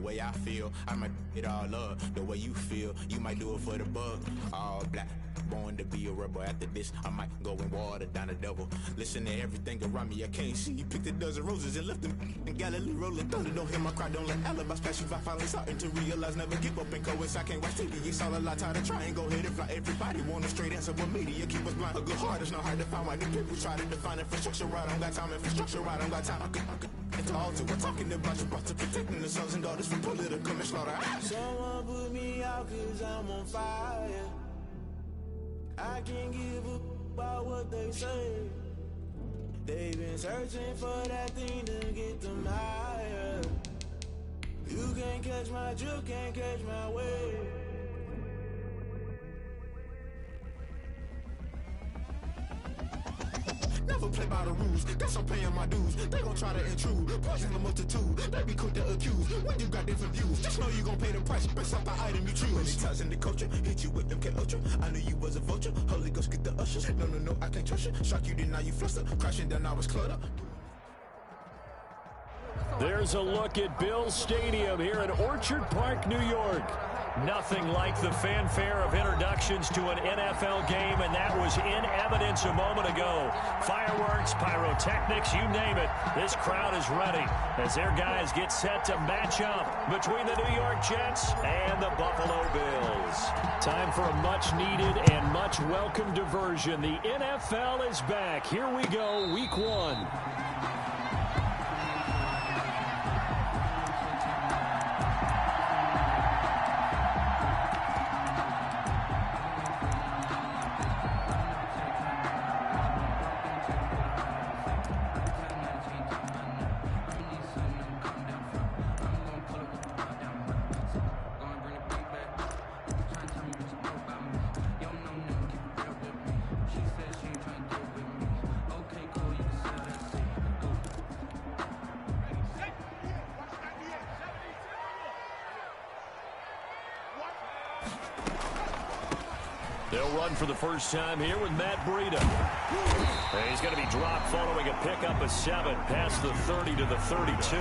way I feel. I might it all up the way you feel. You might do it for the bug. All black, born to be a rebel. After this, I might go and water down the devil. Listen to everything around me, I can't see. You picked a dozen roses and left them in Galilee rolling thunder. Don't hear my cry, don't let alibis pass you. I finally starting to realize, never give up and coincide. I can't watch TV, it's all a lot. Tired of trying, go ahead and fly. Everybody want a straight answer, but media keep us blind. A good heart is not hard to find. Why the people try to define infrastructure right? I don't got time, infrastructure right? I don't got time. I could it's all to we're talking about you, brought to protecting the sons and daughters from political manslaughter. Someone put me out cause I'm on fire. I can't give up about what they say. They've been searching for that thing to get them higher. You can't catch my drift, can't catch my wave. Never play by the rules, guess I'm paying my dues. They gon' try to intrude, poison the multitude. They be quick to accuse, when you got different views. Just know you gon' pay the price, based off the item you choose. Many ties in the culture, hit you with MK Ultra. I knew you was a vulture, Holy Ghost get the ushers. No, I can't trust you. Shock you, then now you fluster. Crashing down, I was cluttered. There's a look at Bills Stadium here in Orchard Park, New York. Nothing like the fanfare of introductions to an NFL game, and that was in evidence a moment ago. Fireworks, pyrotechnics, you name it. This crowd is ready as their guys get set to match up between the New York Jets and the Buffalo Bills. Time for a much-needed and much-welcome diversion. The NFL is back. Here we go, Week 1. They'll run for the first time here with Matt Breida. And he's going to be dropped following a pickup of 7 past the 30 to the 32.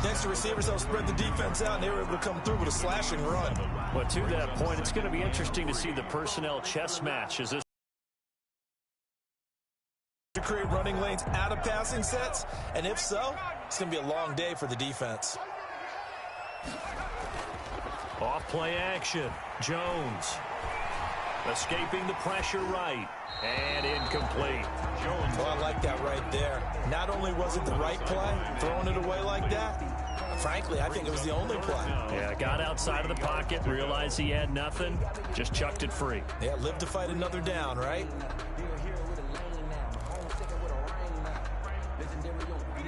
Next to receivers, they'll spread the defense out, and they were able to come through with a slashing run. But to that point, it's going to be interesting to see the personnel chess match as this to create running lanes out of passing sets, and if so, it's going to be a long day for the defense. Off play action. Jones escaping the pressure right and incomplete. Jones. Well, I like that right there. Not only was it the right play, throwing it away like that, frankly, I think it was the only play. Yeah, got outside of the pocket, realized he had nothing, just chucked it free. Yeah, live to fight another down, right?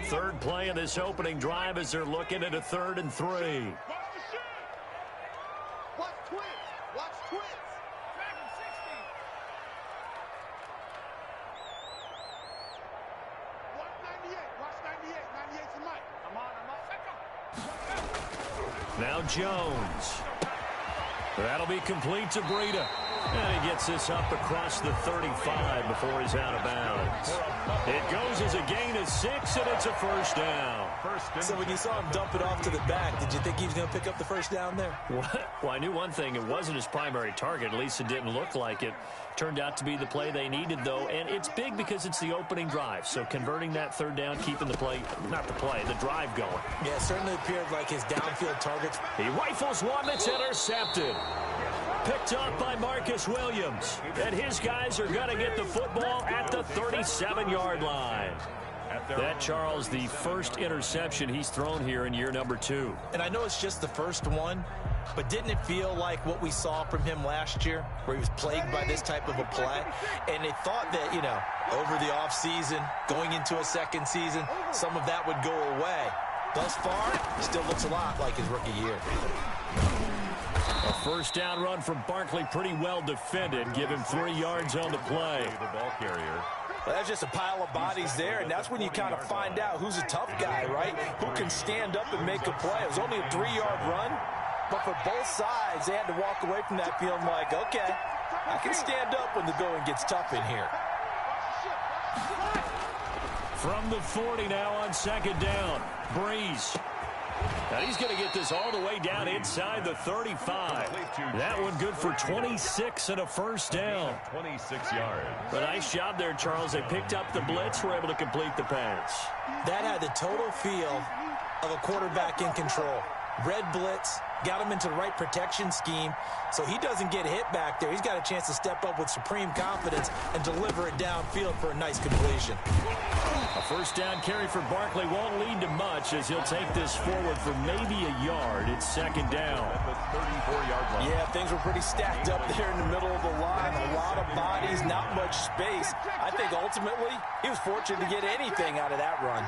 Third play of this opening drive as they're looking at a 3rd and 3. Now Jones. That'll be complete to Breida. And he gets this up across the 35 before he's out of bounds. It goes as a gain of 6, and it's a first down. So when you saw him dump it off to the back, did you think he was going to pick up the first down there? Well, I knew one thing. It wasn't his primary target. At least it didn't look like it. Turned out to be the play they needed, though. And it's big because it's the opening drive. So converting that 3rd down, keeping the play, not the play, the drive going. Yeah, it certainly appeared like his downfield targets. He rifles one that's intercepted. Picked up by Marcus Williams. And his guys are going to get the football at the 37-yard line. That, Charles, the first interception he's thrown here in year number 2. And I know it's just the first one, but didn't it feel like what we saw from him last year, where he was plagued by this type of a play? And they thought that, you know, over the offseason, going into a second season, some of that would go away. Thus far, still looks a lot like his rookie year. A first down run from Barkley, pretty well defended. Give him 3 yards on the play. The ball carrier. Well, that's just a pile of bodies there, and that's when you kind of find out who's a tough guy, right? Who can stand up and make a play. It was only a 3-yard run, but for both sides, they had to walk away from that feeling like, okay, I can stand up when the going gets tough in here. From the 40 now on 2nd down, Breeze. And And he's going to get this all the way down inside the 35. That one good for 26 and a first down. 26 yards. A nice job there, Charles. They picked up the blitz, were able to complete the pass. That had the total feel of a quarterback in control. Red blitz, got him into the right protection scheme, so he doesn't get hit back there. He's got a chance to step up with supreme confidence and deliver it downfield for a nice completion. A first down carry for Barkley won't lead to much as he'll take this forward for maybe a yard. It's second down. At the 34-yard line. Yeah, things were pretty stacked up there in the middle of the line. A lot of bodies, not much space. I think ultimately he was fortunate to get anything out of that run.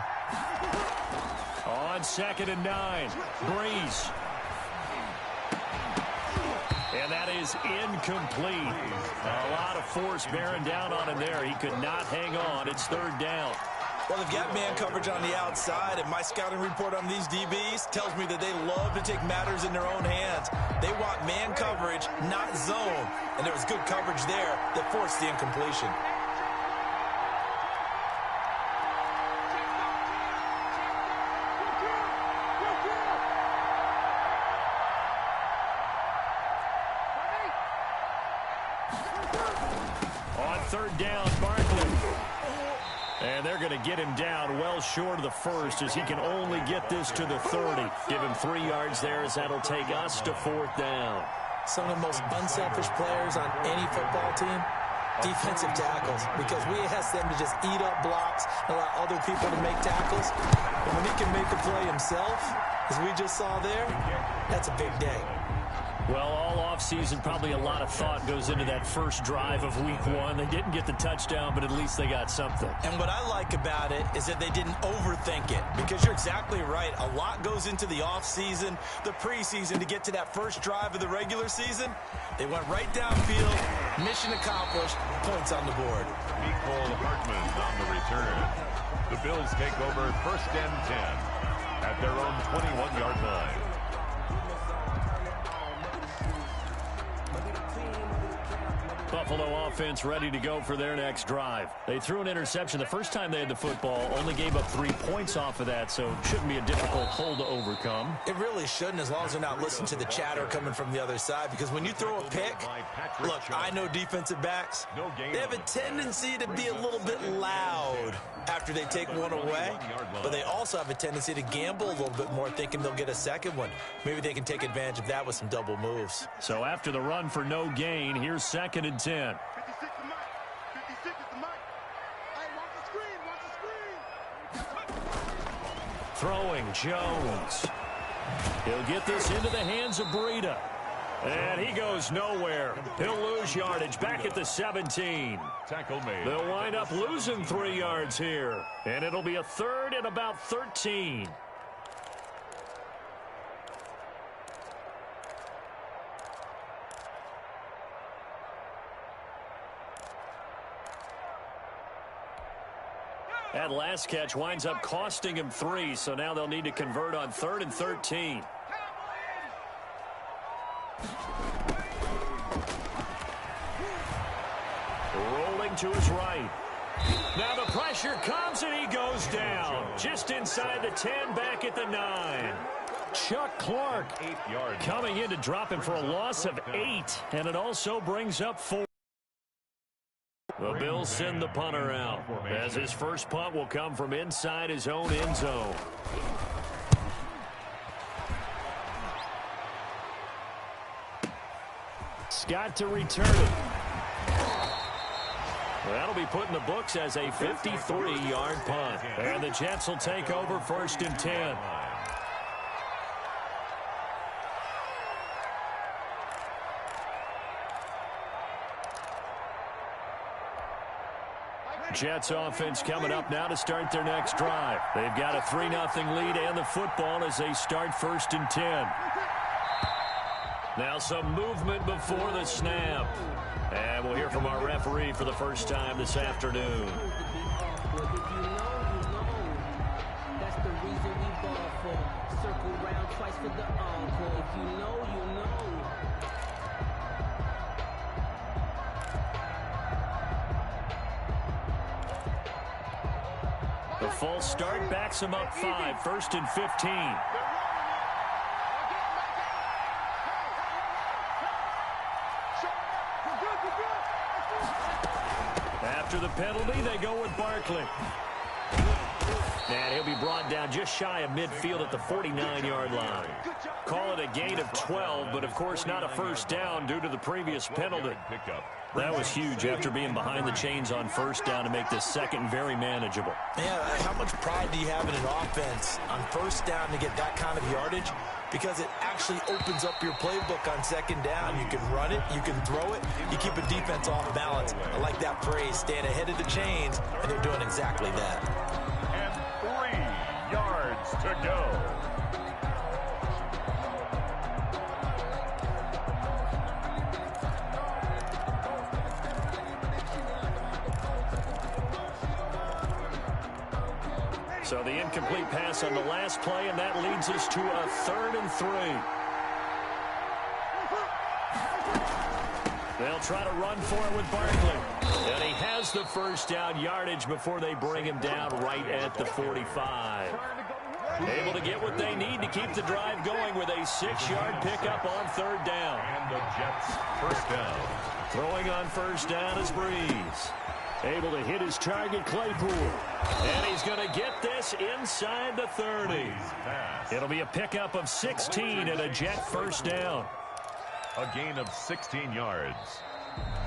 On second and 9, Breeze. And that is incomplete. A lot of force bearing down on him there. He could not hang on. It's third down. Well, they've got man coverage on the outside, and my scouting report on these DBs tells me that they love to take matters in their own hands. They want man coverage, not zone. And there was good coverage there that forced the incompletion. Third down, Barkley. And they're going to get him down well short of the first as he can only get this to the 30. Give him 3 yards there as that'll take us to fourth down. Some of the most unselfish players on any football team, defensive tackles, because we ask them to just eat up blocks, allow other people to make tackles. And when he can make a play himself, as we just saw there, that's a big day. Well, all offseason, probably a lot of thought goes into that first drive of week 1. They didn't get the touchdown, but at least they got something. And what I like about it is that they didn't overthink it, because you're exactly right. A lot goes into the offseason, the preseason to get to that first drive of the regular season. They went right downfield, mission accomplished, points on the board. Nicole Hartman on the return. The Bills take over first and 10 at their own 21-yard line. Buffalo offense ready to go for their next drive. They threw an interception the first time they had the football, only gave up 3 points off of that, so it shouldn't be a difficult hole to overcome. It really shouldn't, as long as they're not listening to the chatter coming from the other side, because when you throw a pick, look, I know defensive backs, they have a tendency to be a little bit loud after they take one away, but they also have a tendency to gamble a little bit more, thinking they'll get a second one. Maybe they can take advantage of that with some double moves. So after the run for no gain, here's second and 10. 56 is the mic. Hey, watch the screen. Throwing Jones. He'll get this into the hands of Breida. And he goes nowhere. He'll lose yardage back at the 17. Tackle made. They'll wind up losing 3 yards here. And it'll be a third and about 13. That last catch winds up costing him 3, so now they'll need to convert on 3rd and 13. Rolling to his right. Now the pressure comes and he goes down. Just inside the 10, back at the 9. Chuck Clark 8 yards. coming in to drop him for a loss of 8, and it also brings up 4. The Bills send the punter out, as his first punt will come from inside his own end zone. Scott to return it. That'll be put in the books as a 53-yard punt. And the Jets will take over first and 10. Jets offense coming up now to start their next drive. They've got a 3-0 lead and the football as they start first and 10. Now some movement before the snap. And we'll hear from our referee for the first time this afternoon. That's the reason we ball for. Circle round twice for the encore. If you know, you know. The false start backs him up 5, first and 15. After the penalty, they go with Barkley. And he'll be brought down just shy of midfield at the 49-yard line. Call it a gain of 12, but of course not a first down due to the previous penalty. That was huge after being behind the chains on first down to make this second very manageable. Yeah, how much pride do you have in an offense on first down to get that kind of yardage? Because it actually opens up your playbook on second down. You can run it, you can throw it, you keep a defense off balance. I like that phrase, staying ahead of the chains, and they're doing exactly that. And 3 yards to go. So the incomplete pass on the last play, and that leads us to a 3rd and 3. They'll try to run for it with Barkley. And he has the first down yardage before they bring him down right at the 45. Able to get what they need to keep the drive going with a 6-yard pickup on 3rd down. And the Jets first down. Throwing on first down is Breeze. Able to hit his target, Claypool. And he's going to get this inside the 30. It'll be a pickup of 16 and a Jet first down. A gain of 16 yards.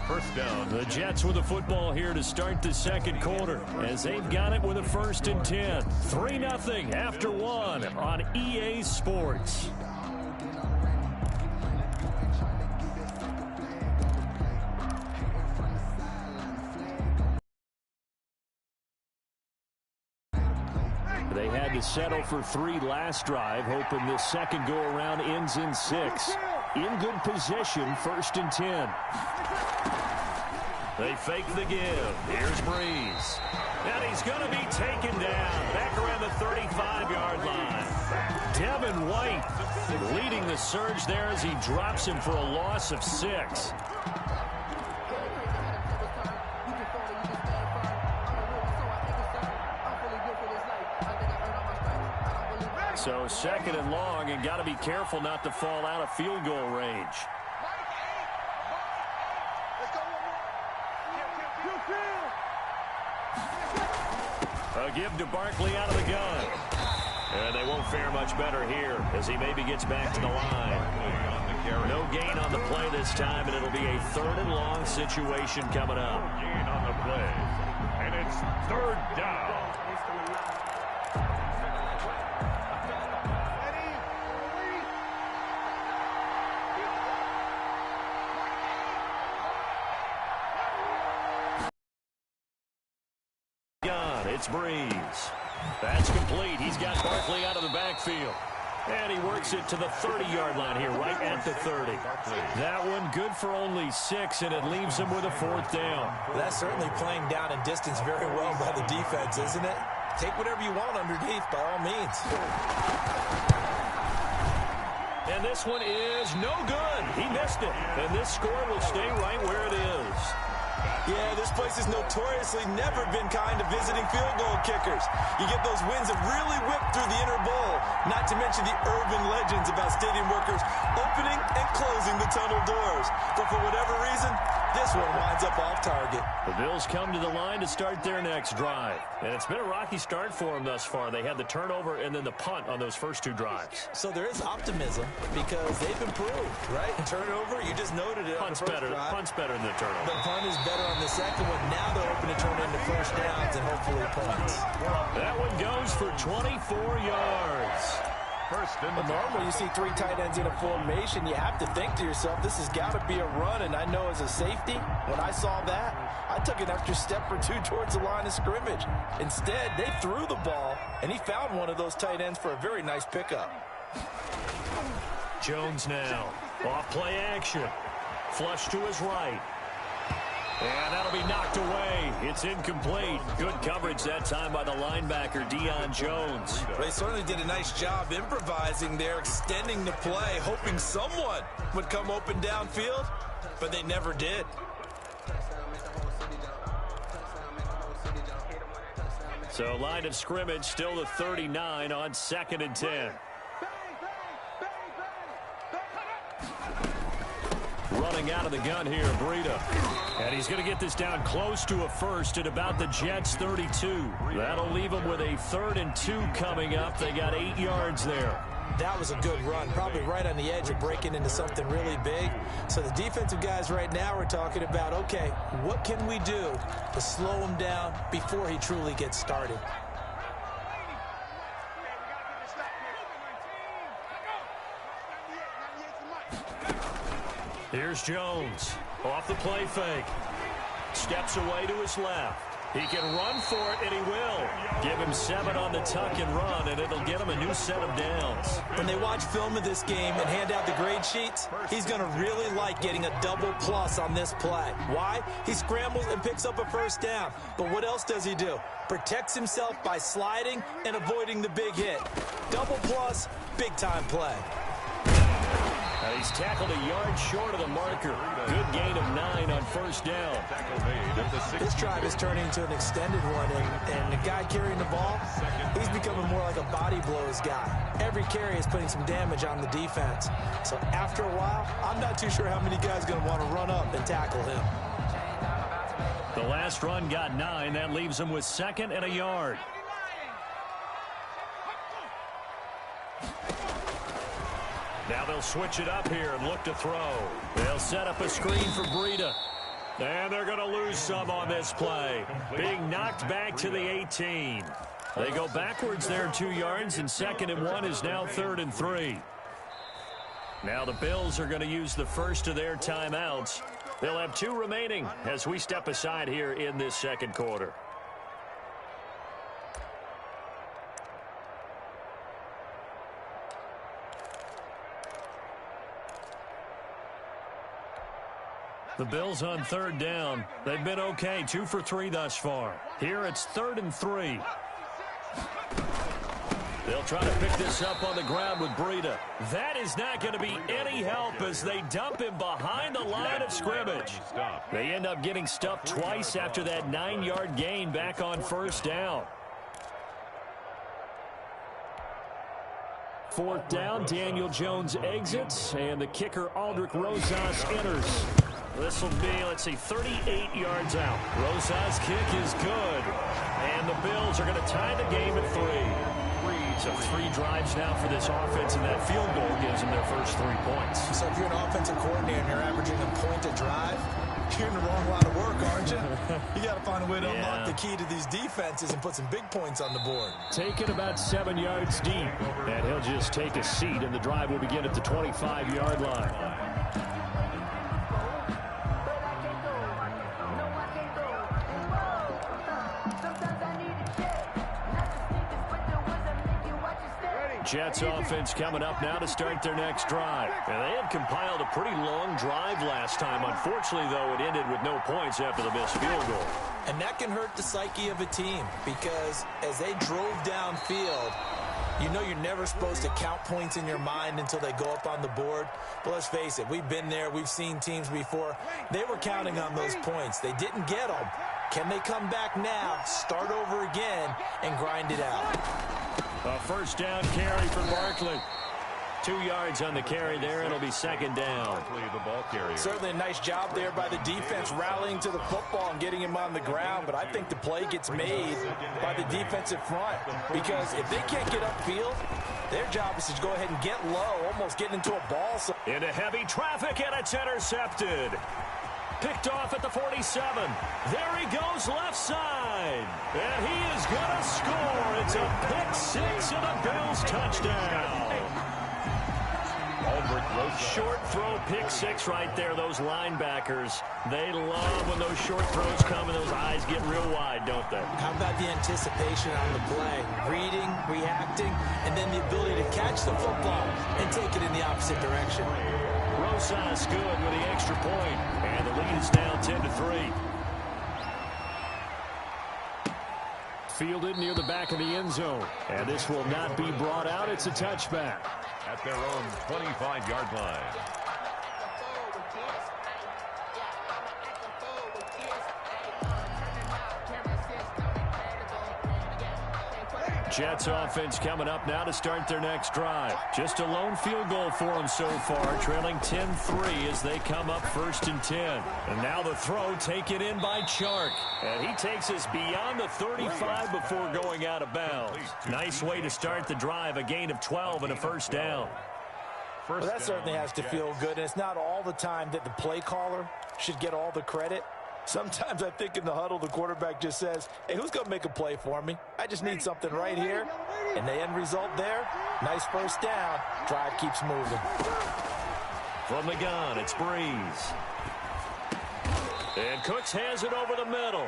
First down. The Jets with the football here to start the second quarter as they've got it with a 1st and 10. 3-0 after 1 on EA Sports. They had to settle for 3 last drive, hoping this second go-around ends in 6. In good position, 1st and 10. They fake the give. Here's Breeze. And he's going to be taken down back around the 35-yard line. Devin White leading the surge there as he drops him for a loss of 6. So 2nd and long, and got to be careful not to fall out of field goal range. A give to Barkley out of the gun. And they won't fare much better here as he maybe gets back to the line. No gain on the play this time, and it'll be a 3rd and long situation coming up. Gain on the play. And it's 3rd down. It's Breeze. That's complete. He's got Barkley out of the backfield. And he works it to the 30-yard line here, right at the 30. That one good for only 6, and it leaves him with a 4th down. That's certainly playing down in distance very well by the defense, isn't it? Take whatever you want underneath, by all means. And this one is no good. He missed it. And this score will stay right where it is. Yeah, this place has notoriously never been kind to visiting field goal kickers. You get those wins that really whip through the inner bowl, not to mention the urban legends about stadium workers opening and closing the tunnel doors. But for whatever reason, this one winds up off target. The Bills come to the line to start their next drive. And it's been a rocky start for them thus far. They had the turnover and then the punt on those first 2 drives. So there is optimism because they've improved, right? Turnover, you just noted it. Punt's better than the turnover. The punt is better on the second one. Now they're hoping to turn into first downs and hopefully points. That one goes for 24 yards. But normally you see 3 tight ends in a formation, you have to think to yourself, this has got to be a run. And I know as a safety, when I saw that, I took an extra step or 2 towards the line of scrimmage. Instead, they threw the ball, and he found one of those tight ends for a very nice pickup. Jones now. Off play action. Flush to his right. And that'll be knocked away. It's incomplete. Good coverage that time by the linebacker, Deion Jones. They certainly did a nice job improvising there, extending the play, hoping someone would come open downfield, but they never did. So line of scrimmage still the 39 on 2nd and 10. Running out of the gun here, Breida. And he's going to get this down close to a first at about the Jets' 32. That'll leave them with a 3rd and 2 coming up. They got 8 yards there. That was a good run, probably right on the edge of breaking into something really big. So the defensive guys right now are talking about, okay, what can we do to slow him down before he truly gets started? Here's Jones. Off the play fake. Steps away to his left. He can run for it, and he will. Give him 7 on the tuck and run, and it'll get him a new set of downs. When they watch film of this game and hand out the grade sheets, he's going to really like getting a double plus on this play. Why? He scrambles and picks up a first down. But what else does he do? Protects himself by sliding and avoiding the big hit. Double plus, big-time play. He's tackled a yard short of the marker. Good gain of 9 on first down. This drive is turning into an extended one, and the guy carrying the ball, he's becoming more like a body blows guy. Every carry is putting some damage on the defense. So after a while, I'm not too sure how many guys are going to want to run up and tackle him. The last run got 9. That leaves him with 2nd and a yard. Now they'll switch it up here and look to throw. They'll set up a screen for Breida. And they're going to lose some on this play. Being knocked back to the 18. They go backwards there 2 yards, and 2nd and 1 is now 3rd and 3. Now the Bills are going to use the first of their timeouts. They'll have 2 remaining as we step aside here in this second quarter. The Bills on 3rd down. They've been okay, 2 for 3 thus far. Here it's 3rd and 3. They'll try to pick this up on the ground with Breida. That is not going to be any help as they dump him behind the line of scrimmage. They end up getting stuffed twice after that 9-yard gain back on first down. 4th down, Daniel Jones exits, and the kicker Aldrich Rosas enters. This will be, let's see, 38 yards out. Rosas' kick is good. And the Bills are going to tie the game at 3. So 3 drives now for this offense, and that field goal gives them their first 3 points. So if you're an offensive coordinator and you're averaging a point a drive, you're in the wrong line of work, aren't you? You got to find a way to unlock the key to these defenses and put some big points on the board. Taken about 7 yards deep. And he'll just take a seat, and the drive will begin at the 25-yard line. Jets offense coming up now to start their next drive. And they had compiled a pretty long drive last time. Unfortunately, though, it ended with no points after the missed field goal. And that can hurt the psyche of a team because as they drove downfield, you know you're never supposed to count points in your mind until they go up on the board. But let's face it, we've been there. We've seen teams before. They were counting on those points. They didn't get them. Can they come back now, start over again, and grind it out? A first down carry for Barkley. 2 yards on the carry there. It'll be 2nd down. The ball carrier. Certainly a nice job there by the defense rallying to the football and getting him on the ground. But I think the play gets made by the defensive front. Because if they can't get upfield, their job is to go ahead and get low, almost get into a ball. Into heavy traffic, and it's intercepted. Picked off at the 47. There he goes left side. And he is going to score. It's a pick 6 and a Bills touchdown. Short throw, pick 6 right there. Those linebackers, they love when those short throws come and those eyes get real wide, don't they? How about the anticipation on the play? Reading, reacting, and then the ability to catch the football and take it in the opposite direction. Rosas good with the extra point. And the lead is now 10-3. Fielded near the back of the end zone. And this will not be brought out. It's a touchback. At their own 25-yard line. Jets offense coming up now to start their next drive. Just a lone field goal for them so far, trailing 10-3 as they come up 1st and 10. And now the throw taken in by Chark. And he takes us beyond the 35 before going out of bounds. Nice way to start the drive, a gain of 12 and a first down. Well, that certainly has to feel good, and it's not all the time that the play caller should get all the credit. Sometimes I think in the huddle, the quarterback just says, hey, who's going to make a play for me? I just need something right here. And the end result there, nice first down. Drive keeps moving. From the gun, it's Breeze. And Cooks has it over the middle.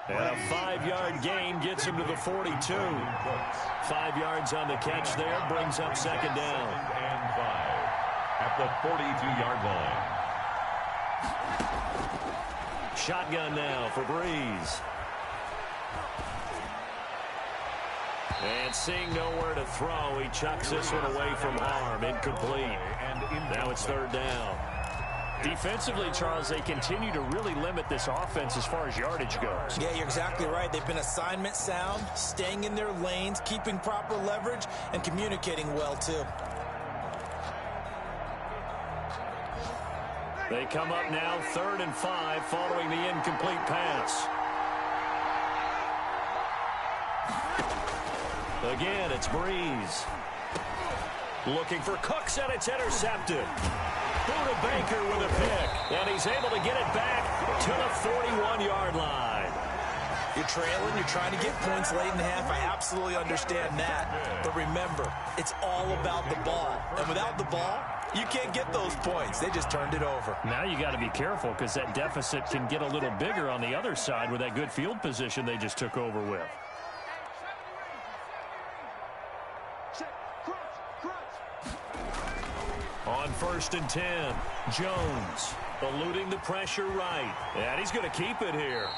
And a 5-yard gain gets him to the 42. 5 yards on the catch there, brings up second down. And 5 at the 42-yard line. Shotgun now for Breeze. And seeing nowhere to throw, he chucks this one away from harm. Incomplete. Now it's third down. Defensively, Charles, they continue to really limit this offense as far as yardage goes. Yeah, you're exactly right. They've been assignment sound, staying in their lanes, keeping proper leverage, and communicating well, too. They come up now 3rd and 5 following the incomplete pass. Again, it's Breeze. Looking for Cooks, and it's intercepted. Buda Baker with a pick, and he's able to get it back to the 41-yard line. You're trailing, you're trying to get points late in the half. I absolutely understand that. But remember, it's all about the ball. And without the ball, you can't get those points. They just turned it over. Now you got to be careful because that deficit can get a little bigger on the other side with that good field position they just took over with. On 1st and 10, Jones eluding the pressure right. And he's going to keep it here.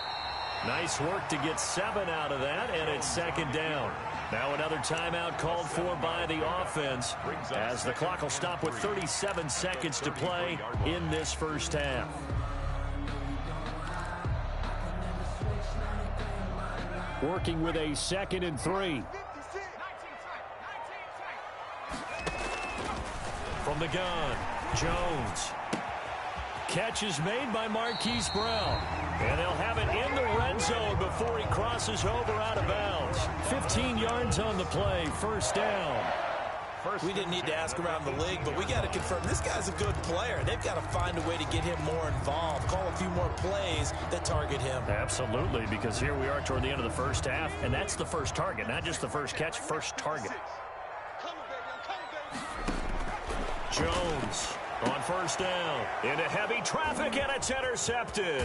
Nice work to get 7 out of that, and it's second down. Now another timeout called for by the offense as the clock will stop with 37 seconds to play in this first half. Working with a 2nd and 3. From the gun, Jones. Catch is made by Marquise Brown. And they'll have it in the red zone before he crosses over out of bounds. 15 yards on the play, first down. We didn't need to ask around the league, but we got to confirm this guy's a good player. They've got to find a way to get him more involved, call a few more plays that target him. Absolutely, because here we are toward the end of the first half, and that's the first target, not just the first catch, first target. Jones on first down into heavy traffic, and it's intercepted.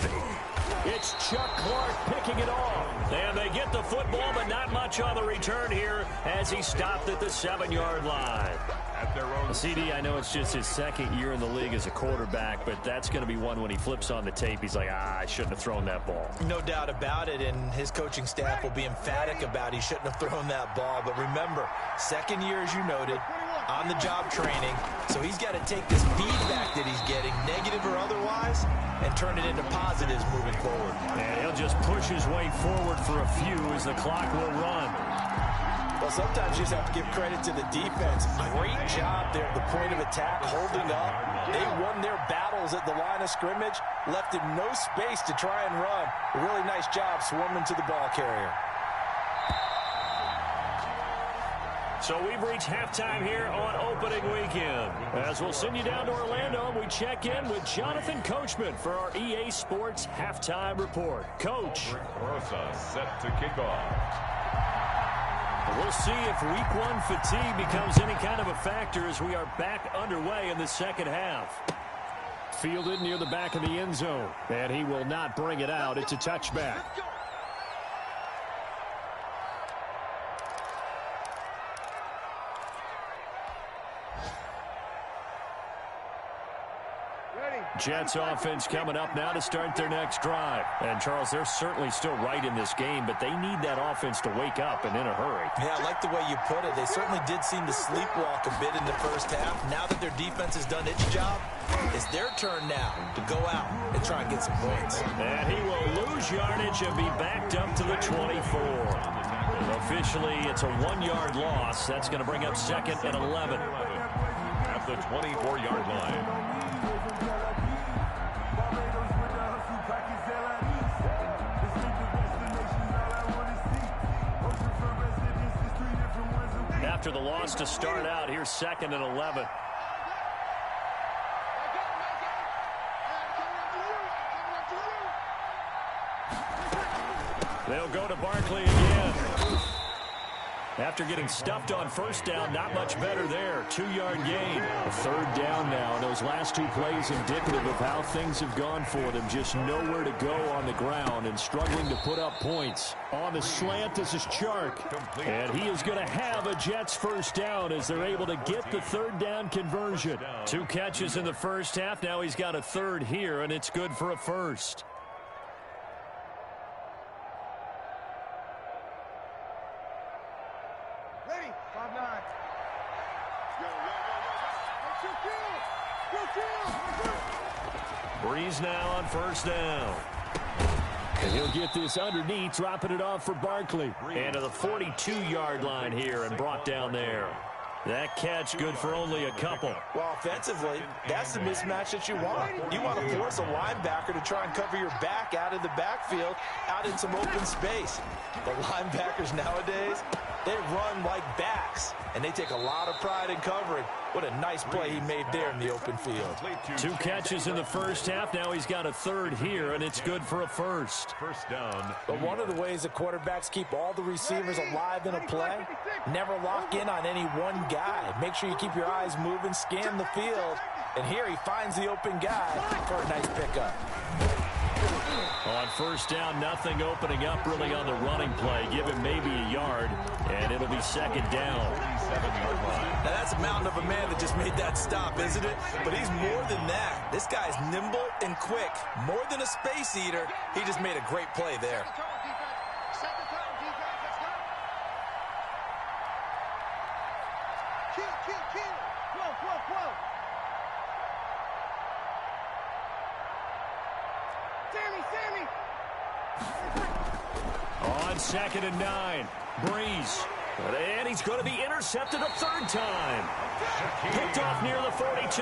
It's Chuck Clark picking it off, and they get the football, but not much on the return here as he stopped at the 7-yard line. At their own CD, I know it's just his 2nd year in the league as a quarterback, but that's going to be one when he flips on the tape, he's like, I shouldn't have thrown that ball. No doubt about it, and his coaching staff will be emphatic about he shouldn't have thrown that ball. But remember, 2nd year, as you noted, on-the-job training, so he's got to take this feedback that he's getting, negative or otherwise, and turn it into positives moving forward. And he'll just push his way forward for a few as the clock will run. Well, sometimes you just have to give credit to the defense. Great job there at the point of attack, holding up. They won their battles at the line of scrimmage, left him no space to try and run. A really nice job swarming to the ball carrier. So we've reached halftime here on opening weekend. As we'll send you down to Orlando, we check in with Jonathan Coachman for our EA Sports Halftime Report. Coach. Rosa set to kick off. We'll see if week 1 fatigue becomes any kind of a factor as we are back underway in the second half. Fielded near the back of the end zone, and he will not bring it out. It's a touchback. Jets offense coming up now to start their next drive. And, Charles, they're certainly still right in this game, but they need that offense to wake up and in a hurry. Yeah, I like the way you put it. They certainly did seem to sleepwalk a bit in the first half. Now that their defense has done its job, it's their turn now to go out and try and get some points. And he will lose yardage and be backed up to the 24. Officially, it's a 1-yard loss. That's going to bring up 2nd and 11. At the 24-yard line. After the loss to start out, here's 2nd and 11. They'll go to Barkley again. After getting stuffed on first down, not much better there. 2-yard gain. A 3rd down now. And those last 2 plays indicative of how things have gone for them. Just nowhere to go on the ground and struggling to put up points. On the slant, this is Chark. And he is going to have a Jets first down as they're able to get the 3rd down conversion. 2 catches in the first half. Now he's got a 3rd here, and it's good for a first. Breeze now on first down. And he'll get this underneath, dropping it off for Barkley. And to the 42-yard line here and brought down there. That catch good for only a couple. Well, offensively, that's the mismatch that you want. You want to force a linebacker to try and cover your back out of the backfield, out in some open space. The linebackers nowadays, they run like backs, and they take a lot of pride in covering. What a nice play he made there in the open field. 2 catches in the first half. Now he's got a 3rd here, and it's good for a first. First down. But one of the ways the quarterbacks keep all the receivers alive in a play, never lock in on any one guy. Make sure you keep your eyes moving, scan the field, and here he finds the open guy for a nice pickup. On first down, nothing opening up really on the running play. Give him maybe a yard, and it'll be 2nd down. 7-yard line. Now that's a mountain of a man that just made that stop, isn't it? But he's more than that. This guy's nimble and quick. More than a space eater, he just made a great play there. On 2nd and 9, Breeze. And he's going to be intercepted a 3rd time. Picked off near the 42.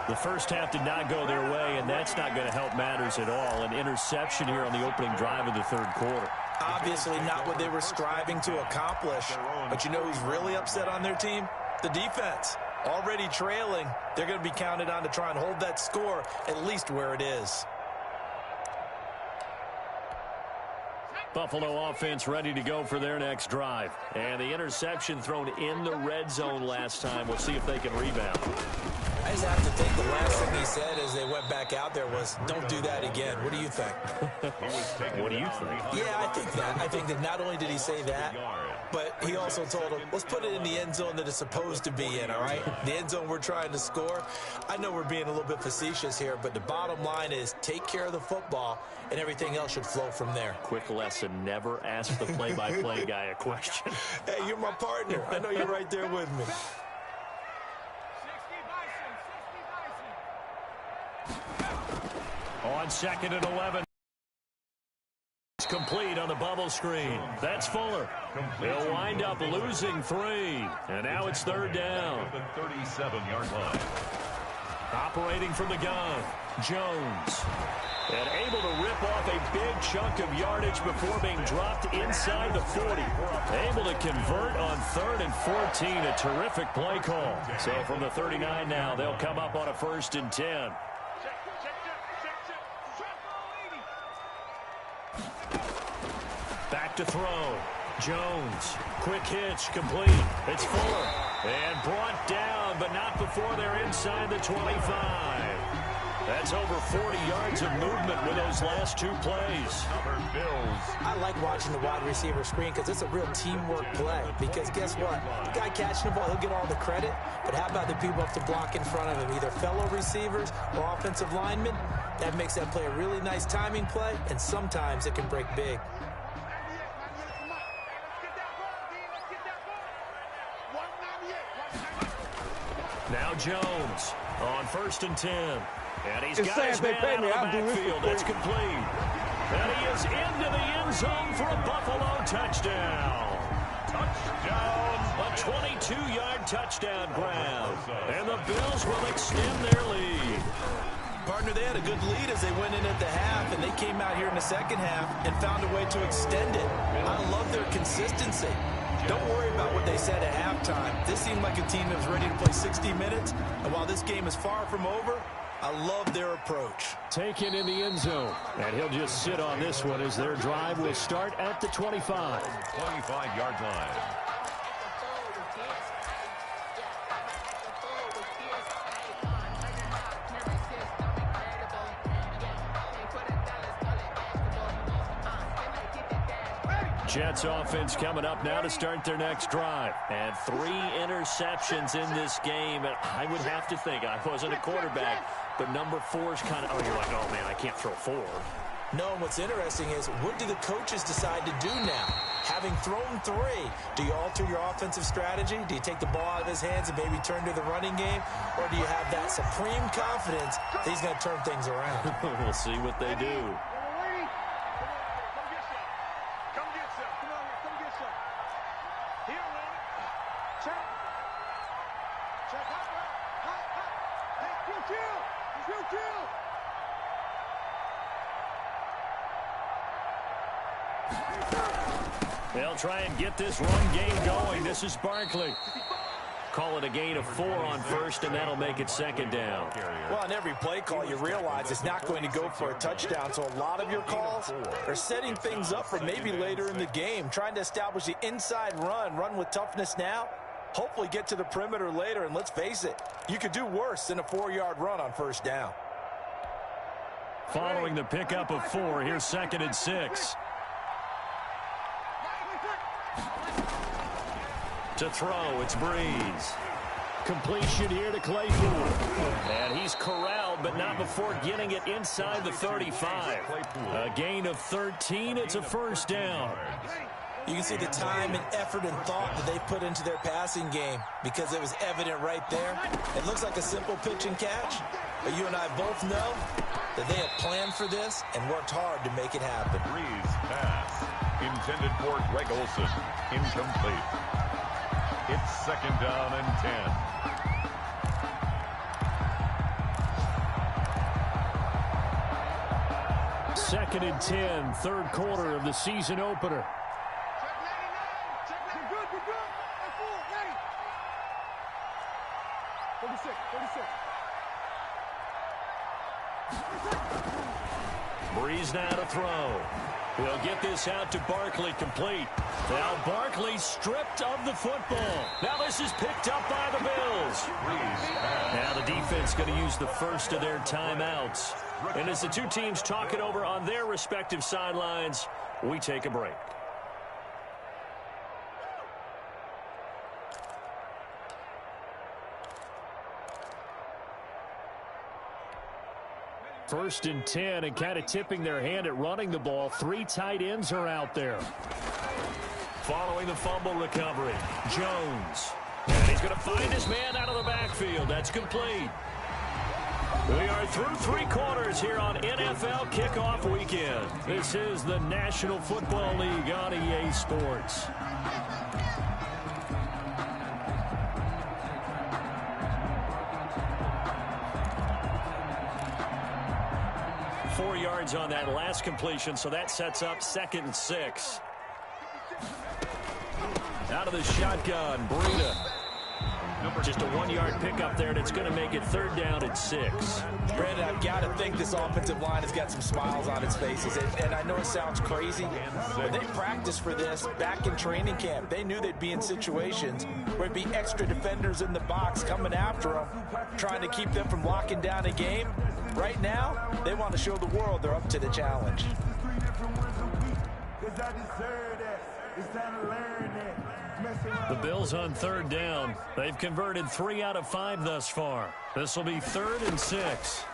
The first half did not go their way, and that's not going to help matters at all. An interception here on the opening drive of the 3rd quarter. Obviously not what they were striving to accomplish. But you know who's really upset on their team? The defense. Already trailing, they're going to be counted on to try and hold that score at least where it is. Buffalo offense ready to go for their next drive. And the interception thrown in the red zone last time. We'll see if they can rebound. I just have to think the last thing he said as they went back out there was, don't do that again. What do you think? What do you think? Yeah, I think that. I think that not only did he say that, but he also told him, let's put it in the end zone that it's supposed to be in, all right? The end zone we're trying to score. I know we're being a little bit facetious here, but the bottom line is take care of the football, and everything else should flow from there. Quick lesson, never ask the play-by-play guy a question. Hey, you're my partner. I know you're right there with me. On 2nd and 11. It's complete on the bubble screen. That's Fuller. They'll wind up losing 3. And now it's 3rd down. The 37-yard line. Operating from the gun, Jones. And able to rip off a big chunk of yardage before being dropped inside the 40. Able to convert on 3rd and 14. A terrific play call. So from the 39 now, they'll come up on a 1st and 10. Back to throw. Jones. Quick hitch, complete. It's Fuller. And brought down, but not before they're inside the 25. That's over 40 yards of movement with those last 2 plays. I like watching the wide receiver screen because it's a real teamwork play. Because guess what? The guy catching the ball, he'll get all the credit. But how about the people up to block in front of him? Either fellow receivers or offensive linemen. That makes that play a really nice timing play. And sometimes it can break big. Now Jones on 1st and 10. And he's got his man out of the backfield. That's complete. And he is into the end zone for a Buffalo touchdown. 22-yard touchdown grab. And the Bills will extend their lead. Partner, they had a good lead as they went in at the half, and they came out here in the second half and found a way to extend it. I love their consistency. Don't worry about what they said at halftime. This seemed like a team that was ready to play 60 minutes, and while this game is far from over, I love their approach. Taken in the end zone, and he'll just sit on this one as their drive will start at the 25. 25-yard line. Jets offense coming up now to start their next drive. And 3 interceptions in this game. And I would have to think, I wasn't a quarterback, but number 4 is kind of, oh, you're like, oh, man, I can't throw 4. No, what's interesting is, what do the coaches decide to do now? Having thrown 3, do you alter your offensive strategy? Do you take the ball out of his hands and maybe turn to the running game? Or do you have that supreme confidence that he's going to turn things around? We'll see what they do. They'll try and get this run game going. This is Barkley. Call it a gain of 4 on first, and that'll make it second down. Well, on every play call, you realize it's not going to go for a touchdown, so a lot of your calls are setting things up for maybe later in the game, trying to establish the inside run with toughness now, hopefully get to the perimeter later, and let's face it, you could do worse than a 4-yard run on first down. Following the pickup of 4, here's 2nd and 6. To throw, it's Breeze. Completion here to Claypool. And he's corralled, but not before getting it inside the 35. A gain of 13, it's a first down. You can see the time and effort and thought that they put into their passing game because it was evident right there. It looks like a simple pitch and catch, but you and I both know that they have planned for this and worked hard to make it happen. Breeze pass. Intended for Greg Olsen. Incomplete. It's 2nd down and 10. 2nd and 10, 3rd quarter of the season opener. Breeze now to throw. He'll get this out to Barkley, complete. Now Barkley stripped of the football. Now this is picked up by the Bills. Now the defense going to use the first of their timeouts. And as the two teams talk it over on their respective sidelines, we take a break. First and 10, and kind of tipping their hand at running the ball. 3 tight ends are out there. Following the fumble recovery, Jones. And he's going to find his man out of the backfield. That's complete. We are through 3 quarters here on NFL Kickoff Weekend. This is the National Football League on EA Sports. Four yards on that last completion, so that sets up 2nd and 6. Out of the shotgun, Breida. Just a 1-yard pickup there, and it's going to make it 3rd down and 6. Brandon, I've got to think this offensive line has got some smiles on its faces. And I know it sounds crazy, but they practiced for this back in training camp. They knew they'd be in situations where it'd be extra defenders in the box coming after them, trying to keep them from locking down a game. Right now, they want to show the world they're up to the challenge. The Bills on 3rd down. They've converted 3 out of 5 thus far. This will be 3rd and 6.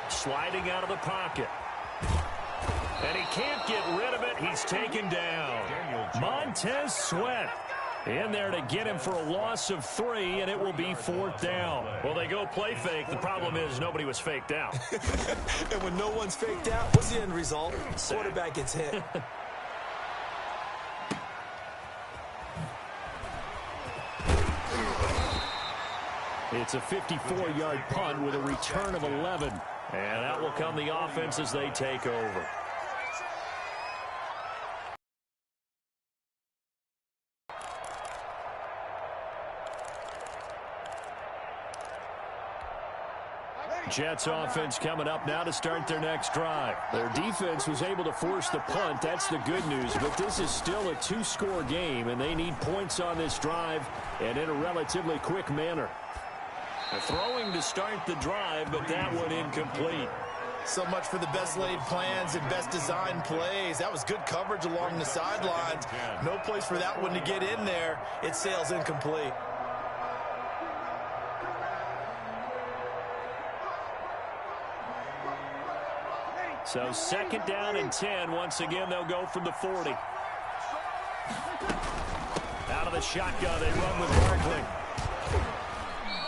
Sliding out of the pocket. And he can't get rid of it. He's taken down. Montez Sweat in there to get him for a loss of 3, and it will be 4th down. Well, they go play fake. The problem is nobody was faked out. And when no one's faked out, what's the end result? Quarterback gets hit. It's a 54-yard punt with a return of 11. And out will come the offense as they take over. Jets offense coming up now to start their next drive. Their defense was able to force the punt. That's the good news. But this is still a two-score game, and they need points on this drive and in a relatively quick manner. Throwing to start the drive, but that one incomplete. So much for the best laid plans and best designed plays. That was good coverage along the sidelines. No place for that one to get in there. It sails incomplete. So second down and 10. Once again, they'll go from the 40. Out of the shotgun, they run with Barkley.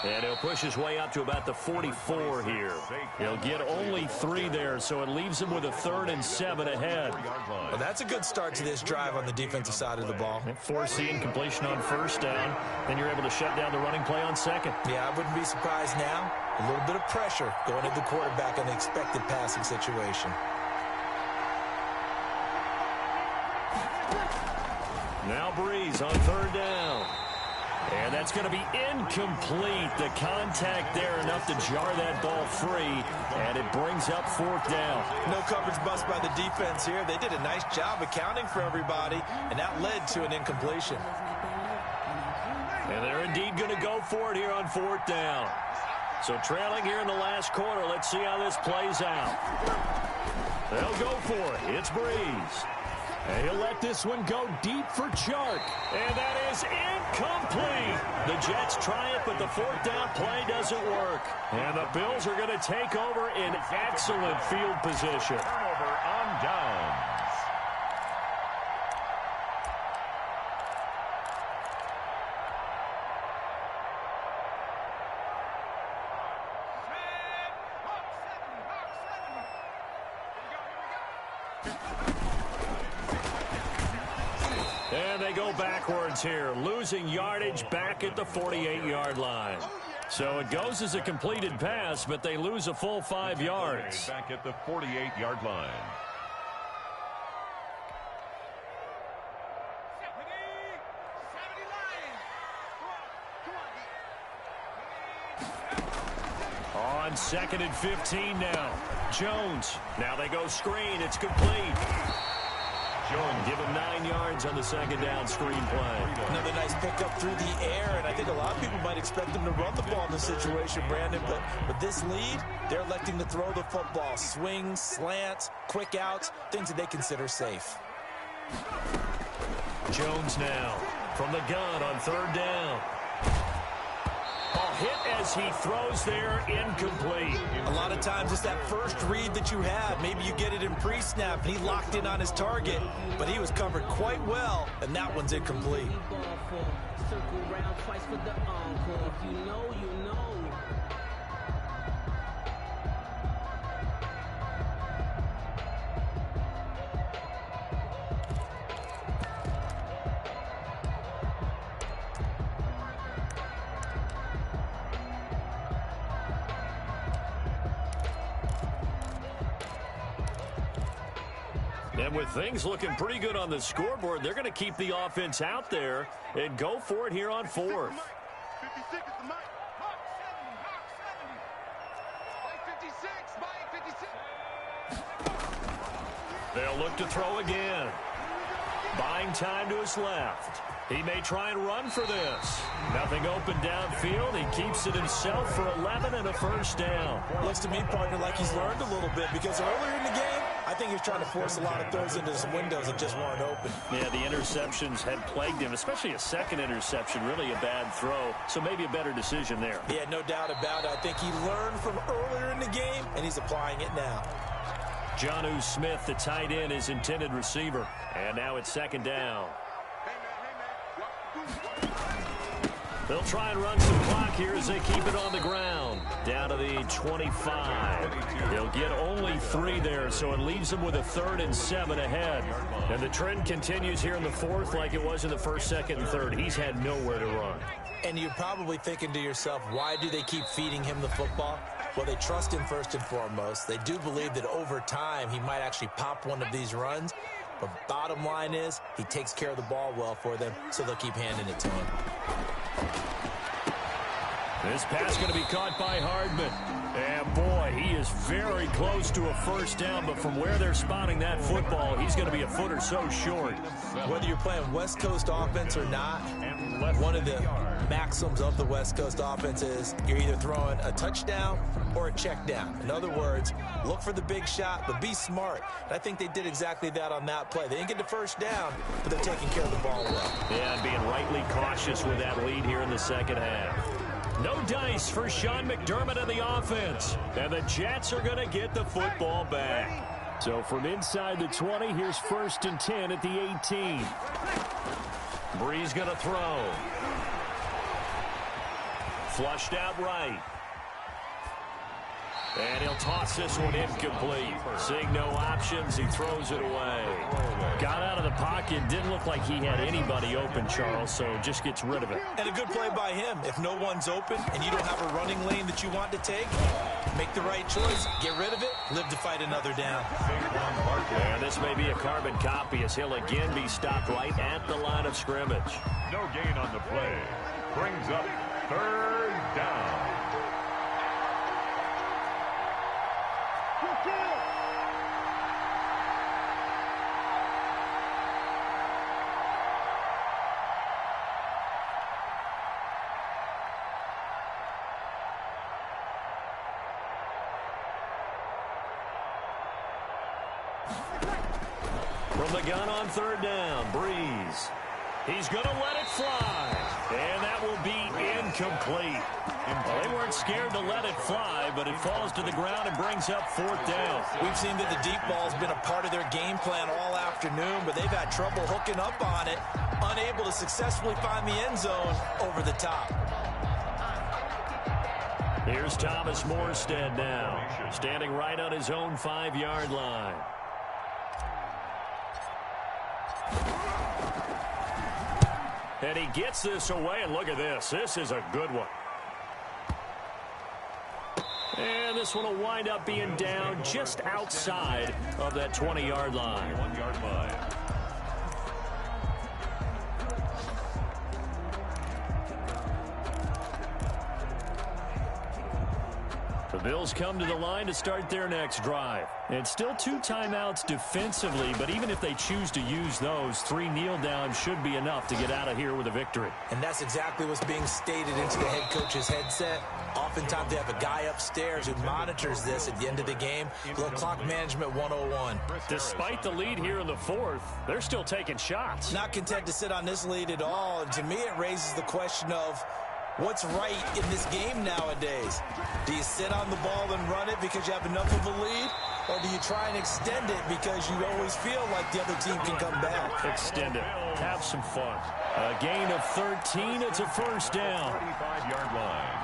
And he'll push his way up to about the 44 here. He'll get only 3 there, so it leaves him with a 3rd and 7 ahead. Well, that's a good start to this drive on the defensive side of the ball. Force the incompletion on first down. Then you're able to shut down the running play on second. Yeah, I wouldn't be surprised now. A little bit of pressure going at the quarterback in the expected passing situation. Now Breeze on 3rd down. And that's going to be incomplete. The contact there enough to jar that ball free. And it brings up 4th down. No coverage bust by the defense here. They did a nice job accounting for everybody. And that led to an incompletion. And they're indeed going to go for it here on 4th down. So trailing here in the last quarter. Let's see how this plays out. They'll go for it. It's Breeze. And he'll let this one go deep for Chark. And that is incomplete. The Jets try it, but the 4th down play doesn't work. And the Bills are going to take over in excellent field position. Turnover on downs. And they go backwards here, losing yardage back at the 48-yard line. So it goes as a completed pass, but they lose a full 5 yards. Back at the 48-yard line. On 2nd and 15 now. Jones. Now they go screen. It's complete. Jones give him 9 yards on the 2nd down screen play. Another nice pickup through the air, and I think a lot of people might expect them to run the ball in this situation, Brandon, but with this lead, they're electing to throw the football. Swings, slants, quick outs, things that they consider safe. Jones now from the gun on 3rd down. Ball hit as he throws there, incomplete. A lot of times it's that first read that you have. Maybe you get it in pre-snap, and he locked in on his target, but he was covered quite well, and that one's incomplete. Circle round twice for the encore. If you know, you know. And with things looking pretty good on the scoreboard, they're going to keep the offense out there and go for it here on 4th. 56 is the mic. Hawk 70. Hawk 70. Mike 56. Mike 56. They'll look to throw again. Buying time to his left. He may try and run for this. Nothing open downfield. He keeps it himself for 11 and a 1st down. Looks to me, partner, like he's learned a little bit, because earlier in the game, I think he's trying to force a lot of throws into some windows that just weren't open. Yeah, the interceptions had plagued him, especially a second interception, really a bad throw. So maybe a better decision there. Yeah, no doubt about it. I think he learned from earlier in the game, and he's applying it now. Jonnu Smith, the tight end, is intended receiver. And now it's 2nd down. They'll try and run some clock here as they keep it on the ground. Down to the 25. They'll get only 3 there, so it leaves them with a 3rd and 7 ahead. And the trend continues here in the 4th like it was in the 1st, 2nd, and 3rd. He's had nowhere to run. And you're probably thinking to yourself, why do they keep feeding him the football? Well, they trust him first and foremost. They do believe that over time he might actually pop one of these runs. But bottom line is he takes care of the ball well for them, so they'll keep handing it to him. This pass going to be caught by Hardman. And boy, he is very close to a first down, but from where they're spotting that football, he's going to be a foot or so short. Whether you're playing West Coast offense or not, one of the maxims of the West Coast offense is you're either throwing a touchdown or a check down. In other words, look for the big shot, but be smart. And I think they did exactly that on that play. They didn't get the first down, but they're taking care of the ball well. Yeah, and being rightly cautious with that lead here in the second half. No dice for Sean McDermott and the offense. And the Jets are going to get the football back. So from inside the 20, here's 1st and 10 at the 18. Bree's going to throw. Flushed out right. And he'll toss this one incomplete. Seeing no options, he throws it away. Got out of the pocket. Didn't look like he had anybody open, Charles, so just gets rid of it. And a good play by him. If no one's open and you don't have a running lane that you want to take, make the right choice. Get rid of it. Live to fight another down. And this may be a carbon copy as he'll again be stopped right at the line of scrimmage. No gain on the play. Brings up 3rd down. From the gun on 3rd down, Breeze. He's going to let it fly. And that will be incomplete. Well, they weren't scared to let it fly, but it falls to the ground and brings up 4th down. We've seen that the deep ball's been a part of their game plan all afternoon, but they've had trouble hooking up on it, unable to successfully find the end zone over the top. Here's Thomas Morstead now, standing right on his own 5-yard line. And he gets this away, and look at this. This is a good one. And this one will wind up being down just outside of that 20-yard line. 1-yard line. The Bills come to the line to start their next drive. It's still 2 timeouts defensively, but even if they choose to use those, 3 kneel downs should be enough to get out of here with a victory. And that's exactly what's being stated into the head coach's headset. Oftentimes they have a guy upstairs who monitors this at the end of the game. Little clock management 101. Despite the lead here in the 4th, they're still taking shots. Not content to sit on this lead at all. And to me, it raises the question of what's right in this game nowadays? Do you sit on the ball and run it because you have enough of a lead? Or do you try and extend it because you always feel like the other team can come back? Extend it. Have some fun. A gain of 13. It's a 1st down. 35-yard line.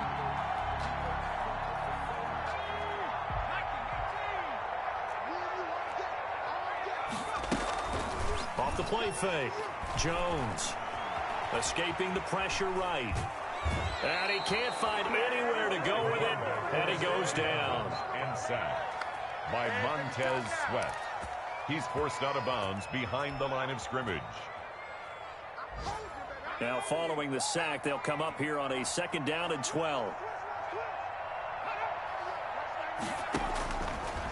Off the play fake. Jones escaping the pressure right. And he can't find anywhere to go with it. And he goes down. And sacked by Montez Sweat. He's forced out of bounds behind the line of scrimmage. Now following the sack, they'll come up here on a 2nd down and 12.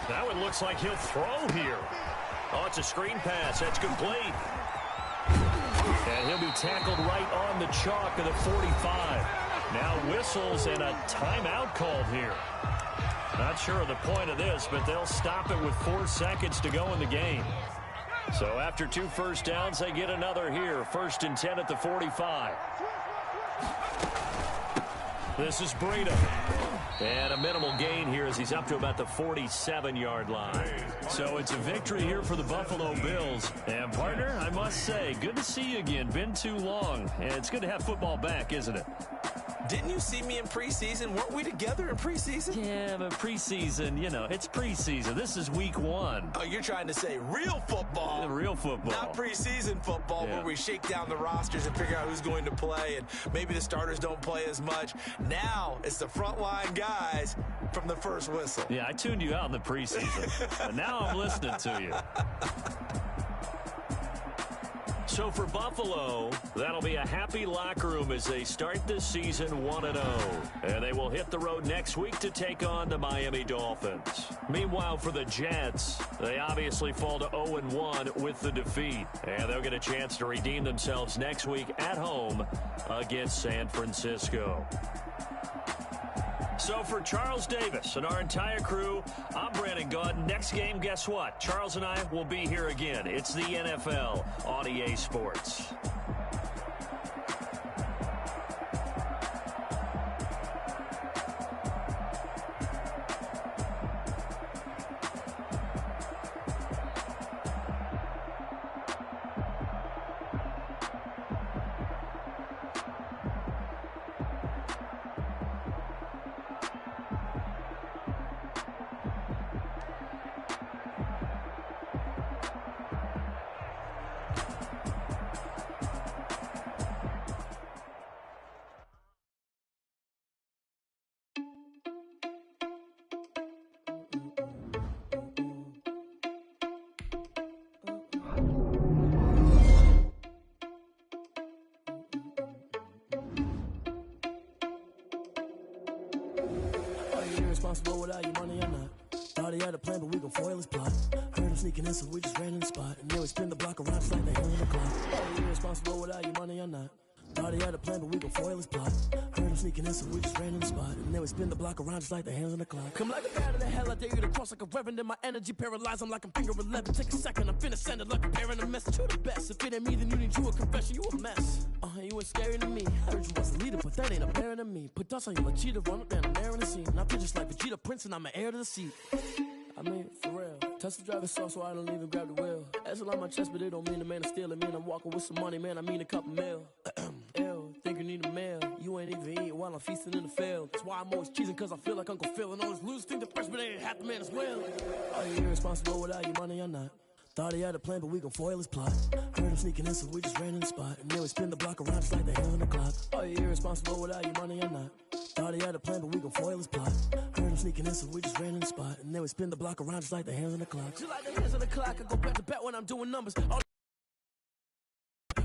Now it looks like he'll throw here. Oh, it's a screen pass. That's complete. And he'll be tackled right on the chalk of the 45. Now whistles and a timeout called here. Not sure of the point of this, but they'll stop it with 4 seconds to go in the game. So after 2 first downs, they get another here. 1st and 10 at the 45. This is Breida. And a minimal gain here as he's up to about the 47-yard line. So it's a victory here for the Buffalo Bills. And, partner, I must say, good to see you again. Been too long. And it's good to have football back, isn't it? Didn't you see me in preseason? Weren't we together in preseason? Yeah, but preseason, you know, it's preseason. This is week 1. Oh, you're trying to say real football. Yeah, real football. Not preseason football, yeah, where we shake down the rosters and figure out who's going to play, and maybe the starters don't play as much. Now it's the frontline guys from the first whistle. Yeah, I tuned you out in the preseason, but now I'm listening to you. So for Buffalo, that'll be a happy locker room as they start this season 1-0. And they will hit the road next week to take on the Miami Dolphins. Meanwhile, for the Jets, they obviously fall to 0-1 with the defeat. And they'll get a chance to redeem themselves next week at home against San Francisco. So for Charles Davis and our entire crew, I'm Brandon Gaudin. Next game, guess what? Charles and I will be here again. It's the NFL on EA Sports. Responsible without your money or not. Thought he had a plan, but we gon' foil his plot. Heard him sneaking in, so we just ran in the spot. And then we spin the block around just like the hand on the clock. Are you responsible without your money or not? Thought he had a plan, but we gon' foil his plot. Heard him sneaking in, so we just ran in the spot. And then we spin the block around just like the hands on the clock. Come like a bat in the hell, I dare you to cross like a reverend. In my energy paralyzed, I'm like I'm finger 11. Take a second, I'm finna send it like a parent a message to the best. If it ain't me, then you need you a confession, you a mess. You ain't scary to me. Heard you was a leader, but that ain't apparent to me. Put dust on you like cheetah, run up down and there in the scene. And I feel just like Vegeta Prince, and I'm an heir to the seat. I mean, for real. Touch the driver's soft, so I don't even grab the wheel. That's a lot on my chest, but it don't mean the man is stealing. Man, I'm walking with some money, man, I mean a couple mil. Ew, think you need a meal. You ain't even eating while I'm feasting in the field. That's why I'm always cheesing, cause I feel like Uncle Phil. And all this losers think the freshman ain't half the man as well. Are you irresponsible without your money or not? Thought he had a plan, but we gon' foil his plot. Heard him sneaking in, so we just ran in the spot. And then we spin the block around just like the hands on the clock. Are you irresponsible without your money or not? Thought he had a plan, but we gon' foil his plot. Heard him sneaking in, so we just ran in the spot. And then we spin the block around just like the hands on the clock. Just like the hands on the clock, I go back to back when I'm doing numbers.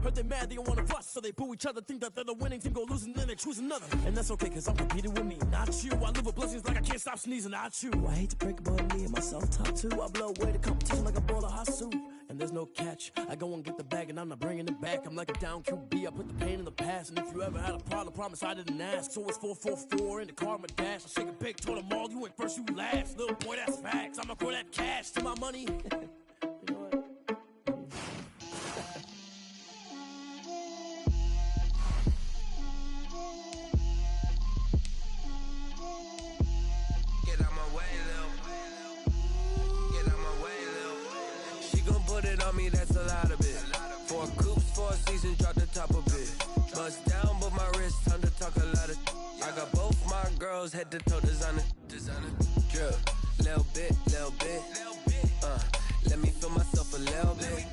Heard they mad, they don't wanna bust, so they boo each other, think that they're the winning team, go lose, and then they choose another. And that's okay, cause I'm competing with me, not you. I live with blessings like I can't stop sneezing, not you. I hate to break about me and my self-talk too. I blow away the competition like a bowl of hot soup. And there's no catch, I go and get the bag and I'm not bringing it back. I'm like a down QB, I put the pain in the past. And if you ever had a problem, promise I didn't ask. So it's 444 in the car, my dash. I shake a big, told them all, you ain't first, you last. Little boy, that's facts, I'ma grow that cash to my money. You know what? That's a lot of it. 4 coops, 4 seasons, drop the top of it. Bust down, but my wrist, time to talk a lot of. I got both my girls head to toe designer. Drip, little bit. Let me feel myself a little bit.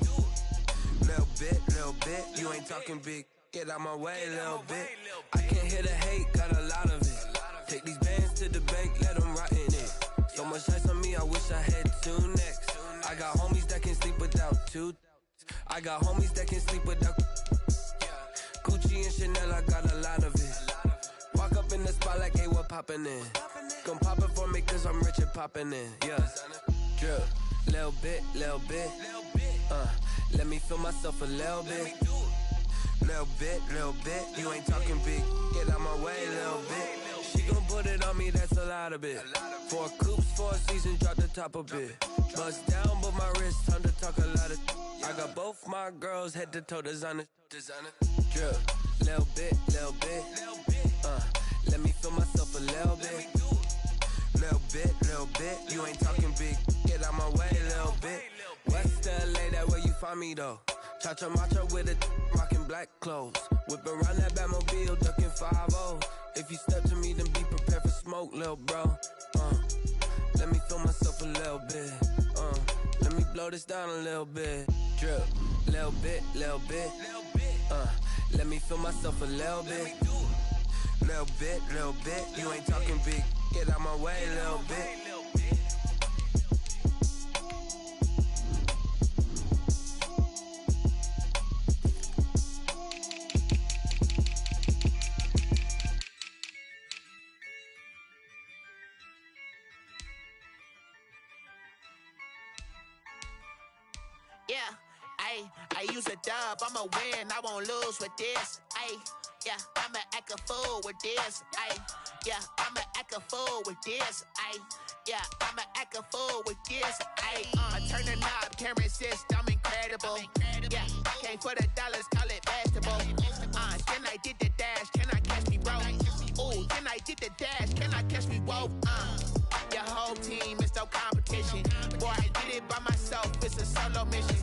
Little bit. You ain't talking big. Get out my way, little bit. I can't hear the hate, got a lot of it. Take these bands to the bank, let them rot in it. So much ice on me, I wish I had 2 necks. I got homies that can sleep without 2. I got homies that can sleep without Gucci and Chanel, I got a lot of it. Walk up in the spot like, hey, what poppin' in? Gon' pop it for me cause I'm rich and poppin' in. Yeah, drip, little bit. Let me feel myself a little bit. Little bit. You ain't talking big. Get out my way, little bit. She gon' put it on me, that's a lot of it. 4 coops, 4 seasons, drop the top of it. Bust down, but my wrist, time to talk a lot of. I got both my girls head to toe designer. Drip, little bit. Let me feel myself a little bit. Little bit. You ain't talking big. Get out my way, little bit. West LA, that where you find me though. Touch a matcha with it, rocking black clothes. Whip around that Batmobile, ducking 5-0. If you step to me, then be prepared for smoke, lil' bro. Let me feel myself a little bit. Let me blow this down a little bit. Drip, little bit, little bit. Let me feel myself a little bit. Little bit, little bit. You ain't talking big. Get out my way, little bit. I use a dub, I'ma win, I won't lose with this. I'ma act a fool with this. I'ma act a fool with this. I'ma act a fool with this. I turn the knob, can't resist, I'm incredible. Came for the dollars, call it basketball. Then I did the dash, can I catch me, bro? Ooh, then I did the dash, can I catch me, whoa? Your whole team is no competition. Boy, I did it by myself, it's a solo mission.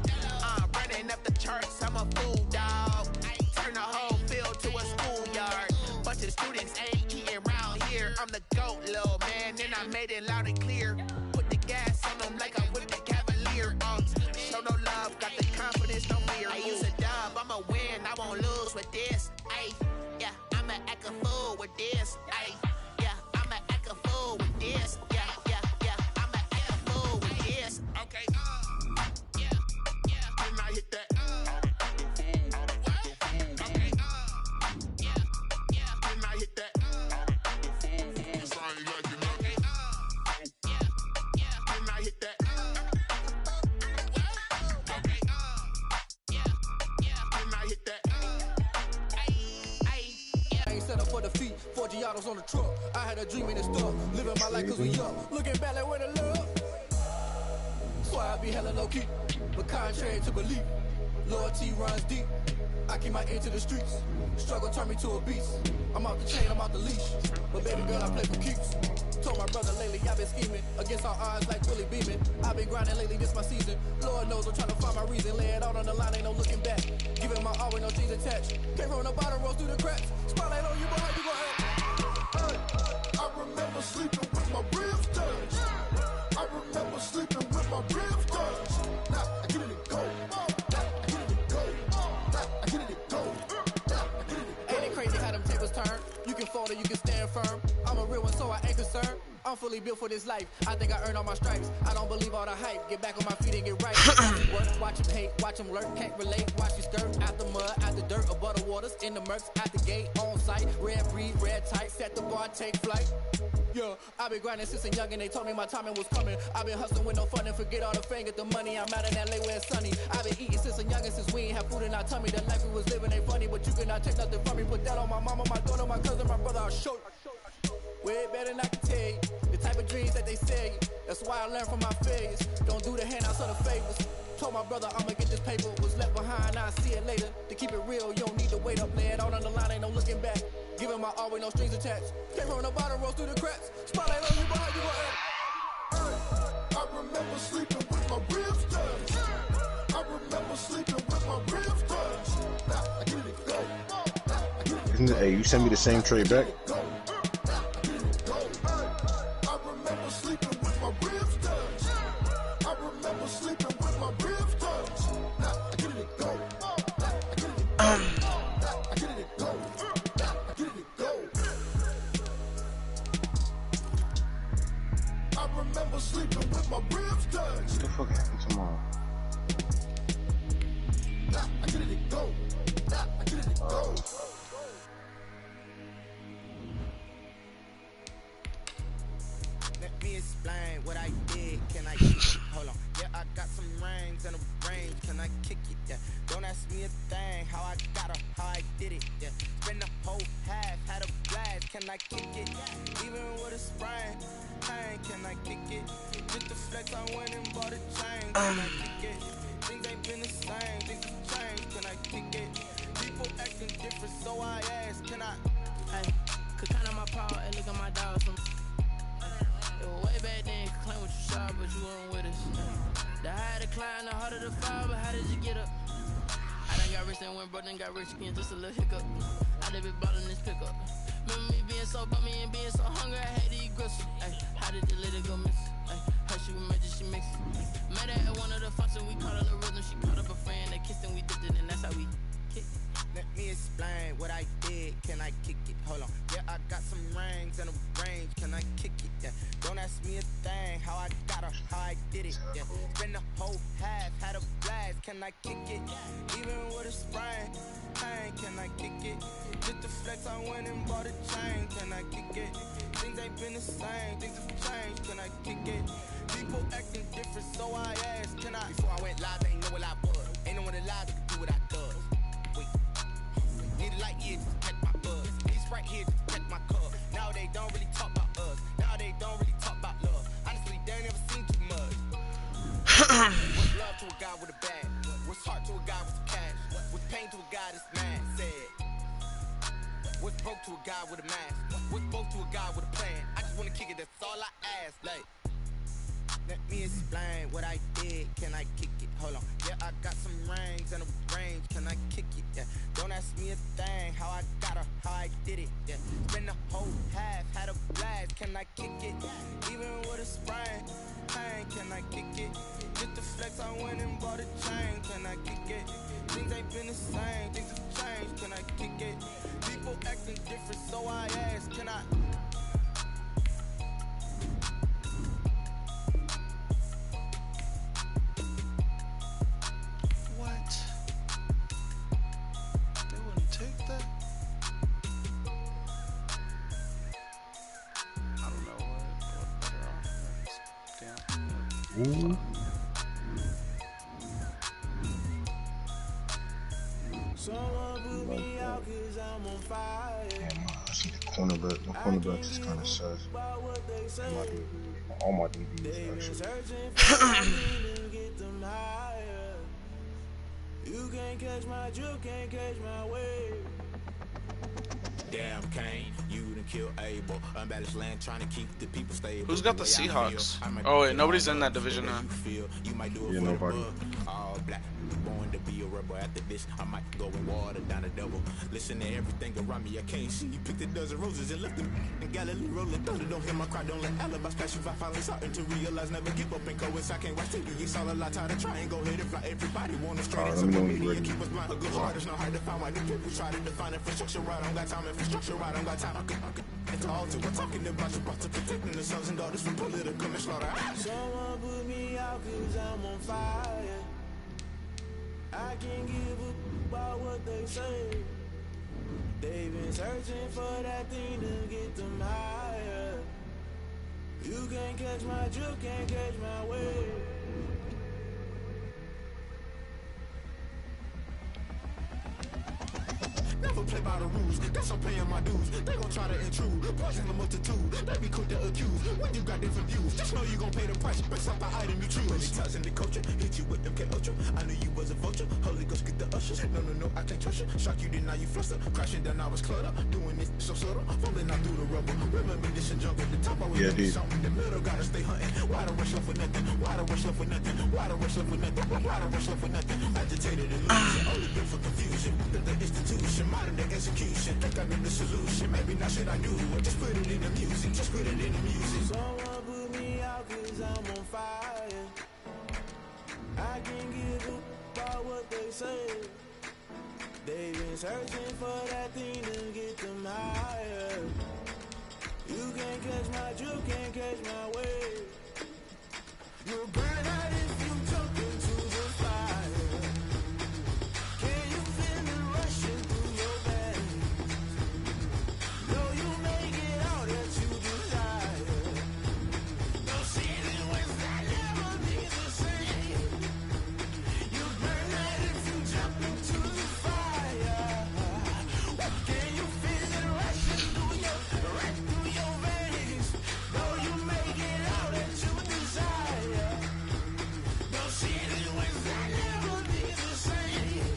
Running up the charts, I'm a fool, dog. Turn the whole field to a schoolyard. Bunch of students ain't eating round here. I'm the GOAT, little man, and I made it loud and clear. Put the gas on them like I whipped the Cavalier. Show no love, got the confidence, no fear. I use a dub, I'ma win, I won't lose with this. I'ma act a fool with this. I'ma act a fool with this. I'ma act a fool with this. Okay. Can I hit that? Okay. Can I hit that? Yes, I ain't like it. Okay. Can I hit that? Okay. Can I hit that? I ain't set up for defeat, 4 Giottos on the truck. I had a dream in the store, living my life cause we young. Looking back like where the love. So I be hella low key, but contrary to belief, loyalty runs deep. I keep my ear to the streets, struggle turn me to a beast. I'm out the chain, I'm out the leash, but baby girl I play for keeps. Told my brother lately I've been scheming, against all odds like Willie Beeman. I've been grinding lately, this my season. Lord knows I'm trying to find my reason, lay it out on the line, ain't no looking back. Giving my all with no strings attached. Came from the bottom, rose through the cracks. Spotlight on you, boy, how you gon' act? I remember sleeping with my ribs touched. I remember sleeping with my ribs touched. Now I get it and go. Now I get it and go. Now I get it and go. Now I get it and go. Ain't it crazy how them tables turn? You can fold or you can stand firm. I'm a real one, so I ain't concerned. I'm fully built for this life. I think I earned all my stripes. I don't believe all the hype. Get back on my feet and get right. Work, watch him hate, watch him lurk. Can't relate, watch you skirt. Out the mud, out the dirt, above the waters. In the murks, at the gate, on site. Red breed, red tight. Set the bar, take flight. Yeah, I've been grinding since a young and they told me my timing was coming. I've been hustling with no fun and forget all the fame, get the money. I'm out in LA where it's sunny. I've been eating since a young and since we ain't have food in our tummy. The life we was living ain't funny, but you cannot take nothing from me. Put that on my mama, my daughter, my cousin, my brother, I'll show you. Way better than I can tell you. The type of dreams that they sell you. That's why I learned from my failures. Don't do the handouts or the favors. Told my brother I'ma get this paper. Was left behind, I'll see it later. To keep it real, you don't need to wait up. Lay it out on the line, ain't no looking back. Giving my all with no strings attached. Came from the bottom, rose through the cracks. Spotlight on you, boy, how you gon' act? I remember sleeping with my ribs touched. I remember sleeping with my ribs touched. Now I get it and go. Now I get it and go. Hey, you send me the same tray back? Sleeping with my ribs touched. What the fuck happened tomorrow? Nah, I get it and go. Nah, I get it and go. Let me explain what I did. Can I hold on? Yeah, I got some rings and a range. Can I kick it? Yeah. Don't ask me a thing. How I got her, how I did it. Yeah. Spend the whole half, had a blast. Can I kick it? Even with a sprain. Can I kick it? Just the flex, I went and bought a chain. Can I kick it? Things ain't been the same, things have changed. Can I kick it? People acting different, so I asked, can I? Hey, could count on my power and look at my dogs from. It was way back then, could claim what you saw, but you weren't with us. The higher the climb, the harder the fall, but how did you get up? rich and went broke and got rich again, just a little hiccup. I live it ballin' this pickup. Remember me being so bummy and being so hungry, I had to eat gristle. Ay, how did the lady go miss? Ay, her she was magic, she mixed. Met her at one of the functions, we caught up the rhythm. She caught up a friend, they kissed and we dipped it, and that's how we kicked. Let me explain what I did. Can I kick it? Hold on. Yeah, I got some rings and a range. Can I kick it? Yeah. Don't ask me a thing. How I got her, how I did it. Yeah. Spend the whole half, had a blast. Can I kick it? Even with a sprain. Pain, can I kick it? Just the flex, I went and bought a chain. Can I kick it? Things ain't been the same. Things have changed. Can I kick it? People acting different, so I asked. Can I? Before I went live, ain't know what I was. Ain't no one alive that could do what I does. Wait. Need a light here just to catch my buzz. These right here just to catch my cup. Now they don't really talk about us. Now they don't really talk about love. Honestly, they ain't never seen too much. What's love to a guy with a bag? What's heart to a guy with some cash? What's pain to a guy that's mad? Said. What's broke to a guy with a mask? What's broke to a guy with a plan? I just wanna kick it, that's all I ask. Like, let me explain what I did. Can I kick it? Hold on. Yeah, I got some rings and a range. Can I kick it? Yeah. Don't ask me a thing. How I got her, how I did it. Yeah. Spend the whole half, had a blast. Can I kick it? Even with a sprain. Pain, can I kick it? Just the flex, I went and bought a chain. Can I kick it? Things ain't been the same. Things have changed. Can I kick it? People acting different, so I ask. Can I? Ooh. Damn, I see the cornerback. My cornerback is kind of sus. All my DBs actually. You can't catch my drift, can't catch my wave. Damn, Kane, you done kill Abel. Unbalanced land trying to keep the people stable. Who's got the Seahawks? Oh wait, nobody's in that division now. Yeah, nobody. All black, born to be a rebel. After this, I might go and water down a double. Listen to everything around me, I can't see. You picked a dozen roses and left them in Galilee rolling thunder. Don't hear my cry, don't let alibis pass you. I finally starting to realize, never give up and coincide. I can't watch TV, it's all a lot. Tired of trying, go ahead and fly. Everybody want to straight answer from media. Keep us blind, a good heart, it's not hard to find. Why the people try to define infrastructure right? I don't got time, infrastructure right, I don't got time. I could it's all to we're talking about you, about to protecting the sons and daughters from political and slaughter. Someone put me out cause I'm on fire. I can't give a about what they say. They've been searching for that thing to get them higher. You can't catch my drift, can't catch my wave. Never play by the rules, that's I'm paying my dues. They gon' try to intrude, poison the multitude. They be quick to accuse, when you got different views. Just know you gon' pay the price, based off the item you choose. Many times in the culture, hit you with them K-Ultra. I knew you was a vulture, Holy Ghost get the ushers. No, I can't trust you. Shock you, then now you fluster. Crashing down, I was cluttered. Doing this so subtle, falling out through the rubble. Remember this and jump at the top, I was in the middle, gotta stay hunting. Why the rush left for nothing? Why the rush left for nothing? Why the rush left for nothing? Why the rush left for nothing? Agitated illusion, only built for confusion. The institution, modern day execution. Think I know the solution. Maybe not shit I do. Just put it in the music. Just put it in the music. Someone put me out cause I'm on fire. I can't give a about what they say. They've been searching for that thing to get them higher. You can't catch my drift, can't catch my wave. You'll burn out if you jump into the fire. Can you feel me rushing through your veins? Know you make it all that you desire. No ceiling when I never be the same. You burn out if you jump into the fire. Can you feel it rushing through your veins? Know you make it all that you desire. No ceiling when I never be the same.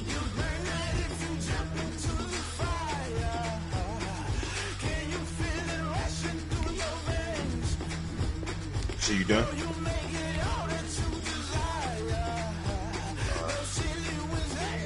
You burn out if you jump into the fire. Can you feel it rushing through your veins? So you done? You make it all that you desire. No ceiling when I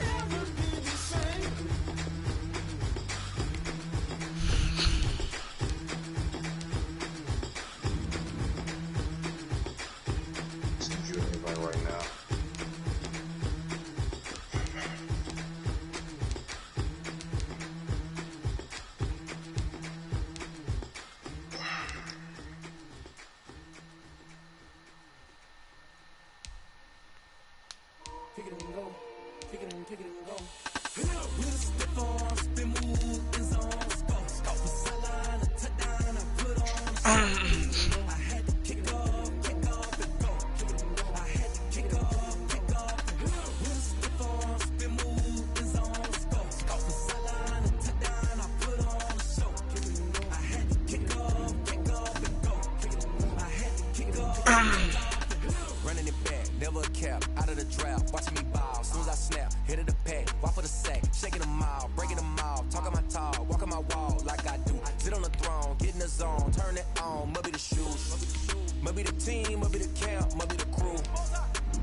Running it back, never a cap, out of the draft, watching me ball, soon as I snap, hit of the pack, walk for the sack, shaking them all, breaking them all, talking my talk, walking my wall like I do, sit on the throne, get in the zone, turn it on, must be the shoes, must be the team, must be the camp, must be the crew,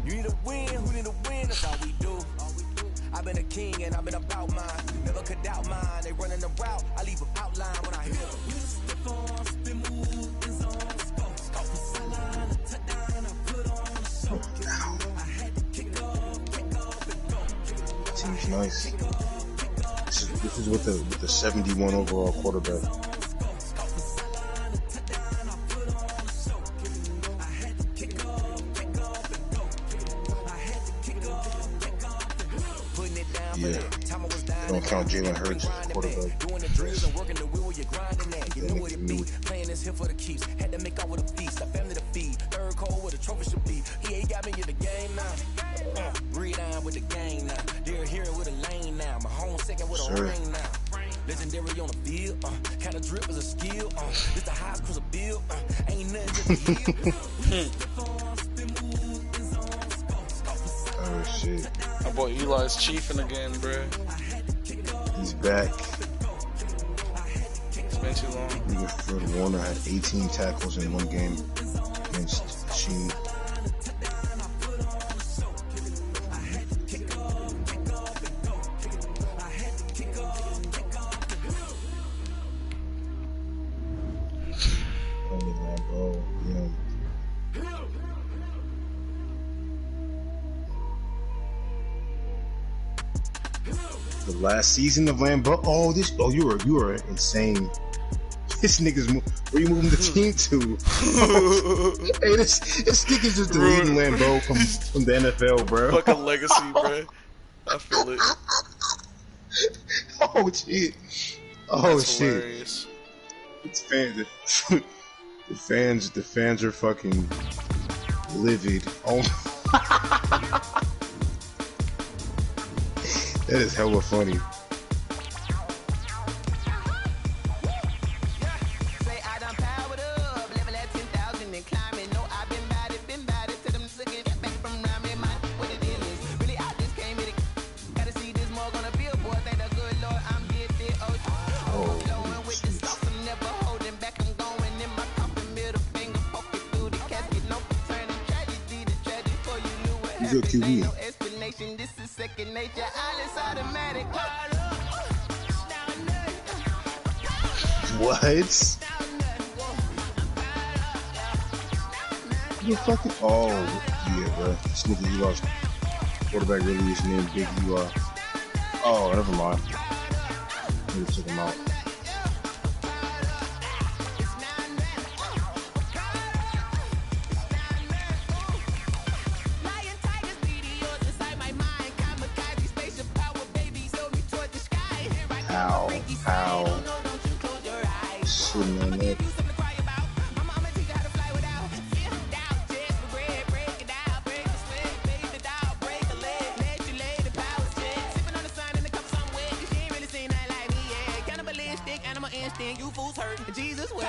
you need a win, who need a win, that's all we do, I've been a king and I've been about mine, never could doubt mine, they running the route, I leave an outline when I hit them. Seems nice. This is with the 71 overall quarterback. Yeah. Don't count Jalen Hurts as a quarterback. Playing this here for the keeps. Had to make out with a feast. A family to feed. Third cold where the trophy should be. He ain't got me in the game now. Read on with the game now. They're here with a lane now. My home second with a ring now. Legendary on the field. Kind of drip is a skill. This the highest cruiser bill. Ain't nothing just Oh shit. My boy Eli's chiefing again, bruh. He's back. It's been too long. Nigga Fred Warner had 18 tackles in one game against Sheen. The last season of Lambeau. Oh, you were insane. This nigga's where you moving the team to? Hey, this nigga's just deleting Lambeau from the NFL, bro. Fucking legacy, bro. I feel it. Oh shit. Oh That's shit. Hilarious. It's the fans are fucking livid. Oh. That is hella funny. He's a QB. What? You fucking yeah, bro. This nigga Eli's quarterback really is named Big Eli. Oh, never mind. Maybe took him out. Ow. Sitting on that. You fools hurt. Jesus will.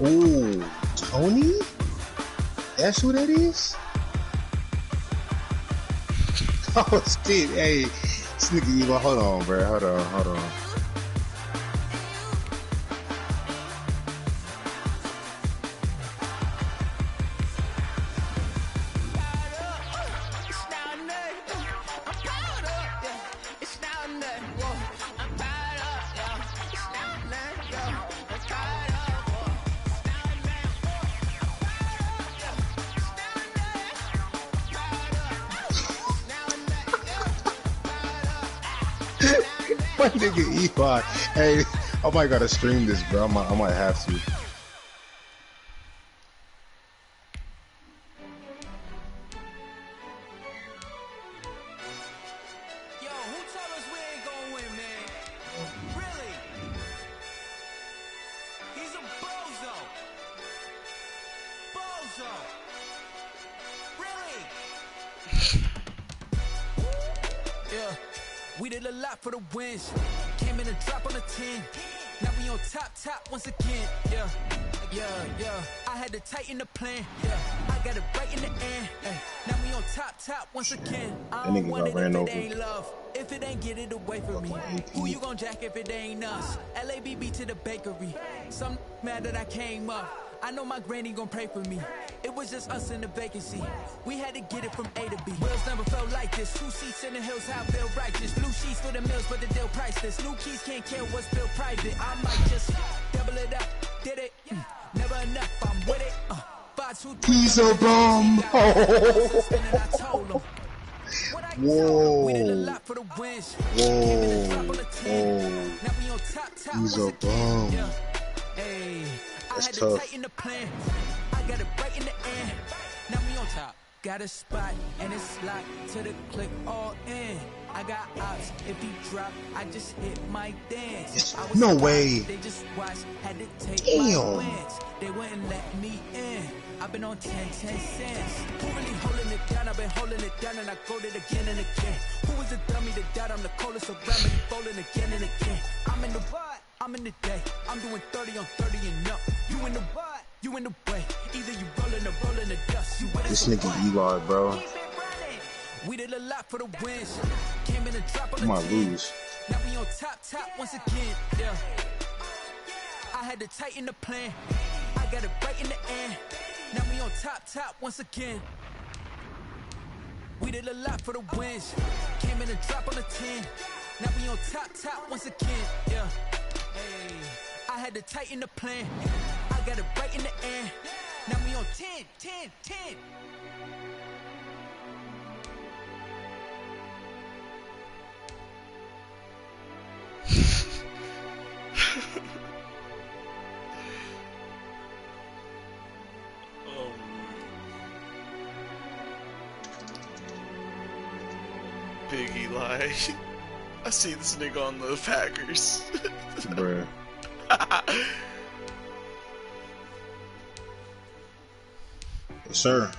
Oh, Tony? That's who that is? Oh, shit. Hey, this nigga Eli, hold on, bro. Hold on. My nigga Eli. Hey, I might gotta stream this, bro. I might have to. We did a lot for the wins. Came in a drop on the 10. Now we on top once again. Yeah. I had to tighten the plan. Yeah. I got it right in the end. Now we on top once again. I don't want it if it ain't love. If it ain't get it away from me. Who you gon' jack if it ain't us? LABB to the bakery. Some mad that I came up. I know my granny gon' pray for me. It was just us in the vacancy. We had to get it from A to B. Wheels never felt like this. 2 seats in the hills, how I feel righteous. Blue sheets for the mills, but the deal priceless. New keys can't kill what's built private. I might just double it up. Did it? Never enough. I'm with it. 5, 2, 3. He's a bum. Whoa. We did a lot for the wins. Whoa. Now we on top. He's a bum. Hey. That's I had tough. to tighten the plan. I got it right in the end. Now we on top. Got a spot and it's locked to the click all in. I got ops. If he drop, I just hit my dance. I was No surprised. way. They just watched, had to take Damn. my wins. They wouldn't let me in. I've been on 10 cents. Who really holding it down? I've been holding it down and I code it again and again. Who was the dummy that died? I'm the coldest around me, falling again and again. I'm in the what? I'm in the day. I'm doing 30 on 30 and up. You in the what? You in the way. Either you rolling or rolling the dust. You with This it, nigga Eli, bro. we did a lot for the wins. Came in a drop on I the might 10. lose. Now we on top once again. Yeah. I had to tighten the plan. I got it right in the end. Now we on top once again. We did a lot for the wins. Came in a drop on the 10. Now we on top once again. Yeah. Hey. I had to tighten the plan. I got it right in the end. Now we on 10. Big Eli. I see this nigga on the Packers. Bruh. Yes, sir.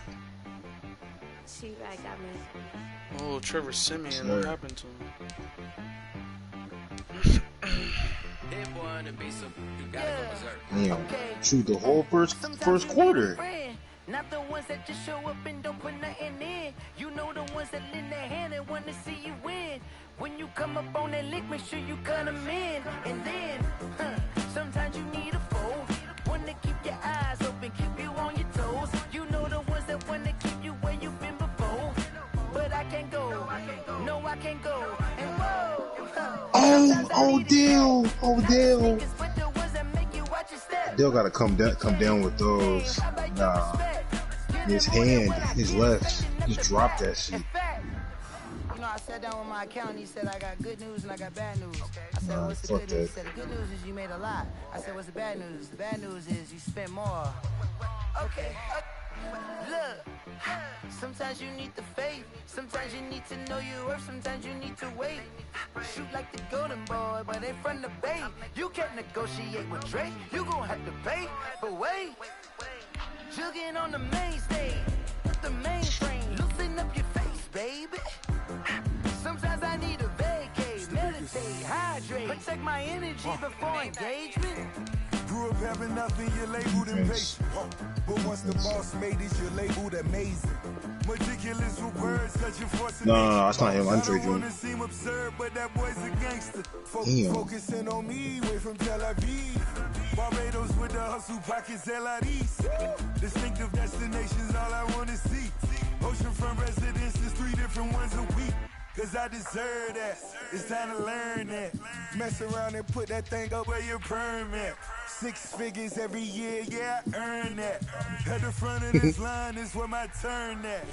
Oh, Trevor Simeon, Sir. what happened to him? Damn. Shoot the whole first quarter. Not the ones that just show up and don't put nothing in. You know the ones that lend their hand and want to see you win. When you come up on that lick, make sure you cut them in. And then, sometimes you need a fold. One to keep your eyes open, keep you on your toes. You know the ones that want to keep you where you've been before. But I can't go, no I can't go. And whoa, Odell. Odell gotta come down with those. Nah. His hand, his left, just dropped that shit. You know, I sat down with my accountant. He said I got good news and I got bad news. I said, Nah, what's the fuck good news? He that. said, the good news is you made a lot. I said, what's the bad news? The bad news is you spent more. Okay. Look, sometimes you need the faith. Sometimes you need to know your worth. Sometimes you need to wait. Shoot like the golden boy, but ain't from the bay. You can't negotiate with Drake. You gon' have to pay. But wait, jugging on the main stage, the mainframe. Loosen up your face, baby. Sometimes I need a vacate, meditate, hydrate, protect my energy before engagement. Grew up having nothing, you're labeled impatient. But once the boss made it, you're labeled amazing. Meticulous with words, such a force. No, that's not him. Andre I don't wanna Dream. seem absurd, but that boy's a gangster. Damn. Focusing on me, way from Tel Aviv. Barbados with the hustle pockets, LREs. Distinctive destinations, all I wanna see. Oceanfront residences, 3 different ones a week. cause I deserve that. It's time to learn that. Mess around and put that thing up where your permit. 6 figures every year, yeah, I earn that. At the front of this line is where my turn at.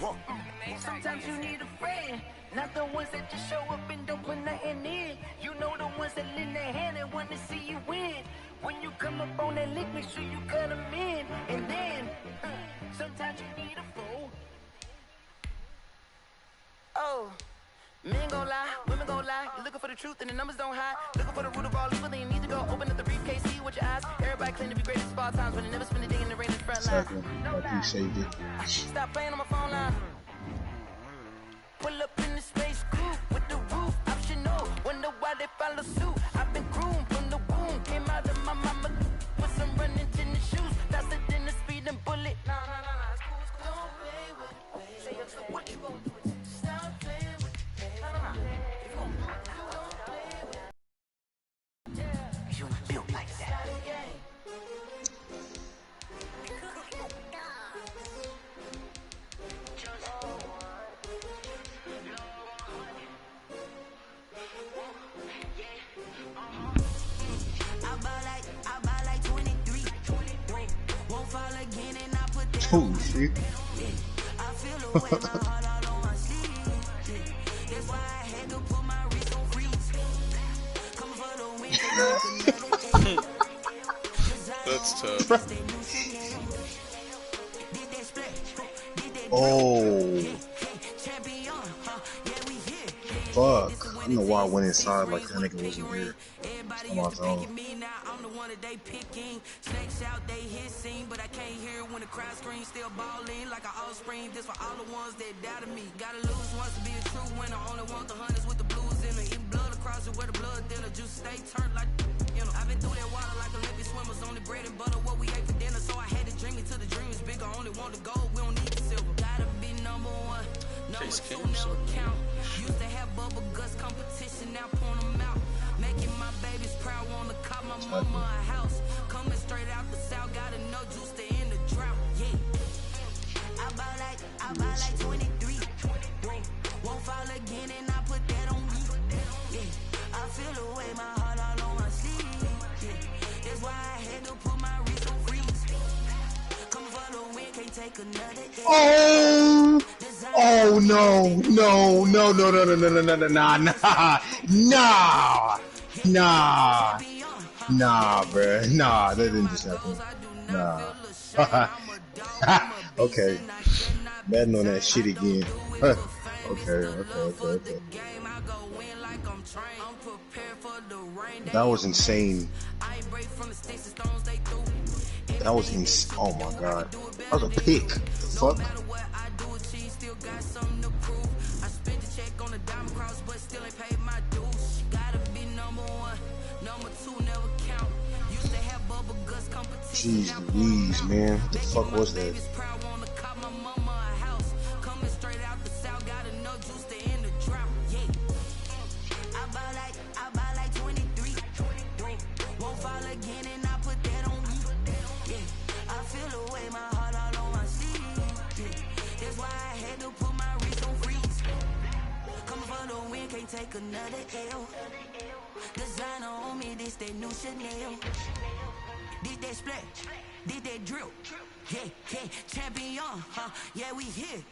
Sometimes you need a friend, not the ones that just show up and don't put nothing in. You know the ones that lend their hand and want to see you win. When you come up on that lick, make sure you cut them in. And then, sometimes you need a fool. Oh, men gon' lie, women gon' lie. You're looking for the truth and the numbers don't hide. Looking for the root of all evil, then you need to go open up the briefcase, see with your eyes. Everybody claim to be greatest of all times, but they never spend a day in the rain in the front line. No lie. Stop playing on my phone line. Pull up in the space coupe with the roof optional. Wonder why they follow suit. I've been groomed from the womb. Came out of my mama with some running tennis shoes. Faster than the speeding bullet. Nah, it's cool. Don't play with it, baby. Say what you gon' do with it? Stop playing with it, baby. Nah. If you gon' do it, you don't play with it. Yeah. You built like that. Holy shit. That's tough. Oh. Fuck. I don't know why I went inside like that nigga wasn't here. On my phone. They picking snakes out, they hissing, but I can't hear when the crowd screams. Still balling like an offspring. This for all the ones that doubted me. Gotta lose once to be a true winner. Only want the hunters with the blues in it. Eating blood across it where the blood dinner. Juice stay turned like you know. I've been through that water like Olympic swimmers. Only bread and butter what we ate for dinner. So I had to dream until the dream is bigger. Only want the gold, we don't need the silver. Gotta be number one. Number two never count. Used to have bubble guts competition, now point them out. Making my babies proud, wanna cop my mama a house. Coming straight out the south, gotta know juice to end the drought. Yeah. I buy like 23. Won't fall again and I put that on me. Yeah. I feel the way my heart all on my sleeve. Yeah. That's why I had to put my wrist on freeze. Come for the win, can't take another day. Oh no, nah, bruh. Nah, that didn't just happen. Nah. Okay. Madden on that shit again. Okay. That was insane. That was insane. Oh my god. That was a pick. The fuck? Jeez Louise, man. What the fuck was that? Take another L. Designer on me, this that new Chanel. Did that splat, did that drill. Yeah, champion, huh? Yeah, we here.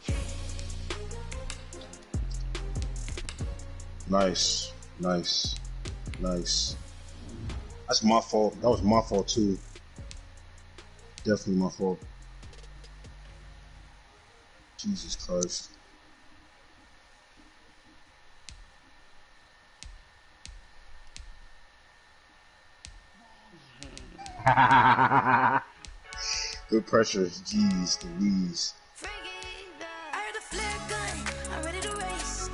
Nice. That's my fault. That was my fault too. Definitely my fault. Jesus Christ. Good pressure. Jeez Louise. I heard the flare gun, I'm ready to race.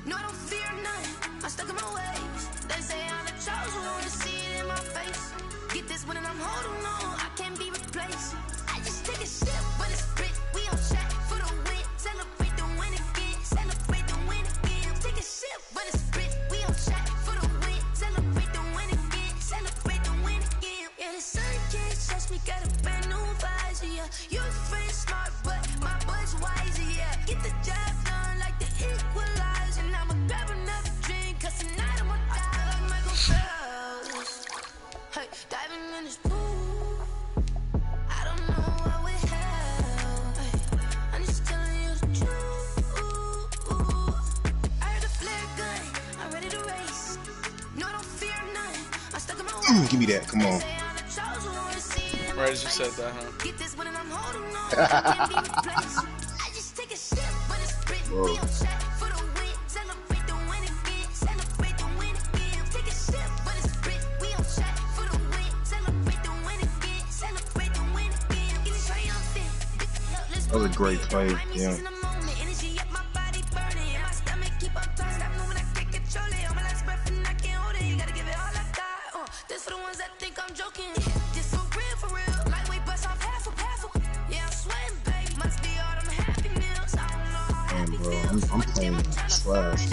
No, I don't fear none, I'm stuck in my ways. They say I'm the chosen one, to see it in my face. Get this one and I'm holding on, I can't be replaced. I just take a sip, but it's split, we on track for the win. Celebrate the win again, celebrate the win again. Take a sip, but it's split, we on track for the win. Celebrate the win again, celebrate the win again. Yeah, the sun can't touch me, got a brand new visor, yeah. You friend smart, but Give me that. Come on. Right as you said that, huh? Bro. That was a great play. Yeah. Damn, bro. I'm playing trash.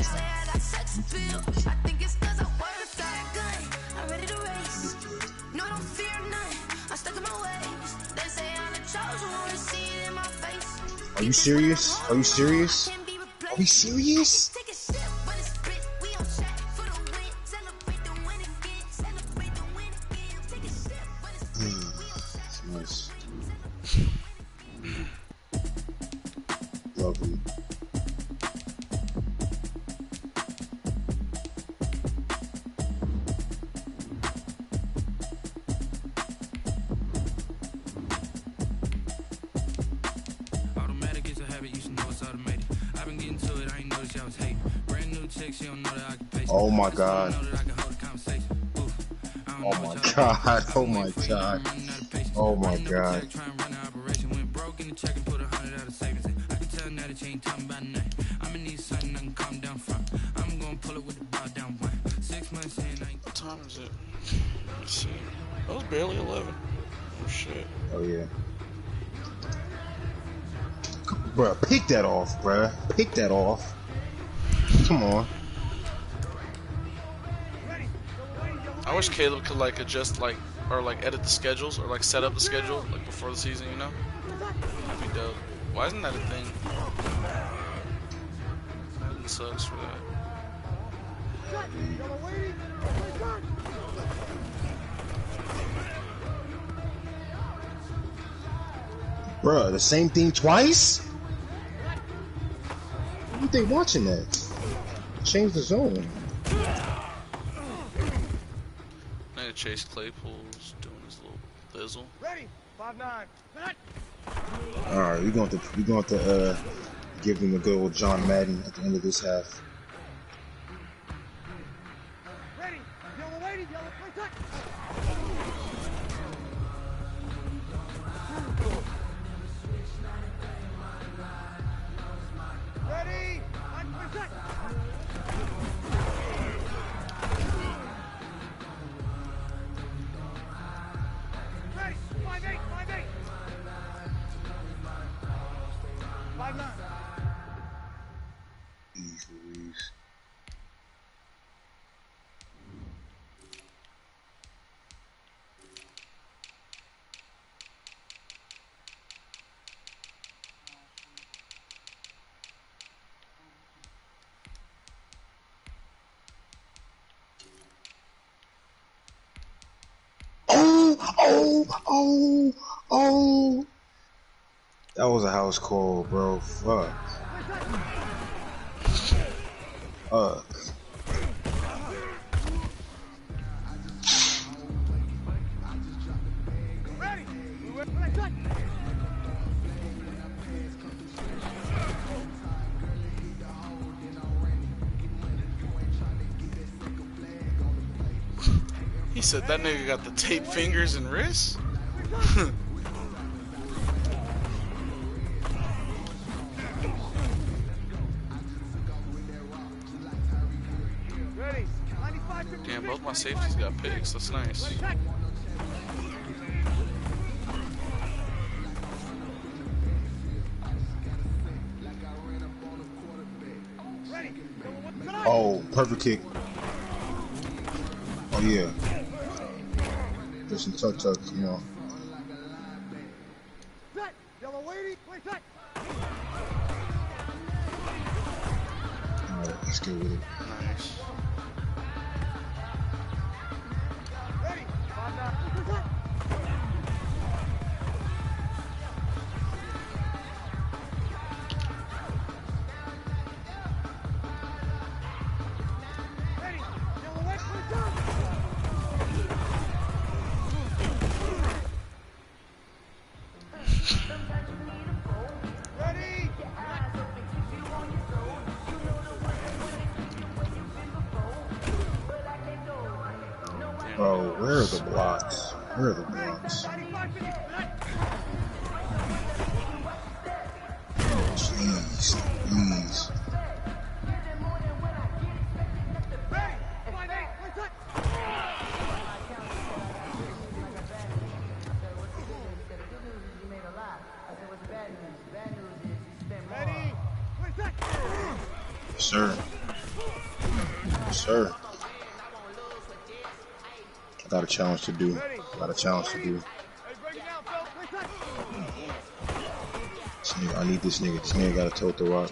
Are you serious? Are you serious? Are we serious? That's nice. Lovely. Automatic is a habit, you should know it's automated. I've been getting to it, I ain't noticed y'all was hating. Brand new chick, she don't know that I can pay. Oh my god. Oh my god. Oh my god. Oh my god. What time is it? Let's see. That was barely 11. Oh shit. Oh yeah. Bruh, pick that off, bruh. Pick that off. Come on. I wish Caleb could like adjust like or like edit the schedules or like set up the schedule like before the season, you know? That'd be dope. Why isn't that a thing? Madden sucks for that. Bruh, the same thing twice? What are they watching that? Change the zone. Need to chase Claypool's doing his little thizzle. Ready? 5-9. Alright, we're going to give him a good old John Madden at the end of this half. Ready? Yellow lady, yellow play touch. Ready? Line play touch. Ready? 5-8, 5-8. 5-9. Jeez Louise. Oh! That was a house call, bro. Fuck. Fuck. Ready? Play touch. He said that nigga got the tape fingers and wrists? Ready? 95. Damn, both my safeties got picks. That's nice. Oh, perfect kick. Oh yeah. There's some tuck-tucks, you know. Yellow lady, play touch. Alright, let's go with it. Nice. Ready? 5-9. Play touch. Ready? Yellow lady, play touch. Bro, where are the blocks? Where are the blocks? Jeez, please. Sir. Sir. I got a challenge to do. I need this nigga. This nigga gotta tote the rock.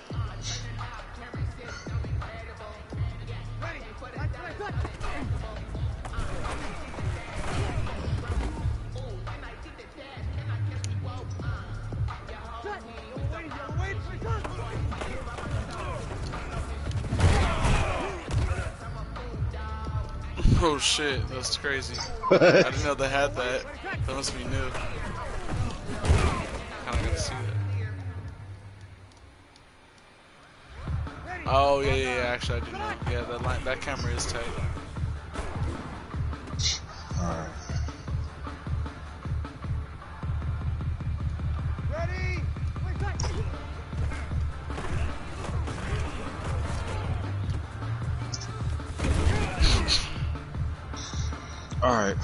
Oh shit, that's crazy. I didn't know they had that. That must be new. Kinda gotta see that. Oh yeah, actually I do know. Yeah, that camera is tight. Alright. Alright.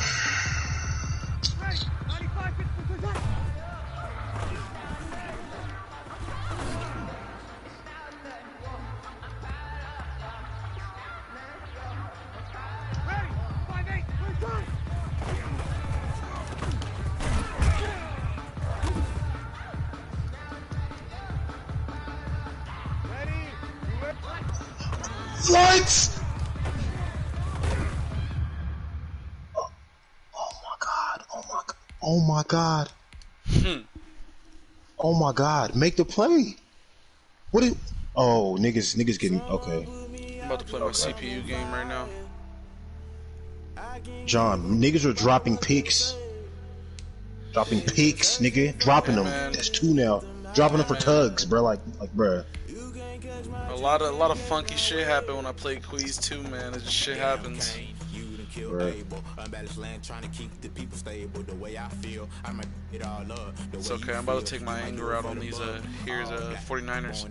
What? Oh my god. Oh my god. Make the play. What is... Oh, niggas getting... Okay. I'm about to play my CPU game right now. John, niggas are dropping picks. Dropping picks, nigga. Dropping them. That's 2 now. Dropping them for tugs, bro. Like, bro. A lot of funky shit happened when I played Quiz 2, man. It just shit happens. Right. It's okay, I'm about to take my anger out on these 49ers.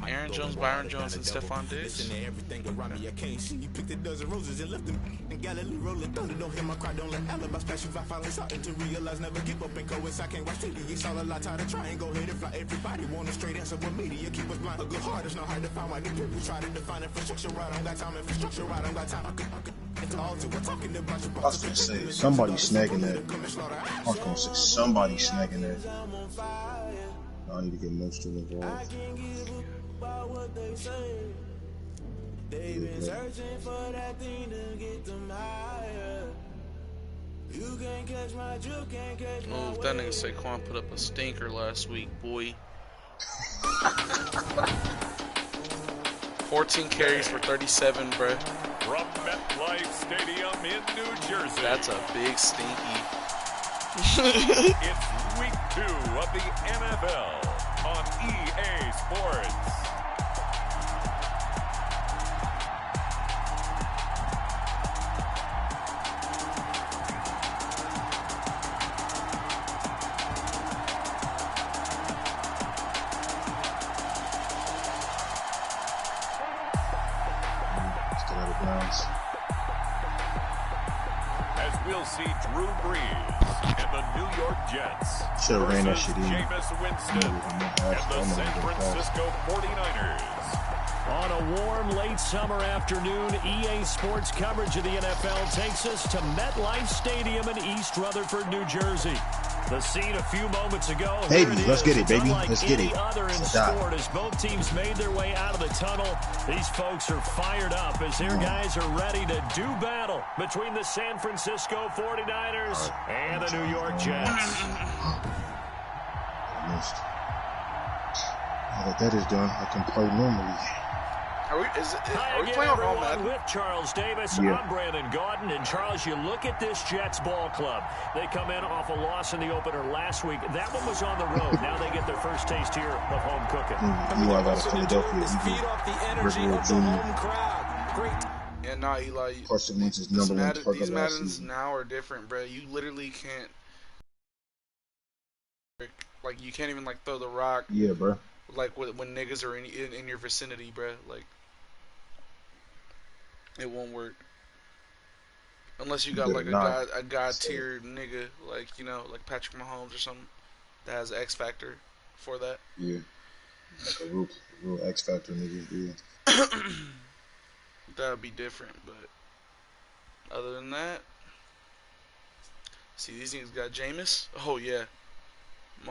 Aaron Jones, Byron Jones, and Stephon Diggs. I was gonna say somebody snagging that. I was gonna say somebody snagging that. I need to get most involved. They've been searching for that thing to get them higher. You can't catch my drift, can't catch my Oh, that nigga Saquon put up a stinker last week, boy. 14 carries for 37, bruh. From MetLife Stadium in New Jersey. That's a big stinky. It's week 2 of the NFL on EA Sports. As we'll see Drew Brees and the New York Jets Should have ran that shit in. Jameis Winston and the San Francisco 49ers. On a warm late summer afternoon, EA Sports coverage of the NFL takes us to MetLife Stadium in East Rutherford, New Jersey. The scene a few moments ago. Baby, let's get it, baby. Let's get it. Other in sport, as both teams made their way out of the tunnel, these folks are fired up as their guys are ready to do battle between the San Francisco 49ers and the New York Jets. Now that is done, I can play normally. Are we playing on all Madden? With Charles Davis, Yeah. I'm Brandon Gaudin, and Charles, you look at this Jets ball club. They come in off a loss in the opener last week. That one was on the road. Now they get their first taste here of home cooking. Eli got a Philadelphia Feed off the energy of the home crowd. Great. Yeah, nah, Eli. Carson Wentz is number one target These last Maddens season. now are different, bro. You literally can't. Like, you can't even, like, throw the rock. Yeah, bro. Like, when niggas are in your vicinity, bro. Like, it won't work. Unless you got, like, a god tier nigga, like, you know, like Patrick Mahomes or something that has an X factor for that. Yeah. Like a real X factor nigga, yeah. That would be different, but other than that, see, these niggas got Jameis. Oh, yeah.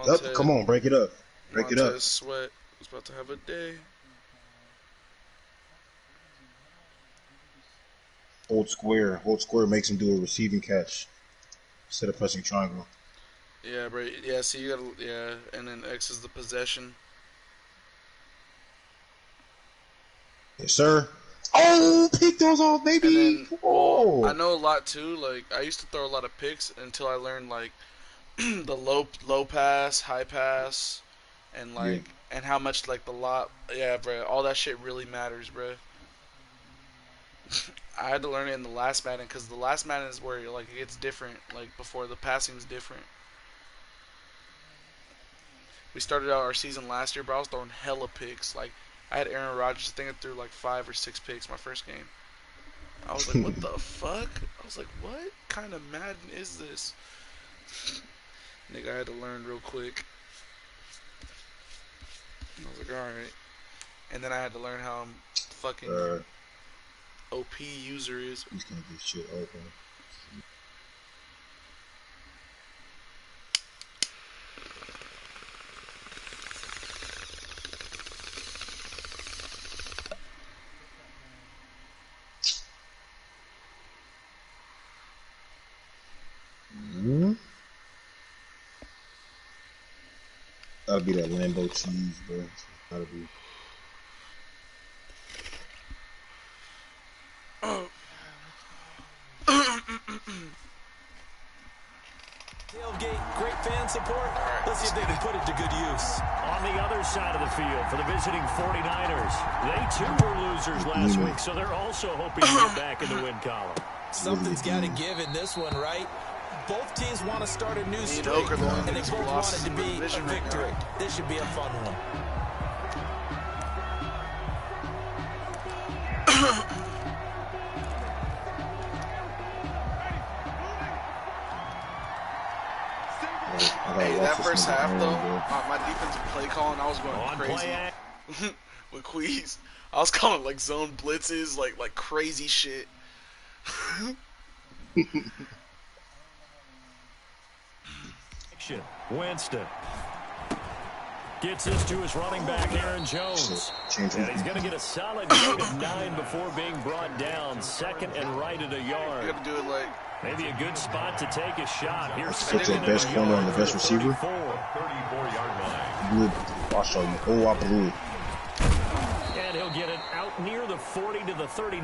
Yep, come on, break it up. Break it up. Montez Sweat is about to have a day. Hold square. Hold square makes him do a receiving catch instead of pressing triangle. Yeah, bro. Yeah, see, you gotta, yeah, and then X is the possession. Yes, sir. Oh, pick those off, baby. Well, I know a lot too. Like, I used to throw a lot of picks until I learned like the low pass, high pass, and like and how much like the lot. Yeah, bro. All that shit really matters, bro. I had to learn it in the last Madden because the last Madden is where like it gets different. Like before, the passing's different. We started out our season last year, bro. I was throwing hella picks. Like, I had Aaron Rodgers. I think I threw like 5 or 6 picks my first game. I was like, what the fuck? I was like, what kind of Madden is this? Nigga, I had to learn real quick. I was like, alright. And then I had to learn how fucking OP user is. He's gonna get shit open. That'll be that Lambo cheese, bro. That'll be. Tailgate, great fan support. Let's see if they can put it to good use. On the other side of the field for the visiting 49ers. They too were losers last week, so they're also hoping to get back in the win column. Something's got to give in this one, right? Both teams want to start a new streak, and they both want it to be a victory. This should be a fun one. Hey, that first half, though, my defensive play calling, I was going crazy. With Queez. I was calling, like, zone blitzes, like crazy shit. Winston gets this to his running back, Aaron Jones. And he's going to get a solid gain of 9 before being brought down. Second and right at a yard. You got to do it like... Maybe a good spot to take a shot. Here's Put your best corner on the best receiver. 34-yard line. Good. I'll show you. Oh, I blew it. And he'll get it out near the 40 to the 39.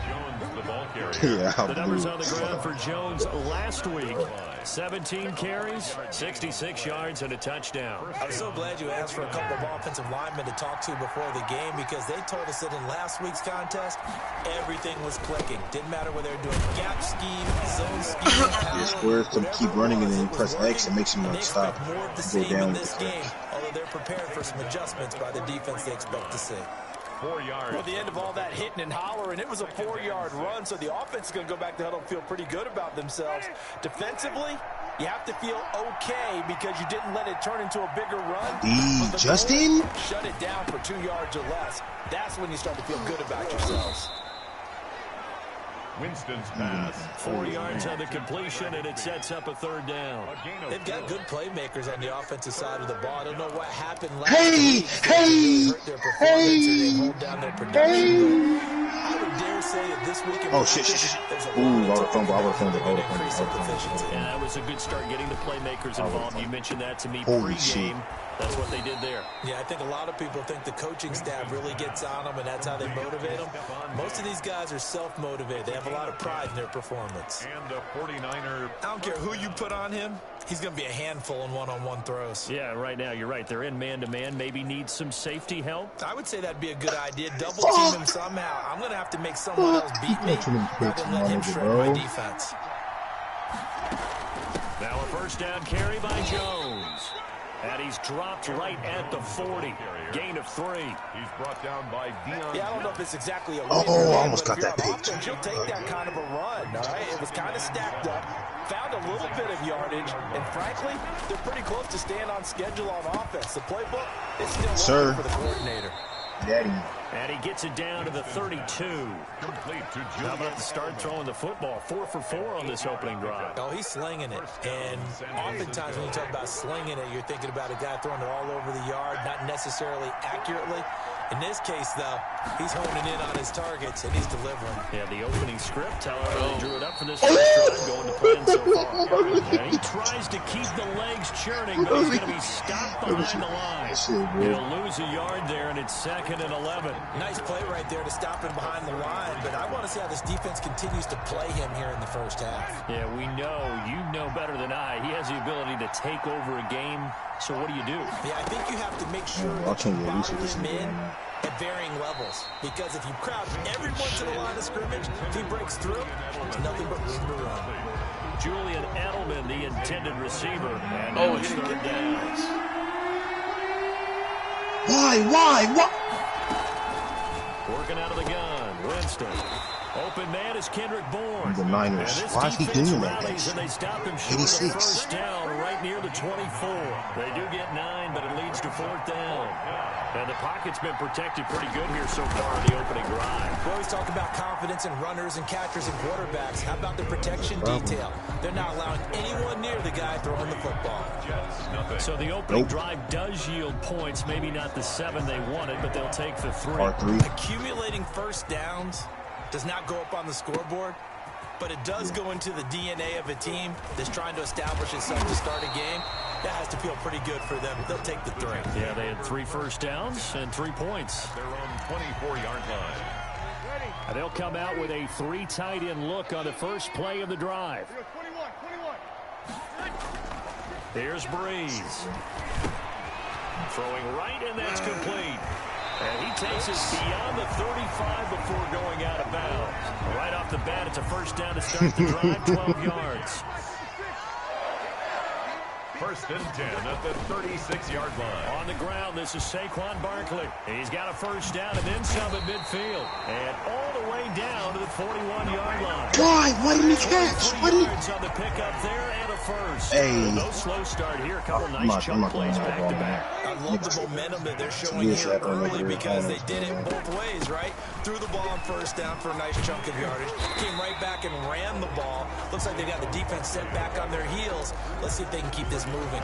Jones, the ball carrier. Yeah, the numbers on the ground for Jones last week. 17 carries, 66 yards, and a touchdown. I'm so glad you asked for a couple of offensive linemen to talk to before the game because they told us that in last week's contest, everything was clicking. Didn't matter whether they were doing gap scheme, zone scheme, power, squares to keep running and then you press X and makes him like stop. More of the Go same down in this game, although they're prepared for some adjustments by the defense they expect to see. 4 yards. Well, the end of all that hitting and hollering, it was a 4-yard run, so the offense is going to go back to huddle and feel pretty good about themselves. Defensively, you have to feel okay because you didn't let it turn into a bigger run. Justin? Shut it down for 2 yards or less. That's when you start to feel good about yourselves. Winston's pass. 4 yards on the completion, and it sets up a third down. They've got good playmakers on the offensive side of the ball. I don't know what happened last week. Really hurt their performance and they hold down their production. I would dare say that this week in shit. there's a Ooh, lot I of would've talk fumbled. about increasing efficiency. Yeah, that was a good start getting the playmakers involved. You mentioned that to me Holy shit. pre-game. That's what they did there. Yeah, I think a lot of people think the coaching staff really gets on them, and that's how they motivate them. Most of these guys are self-motivated. They have a lot of pride in their performance. And a 49er. I don't care who you put on him. He's going to be a handful in one-on-one throws. Yeah, right now, you're right. They're in man-to-man. Maybe need some safety help. I would say that'd be a good idea. Double team him somehow. I'm going to have to make someone else beat me rather than let him shred my defense. Now a first down carry by Jones. And he's dropped right at the 40. Gain of 3. He's brought down by Dion. Yeah, I don't know if it's exactly a win. I almost got that pick. You'll take that kind of a run, all right? It was kind of stacked up. Found a little bit of yardage. And frankly, they're pretty close to staying on schedule on offense. The playbook is still working for the coordinator. Daddy. And he gets it down to the 32. Complete to Julian. How about to start throwing the football? 4 for 4 on this opening drive. Oh, he's slinging it. And oftentimes when you talk about slinging it, you're thinking about a guy throwing it all over the yard, not necessarily accurately. In this case, though, he's honing in on his targets, and he's delivering. Yeah, the opening script, however, they drew it up for this first drive, going to plan so far. And he tries to keep the legs churning, but he's going to be stopped behind the line. He'll lose a yard there, and it's 2nd and 11. Nice play right there to stop him behind the line, but I want to see how this defense continues to play him here in the first half. Yeah, we know, you know better than I, he has the ability to take over a game. So what do you do? Yeah, I think you have to make sure that you bottle him in at varying levels. Because if you crowd everyone to the line of scrimmage, if he breaks through, there's nothing but room to run. Julian Edelman, the intended receiver. And it's 3rd down. Why? Working out of the gun, Winston. Open man is Kendrick Bourne. The Niners. Why is he doing that? And they stop him short of first down right near the 24. They do get 9, but it leads to 4th down. And the pocket's been protected pretty good here so far in the opening drive. We always talk about confidence in runners and catchers and quarterbacks. How about the protection detail? They're not allowing anyone near the guy throwing the football. So the opening drive does yield points. Maybe not the 7 they wanted, but they'll take the 3. Accumulating first downs does not go up on the scoreboard, but it does go into the DNA of a team that's trying to establish itself to start a game. That has to feel pretty good for them. They'll take the 3. Yeah, they had 3 first downs and 3 points. Their own 24-yard line. And they'll come out with a 3 tight end look on the first play of the drive. Here's Breeze. Throwing right, and that's complete. And he takes it beyond the 35 before going out of bounds. Right off the bat, it's a first down to start the drive, 12 yards. 1st and 10 at the 36-yard line. On the ground, this is Saquon Barkley. He's got a first down and then some at midfield. And all the way down to the 41-yard line. Why? Why didn't he catch? Why didn't he? On the pickup there and a first. Hey. No slow start here. A couple nice chunk plays back to back. I love the momentum that they're showing here early because they did it both ways, right? Threw the ball on first down for a nice chunk of yardage. Came right back and ran the ball. Looks like they got the defense set back on their heels. Let's see if they can keep this moving.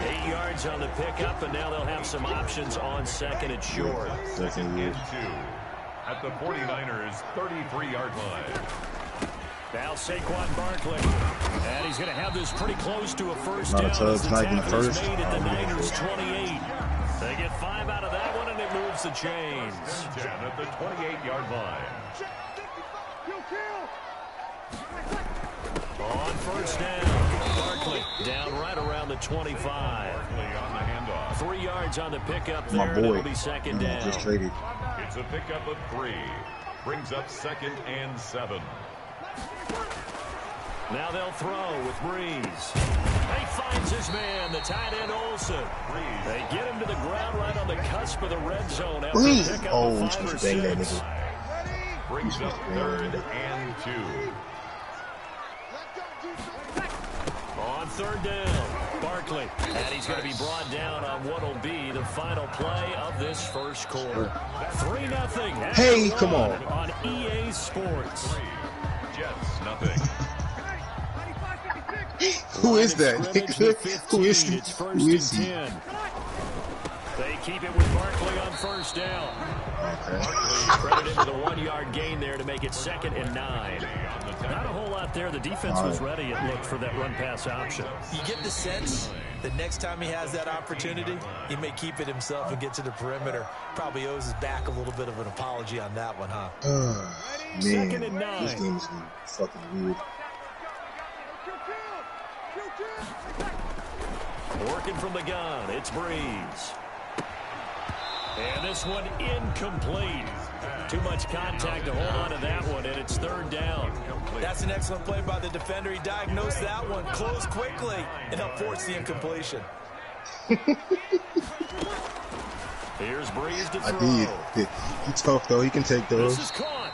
8 yards on the pickup, and now they'll have some options on 2nd and short. 2nd and 2 at the 49ers' 33-yard line. Now Saquon Barkley, and he's going to have this pretty close to a first down. As the tackle is made at the Niners 28. They get 5 out of that one, and it moves the chains. 10 at the 28-yard line. On first down, Barkley down right around the 25. Barkley on the handoff. 3 yards on the pickup there, and it'll be 2nd down. Just traded. It's a pickup of 3. Brings up 2nd and 7. Now they'll throw with Breeze. He finds his man, the tight end Olsen. They get him to the ground right on the cusp of the red zone. Breeze. Oh, he's supposed to bang that nigga. Brings up 3rd and 2. On 3rd down, Barkley. And he's going to be brought down on what will be the final play of this first quarter. 3-0. Hey, come on. On EA Sports. Jets, nothing. Who is that? Who is he? It's 1st and 10. They keep it with Barkley on first down. Barkley credited with a 1-yard gain there to make it 2nd and 9. Not a whole lot there. The defense was ready, it looked, for that run-pass option. You get the sense that next time he has that opportunity, he may keep it himself and get to the perimeter. Probably owes his back a little bit of an apology on that one, huh? Man, 2nd and 9. This game is fucking weird. Working from the gun, it's Breeze. And this one incomplete. Too much contact to hold on to that one, and it's 3rd down. That's an excellent play by the defender. He diagnosed that one, closed quickly, and helped force the incompletion. Here's Breeze to throw. He's tough, though. He can take those. This is caught.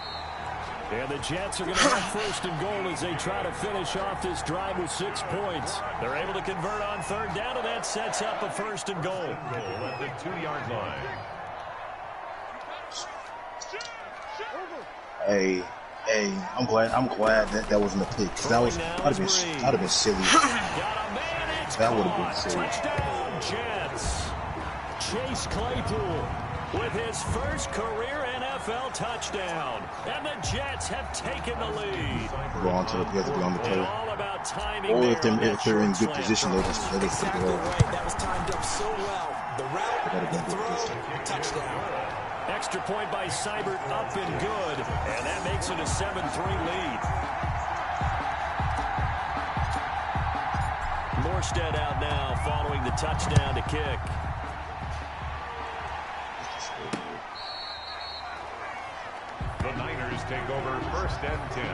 And the Jets are going to have 1st and goal as they try to finish off this drive with 6 points. They're able to convert on 3rd down, and that sets up a 1st and goal. Goal at the 2-yard line. Hey, I'm glad that wasn't a pick, because that'd have been silly. That would have been silly. Touchdown, Jets. Chase Claypool with his first career NFL touchdown, and the Jets have taken the lead. Go on to you have to be on the toe. All about timing. Or if they're in good position, they'll just take it over. That was timed up so well. The route, the throw, touchdown. Extra point by Seibert, up and good, and that makes it a 7-3 lead. Morstead out now following the touchdown to kick. The Niners take over 1st and 10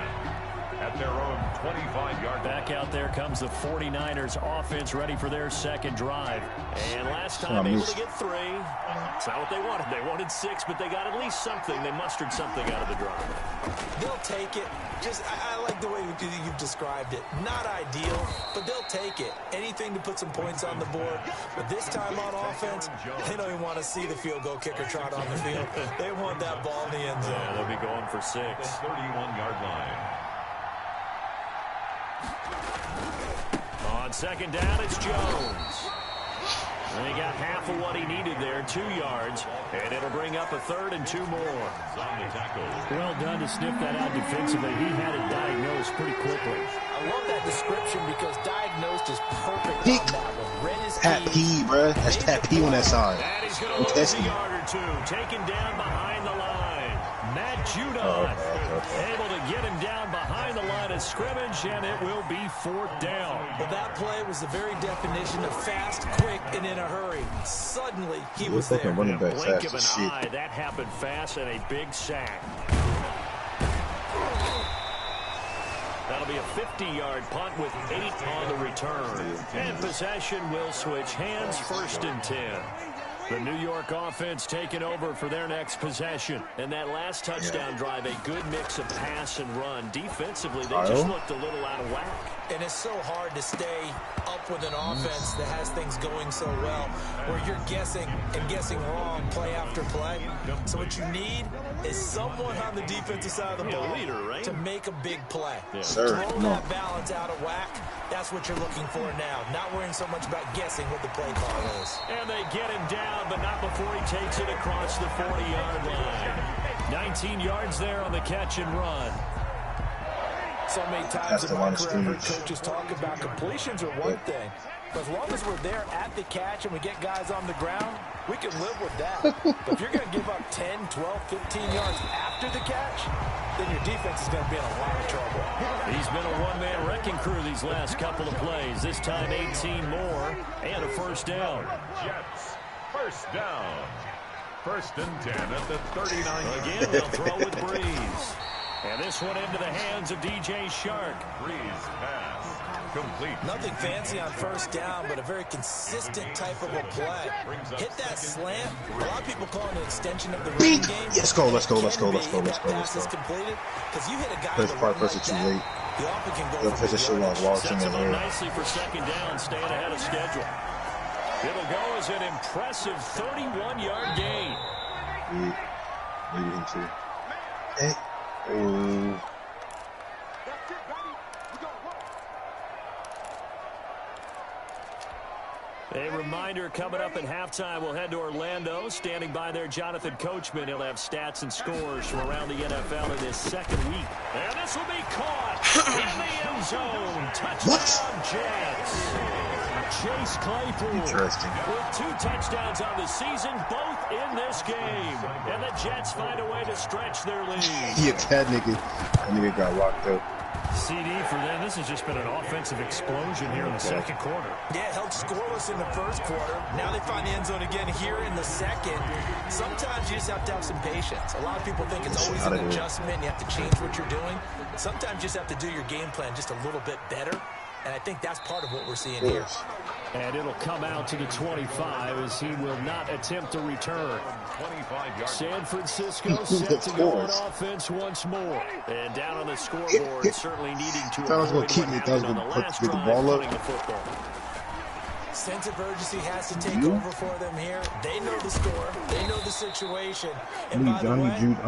at their own 25-yard. Back out there comes the 49ers offense, ready for their 2nd drive. And last time able to get 3. It's not what they wanted. They wanted 6, but they got at least something. They mustered something out of the drive. They'll take it. I like the way you've described it. Not ideal, but they'll take it. Anything to put some points on the board. But this time on offense, they don't even want to see the field goal kicker trot on the field. They want that ball in the end zone. Yeah, they'll be going for 6. 31-yard line. On 2nd down, it's Jones. And he got half of what he needed there, 2 yards, and it'll bring up a 3rd and 2 more. Well done to sniff that out defensively. He had it diagnosed pretty quickly. I love that description because diagnosed is perfect on that one. Read his Pat P, bro. That's Pat P on that side. And he's going to lose a yard or 2, taken down behind the line. Matt Judon able to get him down behind the line of scrimmage, and it will be 4th down. Well, that play was the very definition of fast, quick, and in a hurry. Suddenly, he was there. In a blink of an eye, that happened fast, and a big sack. That'll be a 50-yard punt with 8 on the return. And possession will switch hands, 1st and 10. The New York offense taking over for their next possession. And that last touchdown drive, a good mix of pass and run. Defensively, they just looked a little out of whack. And it's so hard to stay up with an offense that has things going so well, where you're guessing and guessing wrong play after play. So what you need is someone on the defensive side of the ball to make a big play. Throw that balance out of whack. That's what you're looking for now. Not worrying so much about guessing what the play call is. And they get him down, but not before he takes it across the 40-yard line. 19 yards there on the catch and run. So many times in my career, I've heard coaches talk about completions are one thing. But as long as we're there at the catch and we get guys on the ground, we can live with that. But if you're going to give up 10, 12, 15 yards after the catch, then your defense is going to be in a lot of trouble. He's been a one-man wrecking crew these last couple of plays. This time 18 more and a 1st down. Jets, 1st down. 1st and 10 at the 39. Again, they'll throw with Breeze. And this one into the hands of DJ Shark. Breeze pass. Complete. Nothing fancy on 1st down, but a very consistent type of a play. Hit that slant. A lot of people call it an extension of the running game. Let's go. Pass is completed because you hit a guy First part, first like that, the offense can go for Sets him up nicely for 2nd down, staying ahead of schedule. It'll go as an impressive 31-yard gain. They reminder, coming up at halftime, we'll head to Orlando. Standing by there, Jonathan Coachman. He'll have stats and scores from around the NFL in his second week. And this will be caught in the end zone. Touchdown, Jets. Chase Claypool with 2 touchdowns on the season, both in this game. And the Jets find a way to stretch their lead. Yeah, that nigga got locked up. CD for them. This has just been an offensive explosion here in the second quarter. Yeah, held scoreless in the first quarter. Now they find the end zone again here in the second. Sometimes you just have to have some patience. A lot of people think it's always an adjustment. You have to change what you're doing. Sometimes you just have to do your game plan just a little bit better. And I think that's part of what we're seeing here. And it'll come out to the 25 as he will not attempt to return. San Francisco set to go on offense once more. And down on the scoreboard, certainly needing to avoid what happened on the last drive, running the football. Sense of urgency has to take over for them here. They know the score. They know the situation. And I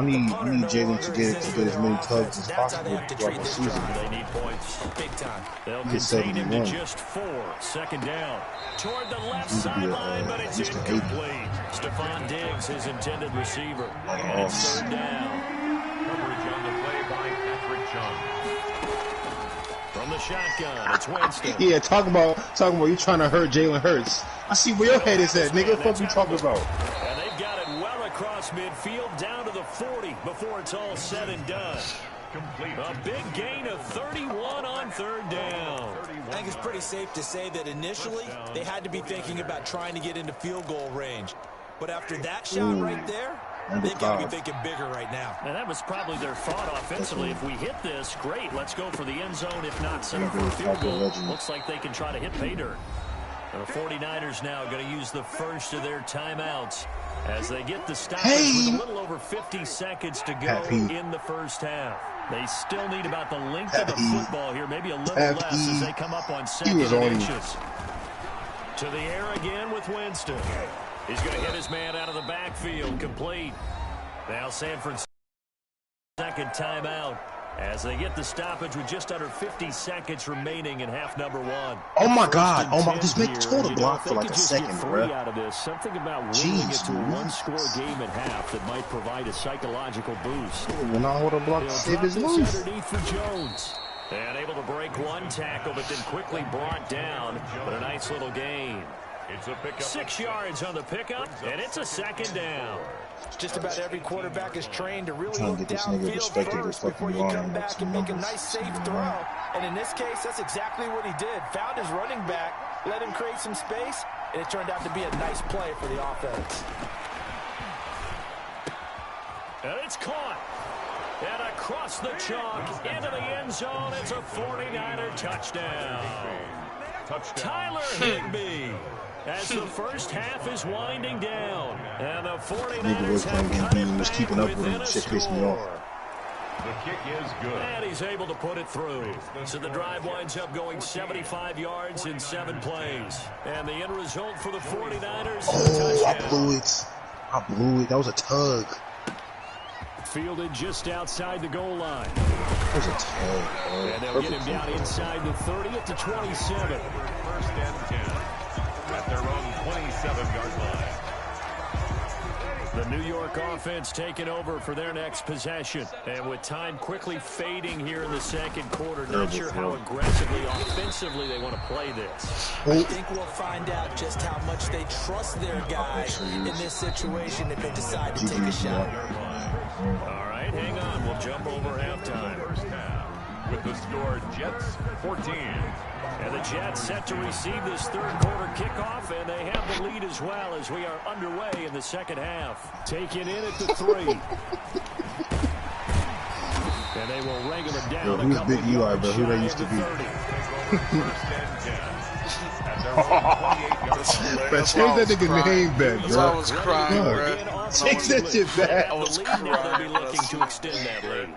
need Jalen to get as many tugs as possible throughout the season. They need points. Big time. They'll contain him to just 4. Second down. Toward the left sideline, but it's incomplete. Stephon Diggs, his intended receiver. And it's third down. Coverage on the play by Patrick Chung. From the shotgun, it's Winston. Yeah, talk about you trying to hurt Jalen Hurts. I see where your head is at, nigga. What you talking about? And they've got it well across midfield, down to the 40 before it's all said and done. A big gain of 31 on third down. I think it's pretty safe to say that initially they had to be thinking about trying to get into field goal range. But after that shot right there, they've got to be thinking bigger right now. And that was probably their thought offensively. If we hit this, great. Let's go for the end zone. If not, settle for a field goal. Looks like they can try to hit pay dirt. The 49ers now going to use the first of their timeouts as they get the stoppage with a little over 50 seconds to go in the first half. They still need about the length of the football here, maybe a little less as they come up on second inches. To the air again with Winston. He's going to hit his man out of the backfield, complete. Now San Francisco second timeout as they get the stoppage with just under 50 seconds remaining in half number 1. Oh my God! Oh my! Just make total block for like a second, bro. Out of this, something about willing it to a one-score game at half that might provide a psychological boost. Will not hold a block to save his life. Underneath for Jones. And able to break one tackle, but then quickly brought down. But a nice little gain. It's a pickup. 6 yards on the pickup, and it's a second down. Just about every quarterback is trained to really look downfield first before you come back and make a nice safe throw. And in this case, that's exactly what he did. Found his running back, let him create some space, and it turned out to be a nice play for the offense. And it's caught. And across the chalk, into the end zone, it's a 49er touchdown. Tyler Higbee. As the first half is winding down, and the 49ers have cut it back within a score. The kick is good. And he's able to put it through. So the drive winds up going 75 yards in 7 plays. And the end result for the 49ers is a touchdown. I blew it. That was a tug. Fielded just outside the goal line. That was a tug, bro. And they'll get him down inside the 30 at the 27. First and 10. At their own 27-yard line. The New York offense taking over for their next possession. And with time quickly fading here in the second quarter, not sure how aggressively, offensively they want to play this. I think we'll find out just how much they trust their guy in this situation if they decide to take a shot. All right, hang on. We'll jump over halftime. First half with the score Jets 14. And the Jets set to receive this third quarter kickoff, and they have the lead as well as we are underway in the second half. Taken in at the 3. And they will wrangle it down. Who's Big Eli, bro? Who they used to be? But change that nigga name back, bro. I was crying, bro. Change that shit back. I was crying. They'll be looking to extend that lead.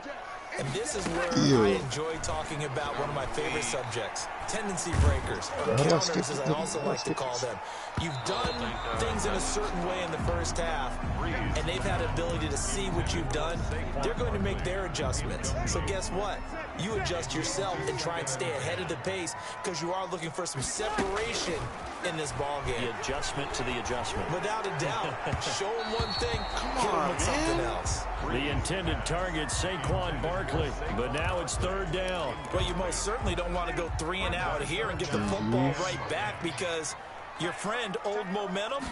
And this is where I enjoy talking about one of my favorite subjects, tendency breakers, or counters as I also like to call them. You've done things in a certain way in the first half, and they've had an ability to see what you've done. They're going to make their adjustments. So guess what? You adjust yourself and try and stay ahead of the pace because you are looking for some separation in this ball game. The adjustment to the adjustment. Without a doubt. Show him one thing, hit him with something else. The intended target, Saquon Barkley, but now it's third down. Well, you most certainly don't want to go 3 and out here and get the football right back, because your friend, Old Momentum,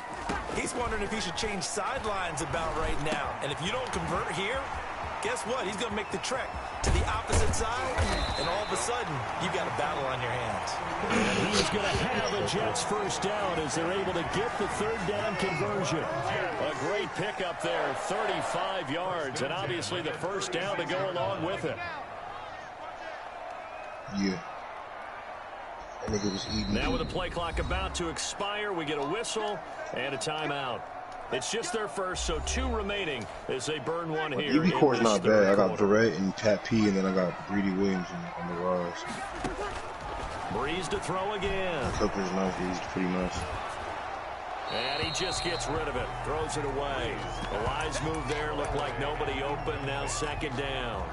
he's wondering if he should change sidelines about right now. And if you don't convert here, guess what? He's going to make the trek to the opposite side, and all of a sudden, you've got a battle on your hands. And he's going to have a Jets first down as they're able to get the third down conversion. A great pickup there, 35 yards, and obviously the first down to go along with it. Yeah. I think it was eating. Now with the play clock about to expire, we get a whistle and a timeout. It's just their first, so 2 remaining as they burn one here. EB core's not bad. I got Barrett and Pat P, and then I got Greedy Williams on the rise. Breeze to throw again. Cooper's nice. He's pretty nice. And he just gets rid of it. Throws it away. The YSL-JaySmoove there looked like nobody open. Now second down.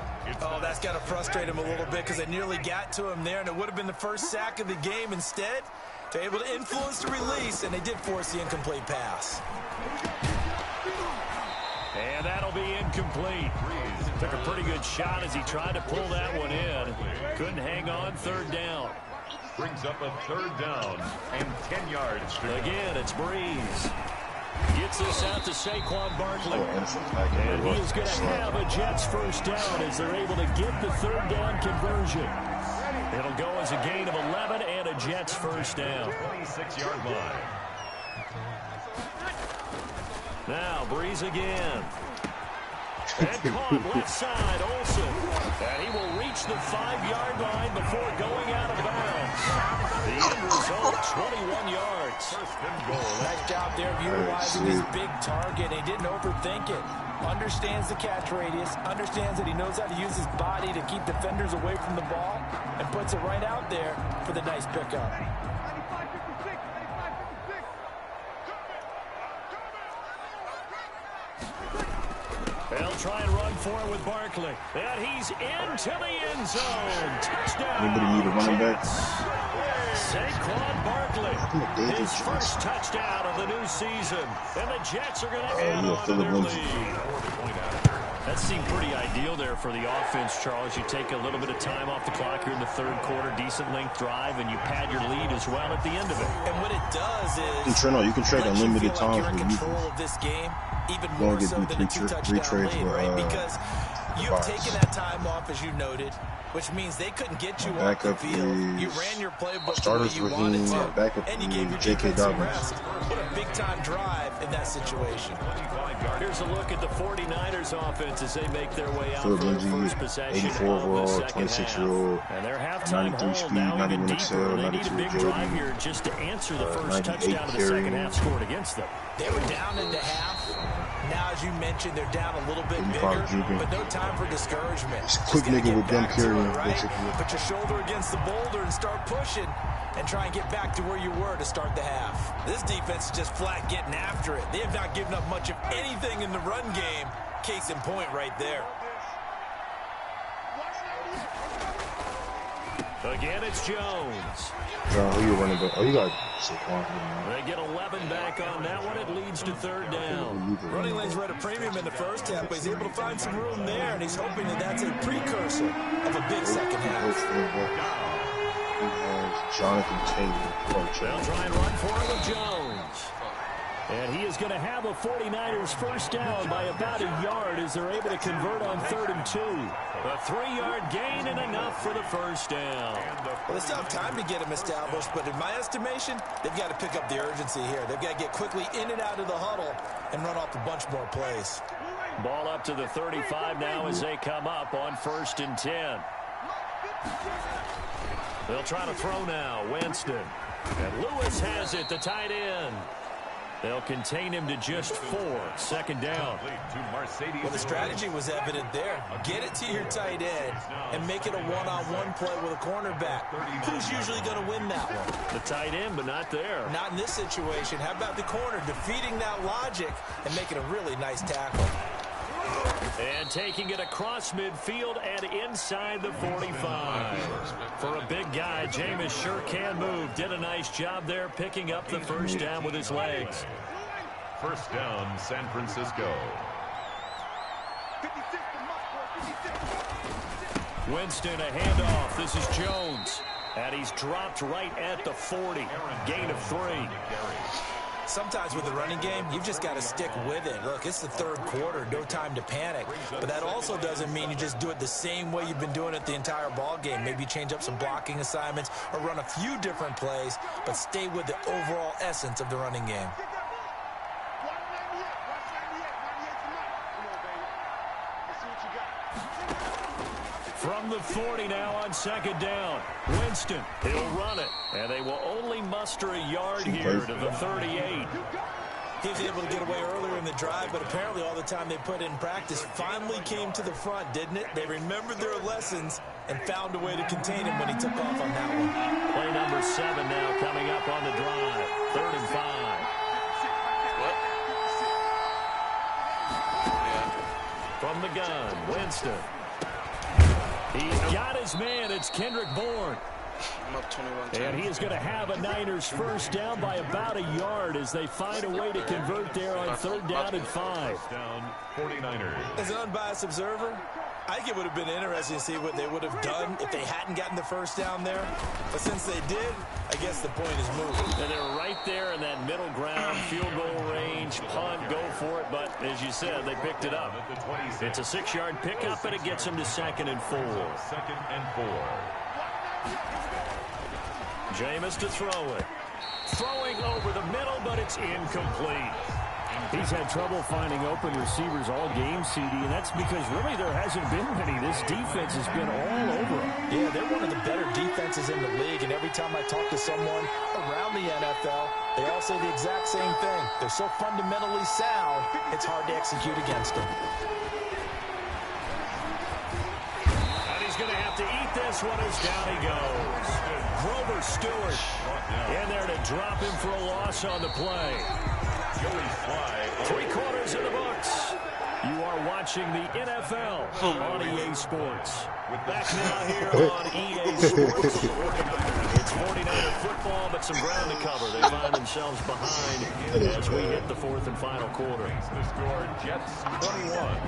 Oh, that's got to frustrate him a little bit, because they nearly got to him there, and it would have been the first sack of the game. Instead, they're able to influence the release, and they did force the incomplete pass. And that'll be incomplete. Took a pretty good shot as he tried to pull that one in. Couldn't hang on. Third down. Brings up a third down and 10 yards. Again, it's Breeze. Gets this out to Saquon Barkley. And he is going to have a Jets first down as they're able to get the third down conversion. It'll go as a gain of 11 and a Jets first down. 26-yard line. Now Breeze again. And caught left side Olsen. And he will reach the 5-yard line before going out of bounds. The end result, 21 yards. Nice job there of utilizing his big target. He didn't overthink it. Understands the catch radius. Understands that he knows how to use his body to keep defenders away from the ball. And puts it right out there for the nice pickup. They'll try and run for it with Barkley. And he's into the end zone. Touchdown. Anybody need a running back? Saquon Barkley, his first touchdown of the new season. And the Jets are going to add on to their lead. That seemed pretty ideal there for the offense, Charles. You take a little bit of time off the clock here in the third quarter, decent length drive, and you pad your lead as well at the end of it. And what it does is you can trade unlimited times with control of this game, even more so than a 2-touchdown lead, right? Because you've taken that time off, as you noted, which means they couldn't get you off the field. You ran your playbook the way you wanted to, and you gave your defense some rest. What a big-time drive in that situation. Here's a look at the 49ers offense as they make their way out for their first possession of the second half. And their halftime hole now even deeper. They need a big drive here just to answer the first touchdown of the second half scored against them. They were down into half. Now, as you mentioned, they're down a little bit bigger, but no time for discouragement. Quick nigga with them carrying, basically. Put your shoulder against the boulder and start pushing and try and get back to where you were to start the half. This defense is just flat getting after it. They have not given up much of anything in the run game. Case in point right there. Again, it's Jones. Who you running back? Oh, you got Saquon. They get 11 back on that one. It leads to third down. Running lanes were at a premium in the first half, but he's able to find some room there, and he's hoping that that's a precursor of a big second half. He has Jonathan Taylor. They'll try and run for it with Jones. And he is going to have a 49ers first down by about a yard as they're able to convert on 3rd and 2. A 3-yard gain and enough for the first down. Well, they still have time to get him established, but in my estimation, they've got to pick up the urgency here. They've got to get quickly in and out of the huddle and run off a bunch more plays. Ball up to the 35 now as they come up on 1st and 10. They'll try to throw now. Winston. And Lewis has it, the tight end. They'll contain him to just 4. 2nd down. Well, the strategy was evident there. Get it to your tight end and make it a one-on-one play with a cornerback. Who's usually going to win that one? The tight end, but not there. Not in this situation. How about the corner defeating that logic and making a really nice tackle? And taking it across midfield and inside the 45. For a big guy, Jameis sure can move. Did a nice job there picking up the first down with his legs. First down, San Francisco. Winston, a handoff. This is Jones. And he's dropped right at the 40. Gain of 3. Sometimes with the running game, you've just got to stick with it. Look, it's the third quarter, no time to panic. But that also doesn't mean you just do it the same way you've been doing it the entire ball game. Maybe change up some blocking assignments or run a few different plays, but stay with the overall essence of the running game. From the 40 now on second down. Winston, he'll run it. And they will only muster a yard here to the 38. He was able to get away earlier in the drive, but apparently all the time they put in practice finally came to the front, didn't it? They remembered their lessons and found a way to contain him when he took off on that one. Play number 7 now coming up on the drive. 3rd and 5. What? From the gun, Winston. He's got his man. It's Kendrick Bourne. I'm up 21-10. And he is going to have a Niners first down by about a yard as they find a way to convert there on 3rd down and 5. Down 49ers. As an unbiased observer, I think it would have been interesting to see what they would have done if they hadn't gotten the first down there. But since they did, I guess the point is moved. And they're right there in that middle ground, field goal range, punt, go for it. But as you said, they picked it up. It's a 6-yard pickup, and it gets them to 2nd and 4. 2nd and 4. Jameis to throw it. Throwing over the middle, but it's incomplete. He's had trouble finding open receivers all game, CD, and that's because really there hasn't been many. This defense has been all over them. Yeah, they're one of the better defenses in the league, and every time I talk to someone around the NFL, they all say the exact same thing. They're so fundamentally sound, it's hard to execute against them. And he's going to have to eat this one as down he goes. Grover Stewart in there to drop him for a loss on the play. 3 quarters in the books. You are watching the NFL on EA Sports. Back now here on EA Sports. It's 49er football, but some ground to cover. They find themselves behind as we hit the 4th and final quarter. The score, Jets 21.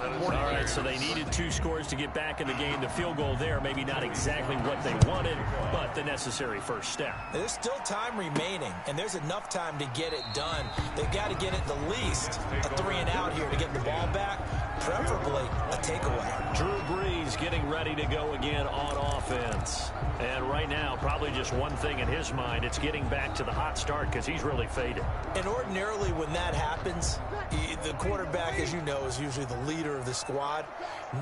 All right, so they needed 2 scores to get back in the game. The field goal there, maybe not exactly what they wanted, but the necessary first step. There's still time remaining, and there's enough time to get it done. They've got to get it the least a 3 and out here to get the ball back, preferably a takeaway. Drew Brees getting ready to go again on offense. And right now, probably just one thing in his mind, it's getting back to the hot start because he's really faded. And ordinarily when that happens, the quarterback, as you know, is usually the leader of the squad.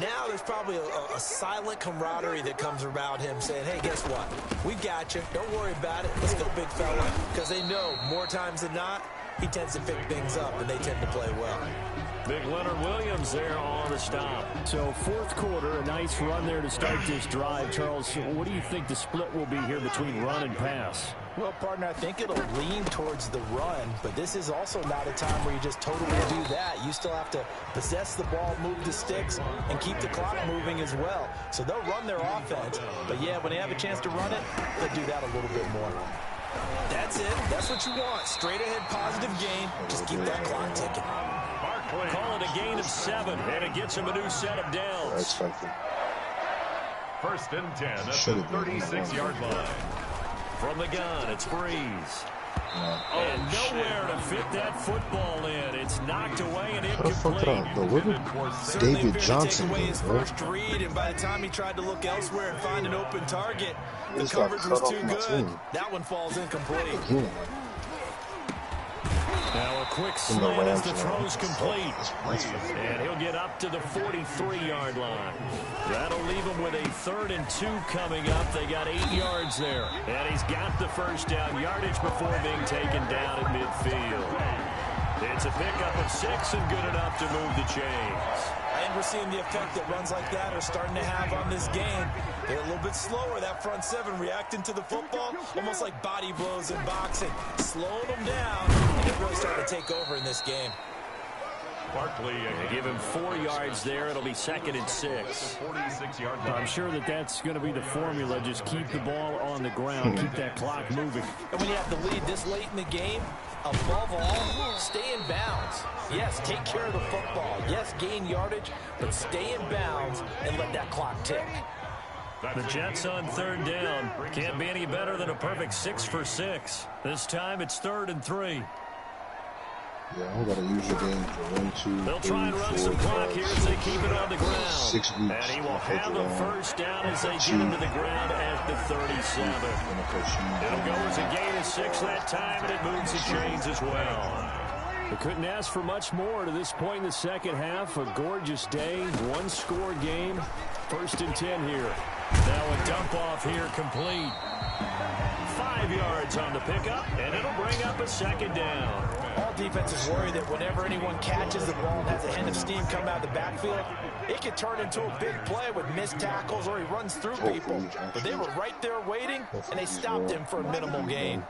Now there's probably a silent camaraderie that comes around him saying, hey, guess what? We got you. Don't worry about it. Let's go, big fella. Because they know more times than not, he tends to pick things up, and they tend to play well. Big Leonard Williams there on the stop. So 4th quarter, a nice run there to start this drive. Charles, what do you think the split will be here between run and pass? Well, partner, I think it'll lean towards the run, but this is also not a time where you just totally do that. You still have to possess the ball, move the sticks, and keep the clock moving as well. So they'll run their offense, but yeah, when they have a chance to run it, they'll do that a little bit more. That's it. That's what you want. Straight ahead positive gain. Just keep that clock ticking. Call it a gain of 7, and it gets him a new set of downs. That's something. 1st and 10 at the 36-yard line. From the gun, it's Brees. And nowhere to fit that football in. It's knocked away and incomplete. David Johnson, take away his first read, and by the time he tried to look elsewhere and find an open target, the coverage was too good. That one falls incomplete. Now a quick slant as the throw's complete. And he'll get up to the 43-yard line. That'll leave him with a 3rd and 2 coming up. They got 8 yards there. And he's got the first down yardage before being taken down at midfield. It's a pickup of 6 and good enough to move the chains. And we're seeing the effect that runs like that are starting to have on this game. They're a little bit slower, that front 7, reacting to the football, almost like body blows in boxing, slowing them down, and they're really starting to take over in this game. Barkley. They give him 4 yards there. It'll be 2nd and 6. 46-yard line. I'm sure that's going to be the formula. Just keep the ball on the ground. Keep that clock moving. And when you have the lead this late in the game, above all, stay in bounds. Yes, take care of the football. Yes, gain yardage, but stay in bounds and let that clock tick. The Jets on 3rd down. Can't be any better than a perfect 6 for 6. This time it's 3rd and 3. Yeah, I got to use your game for 1, 2, They'll 3, try and run 4, some clock 5, here as they keep it on the ground. 6 weeks. And he will have the first down as they get into the ground at the 37. It'll go as a gain of 6 that time, and it moves the chains as well. They couldn't ask for much more to this point in the second half. A gorgeous day, 1-score game. 1st and 10 here. Now a dump off here complete. 5 yards on the pickup, and it'll bring up a 2nd down. All defenses worry that whenever anyone catches the ball and has a head of steam come out of the backfield, it can turn into a big play with missed tackles or he runs through people. But they were right there waiting, and they stopped him for a minimal gain.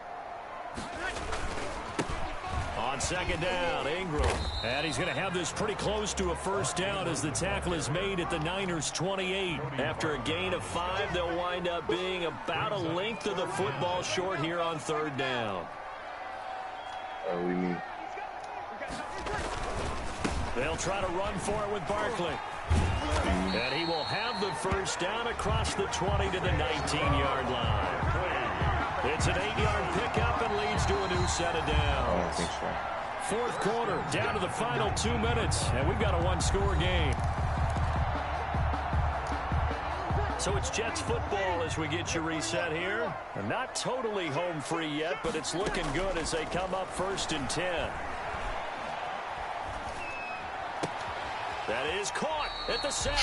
On 2nd down, Ingram. And he's going to have this pretty close to a first down as the tackle is made at the Niners' 28. After a gain of 5, they'll wind up being about a length of the football short here on 3rd down. What do you mean? They'll try to run for it with Barkley. And he will have the first down across the 20 to the 19-yard line. It's an 8-yard pickup and leads to a new set of downs. I don't think so. 4th quarter, down to the final 2 minutes, and we've got a 1-score game. So it's Jets football as we get you reset here. They're not totally home free yet, but it's looking good as they come up 1st and 10. That is caught at the 7.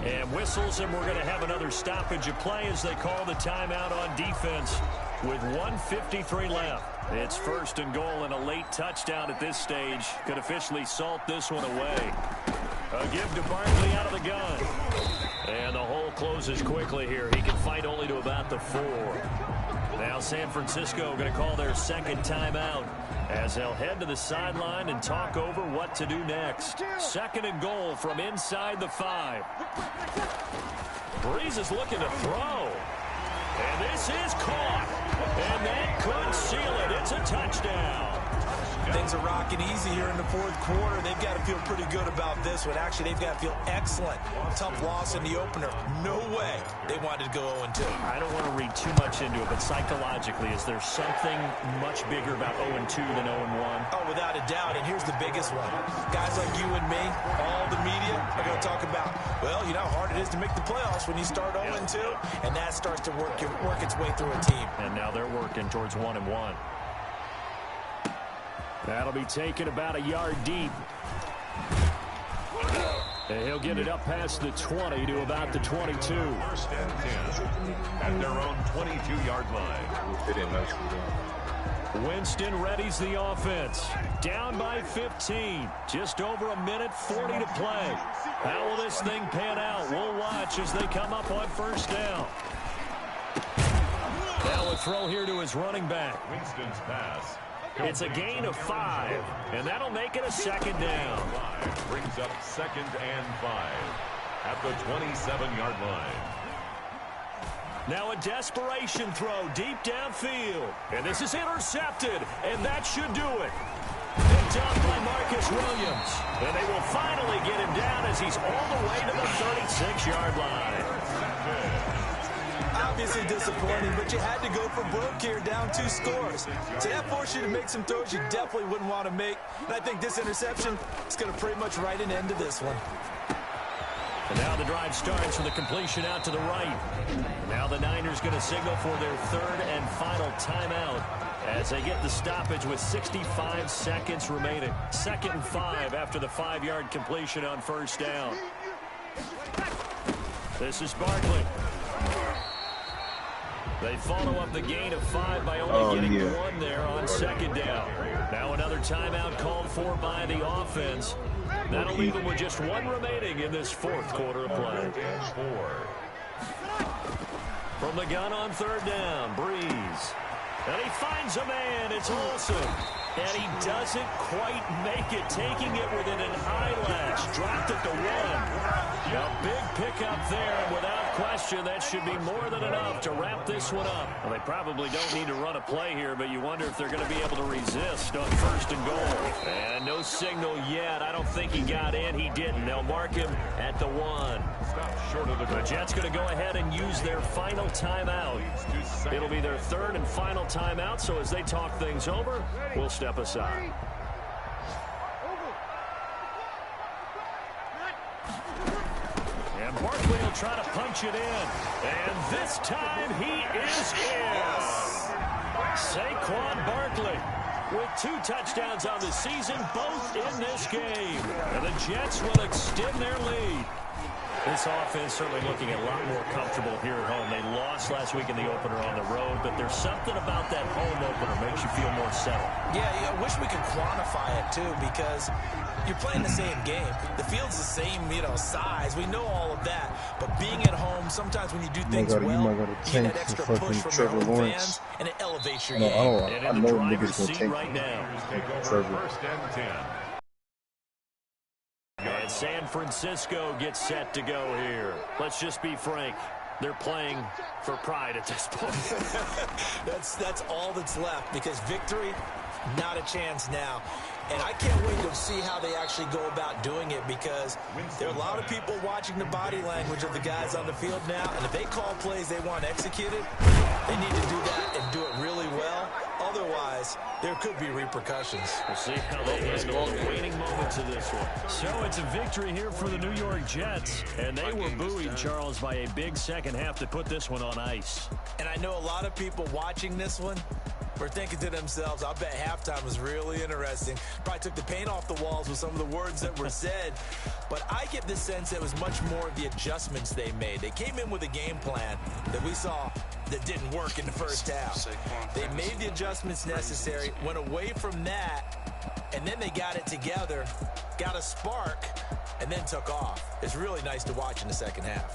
And whistles, and we're going to have another stoppage of play as they call the timeout on defense with 1:53 left. It's 1st and goal, and a late touchdown at this stage could officially salt this one away. A give to Barkley out of the gun. And the hole closes quickly here. He can fight only to about the 4. Now San Francisco going to call their 2nd timeout as they'll head to the sideline and talk over what to do next. 2nd and goal from inside the 5. Breeze is looking to throw. And this is caught. And that could seal it. It's a touchdown. Things are rocking easy here in the 4th quarter. They've got to feel pretty good about this one. Actually, they've got to feel excellent. Tough loss in the opener. No way they wanted to go 0-2. I don't want to read too much into it, but psychologically, is there something much bigger about 0-2 than 0-1? Oh, without a doubt. And here's the biggest one. Guys like you and me, all the media, are going to talk about, well, you know how hard it is to make the playoffs when you start 0-2, and that starts to work its way through a team. And now they're working towards 1-1. That'll be taken about a yard deep. And he'll get it up past the 20 to about the 22. 1st and 10 at their own 22-yard line. Fit in nicely there. Winston readies the offense. Down by 15. Just over a minute 40 to play. How will this thing pan out? We'll watch as they come up on 1st down. Now a throw here to his running back. Winston's pass. It's a gain of 5, and that'll make it a 2nd down. Brings up 2nd and 5 at the 27-yard line. Now a desperation throw deep downfield. And this is intercepted, and that should do it. Picked up by Marcus Williams. And they will finally get him down as he's all the way to the 36-yard line. Obviously disappointing, but you had to go for broke here, down 2 scores. So that forced you to make some throws you definitely wouldn't want to make. And I think this interception is going to pretty much write an end to this one. And now the drive starts with a completion out to the right. Now the Niners going to signal for their 3rd and final timeout as they get the stoppage with 65 seconds remaining. 2nd and 5 after the 5-yard completion on 1st down. This is Barkley. They follow up the gain of 5 by only getting 1 there on 2nd down. Now another timeout called for by the offense. That'll leave them with just 1 remaining in this 4th quarter of play. From the gun on 3rd down, Breeze. And he finds a man. It's Olsen. And he doesn't quite make it, taking it within an eyelash. Dropped it to 1. A big pickup there, and without question, that should be more than enough to wrap this one up. Well, they probably don't need to run a play here, but you wonder if they're going to be able to resist on 1st and goal. And no signal yet. I don't think he got in. He didn't. They'll mark him at the 1. Short of the Jets going to go ahead and use their final timeout. It'll be their 3rd and final timeout, so as they talk things over, we'll step aside. And Barkley will try to punch it in. And this time he is in. Saquon Barkley with 2 touchdowns on the season, both in this game. And the Jets will extend their lead. This offense certainly looking a lot more comfortable here at home. They lost last week in the opener on the road, but there's something about that home opener makes you feel more settled. Yeah, I wish we could quantify it, too, because you're playing the same game. The field's the same, size. We know all of that. But being at home, sometimes when you do things well, you get that extra push from your home fans, and it elevates your game. And in the driver's seat right now. First and 10. And San Francisco gets set to go here. Let's just be frank. They're playing for pride at this point. That's all that's left, because victory, not a chance now. And I can't wait to see how they actually go about doing it, because there are a lot of people watching the body language of the guys on the field now, and if they call plays they want executed, they need to do that and do it really well. Otherwise, there could be repercussions. We'll see how they handle the waning moments of this one. So it's a victory here for the New York Jets, and they were buoyed, Charles, by a big second half to put this one on ice. And I know a lot of people watching this one were thinking to themselves, I bet halftime was really interesting. Probably took the paint off the walls with some of the words that were said. But I get the sense it was much more of the adjustments they made. They came in with a game plan that we saw that didn't work in the first half. They made the adjustments necessary, went away from that, and then they got it together, got a spark, and then took off. It's really nice to watch in the second half.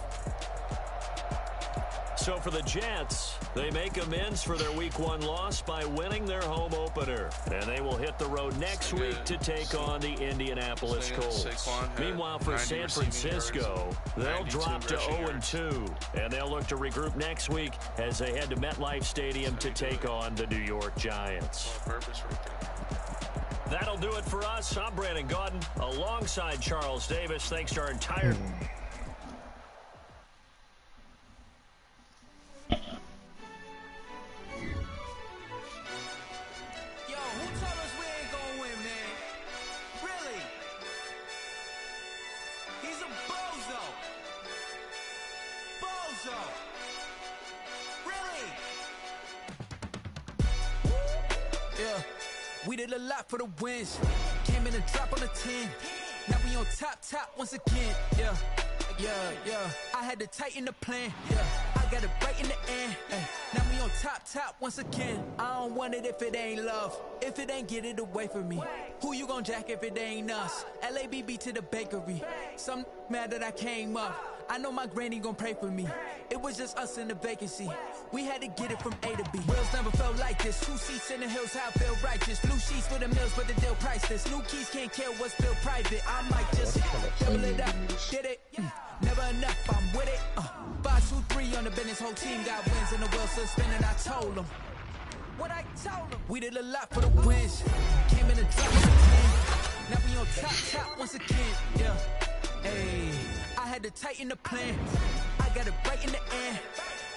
So for the Jets, they make amends for their Week 1 loss by winning their home opener. And they will hit the road next week to take on the Indianapolis Colts. Meanwhile, for San Francisco, they'll drop to 0-2. And they'll look to regroup next week as they head to MetLife Stadium to take on the New York Giants. That'll do it for us. I'm Brandon Gaudin alongside Charles Davis. Thanks to our entire... We did a lot for the wins. Came in and drop on the 10. Now we on top once again. Yeah. I had to tighten the plan. Yeah. I got it right in the end. Now we on top once again. I don't want it if it ain't love. If it ain't, get it away from me. Who you gon' jack if it ain't us? LABB to the bakery. Some mad that I came up. I know my granny gon' pray for me. It was just us in the vacancy. We had to get it from A to B. Wheels never felt like this. 2 seats in the hills, how I feel righteous. Blue sheets for the mills, but the deal priceless. New keys can't kill what's still private. I might just double it up. Did it? Never enough, I'm with it. 5, 2, 3 on the business. Whole team got wins and the wheels still spinning. I told them what I told them. We did a lot for the wins. Came in and dropped the 10. Now we on top once again. Yeah. Hey, I had to tighten the plan. I got it right in the end.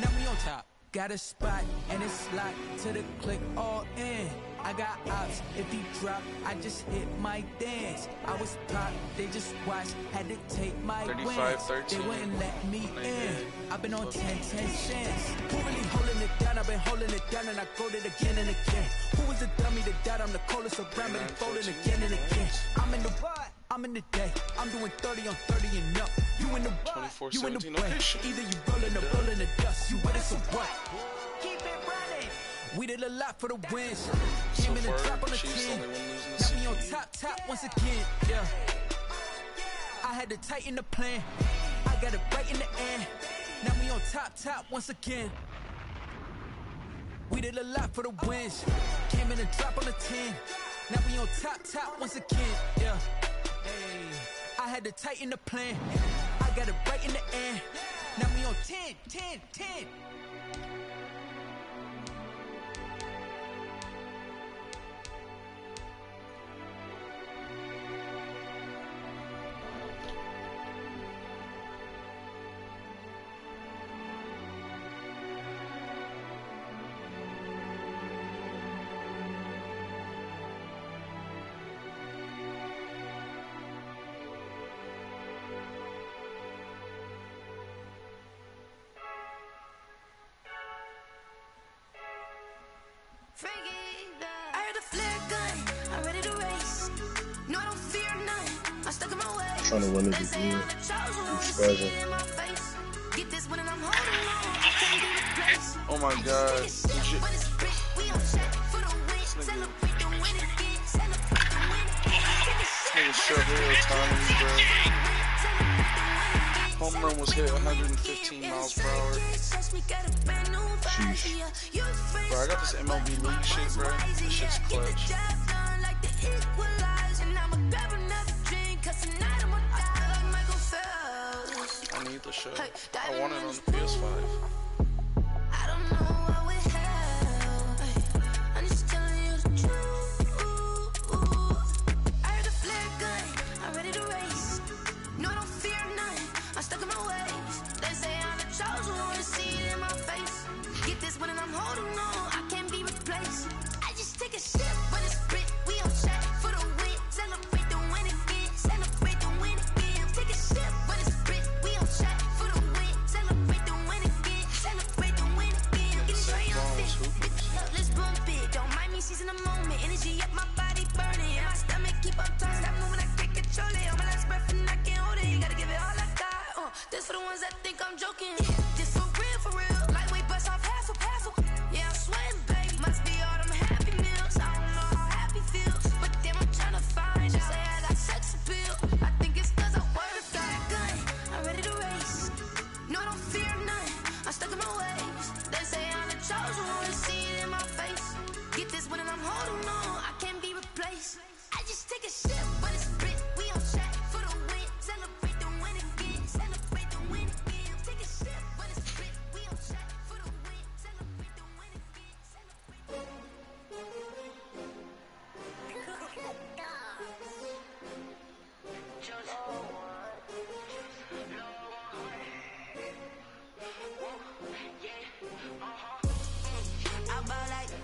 Now we on top. Got a spot and it's locked to the click all in. I got ops, if he drop, I just hit my dance. I was pop, they just watched, had to take my wins. They wouldn't let me in. I've been on 10 cents. Who really holding it down? I've been holding it down and I go it again and again. Who was the dummy that died? I'm the coldest around, but he folding again and again. I'm in the what? I'm in the day. I'm doing 30 on 30 and up. You in the what? You in the way. Either you rolling or rolling the dust. You with us or what? Keep it running. We did a lot for the wins. Came in and drop on the 10. Now we on top once again. Yeah. I had to tighten the plan. I got it right in the end. Now we on top once again. We did a lot for the wins. Came in and drop on the 10. Now we on top once again, yeah. Hey, I had to tighten the plan. I got it right in the end. Now we on 10. I heard a flare gun, I'm ready to race. No, I don't fear none, I'm stuck in my way. Trying to run it again. Get this when I'm holding on, I can't be replaced. Oh my god. This nigga shut real time, bro. Home run was hit 115 miles per hour. Sheesh. Bro, I got this MLB League shit, bro. This shit's clutch. I need the show. I want it on the PS5. I don't know what we have. I'm just telling you the truth. I heard a flare gun, I'm ready to race. No, I don't fear none, I'm stuck in my ways. They say I'm the chosen one, see it in my face. Get this when I'm holding on, I can't be replaced. I just take a sip, but it's split. We on track for the win. Celebrate the win again. Celebrate the win again. Take a sip, but it's split. We on track for the win. Celebrate the win again. Celebrate the win again. Get it triumphant. Let's bump it. Don't mind me seizing the moment. Energy up my body burning. And my stomach keep up tossed. Stop moving, I can't control it. On my last breath and I can't hold it. You gotta give it all I got. This for the ones that think I'm joking. This for real, for real. Lightweight bust off half a. Yeah, I'm sweating, babe. Must be all them happy meals. I don't know how happy feels, but damn, I'm trying to find out. Say I got sex appeal. I think it's cause I wear a fire gun. I'm ready to race. No, I don't fear none. I'm stuck in my ways. They say I'm the chosen one. See it in my face. Get this when I'm holding on. I can't be replaced. I just take a sip, but it's split. We on track for the win. Celebrate the win again. Celebrate the win again. Take a sip, but it's split. We on track for the win. Celebrate the win again. Celebrate the win.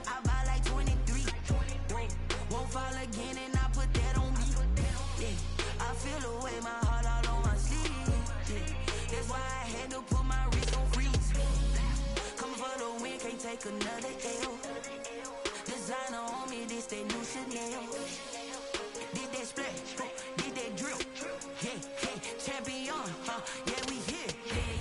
I buy like 23. Won't fall again and I put that on me. Yeah, I feel the way my heart all on my sleeve. Yeah, that's why I had to put my wrist on freeze. Come for the win, can't take another L. Designer on me, this that new Chanel. Did that splash, did that drill. Yeah, champion, yeah, we here.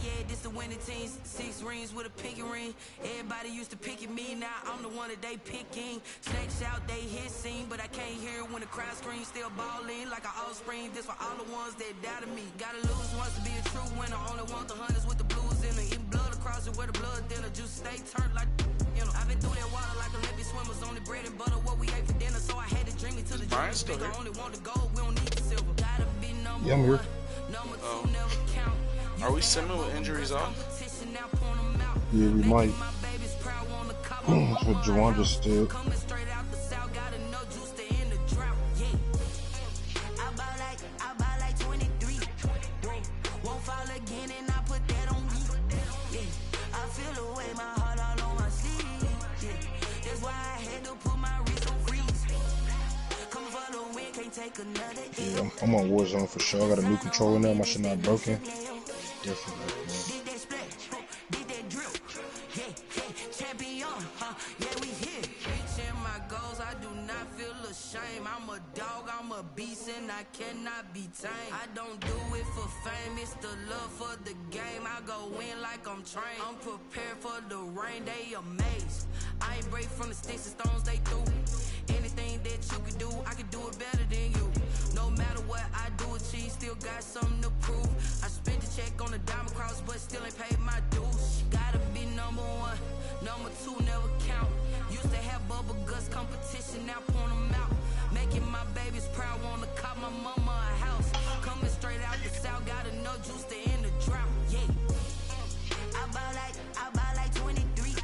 Yeah, this the winning team. 6 rings with a pinky ring. Everybody used to pick at me, now I'm the one that they picking. Snakes out, they hit scene, but I can't hear when the crowd screams. Still balling like an offspring. This for all the ones that doubted me. Gotta lose once to be a true winner. Only want the hunters with the blues in it. Eating blood across it where the blood dinner. Juice stay turned like, you know. I've been through that water like Olympic swimmers. Only bread and butter, what we ate for dinner. So I had to drink it to the dream. Bigger, only want the gold, we don't need the silver. Gotta be number Yeah, I'm here. one. Number two, never count. Are we sending with injuries off? Yeah, we might. That's what Juwan just did. I buy like 23. Won't fall again and I put that on me. Yeah, I feel the way my heart all on my sleeve. Yeah, that's why I had to put my wrist on freeze. Coming for the win, can't take another. Yeah, I'm on Warzone for sure. I got a new controller now. My shit not broken. Definitely. Did that splash, did that drill. Yeah, champion, yeah, we here. Reaching my goals, I do not feel ashamed. I'm a dog, I'm a beast, and I cannot be tamed. I don't do it for fame, it's the love for the game. I go in like I'm trained. I'm prepared for the rain, they amazed. I ain't break from the sticks and stones they threw. Anything that you can do, I can do it better than you. No matter what I do, achieve, still got something to prove. I spent the check on the diamond cross, but still ain't paid my dues. Gotta be number one, number two never count. Used to have bubble guts competition, now point them out. Making my babies proud, wanna cop my mama a house. Coming straight out the south, got enough juice to end the drought. Yeah. I buy like 23.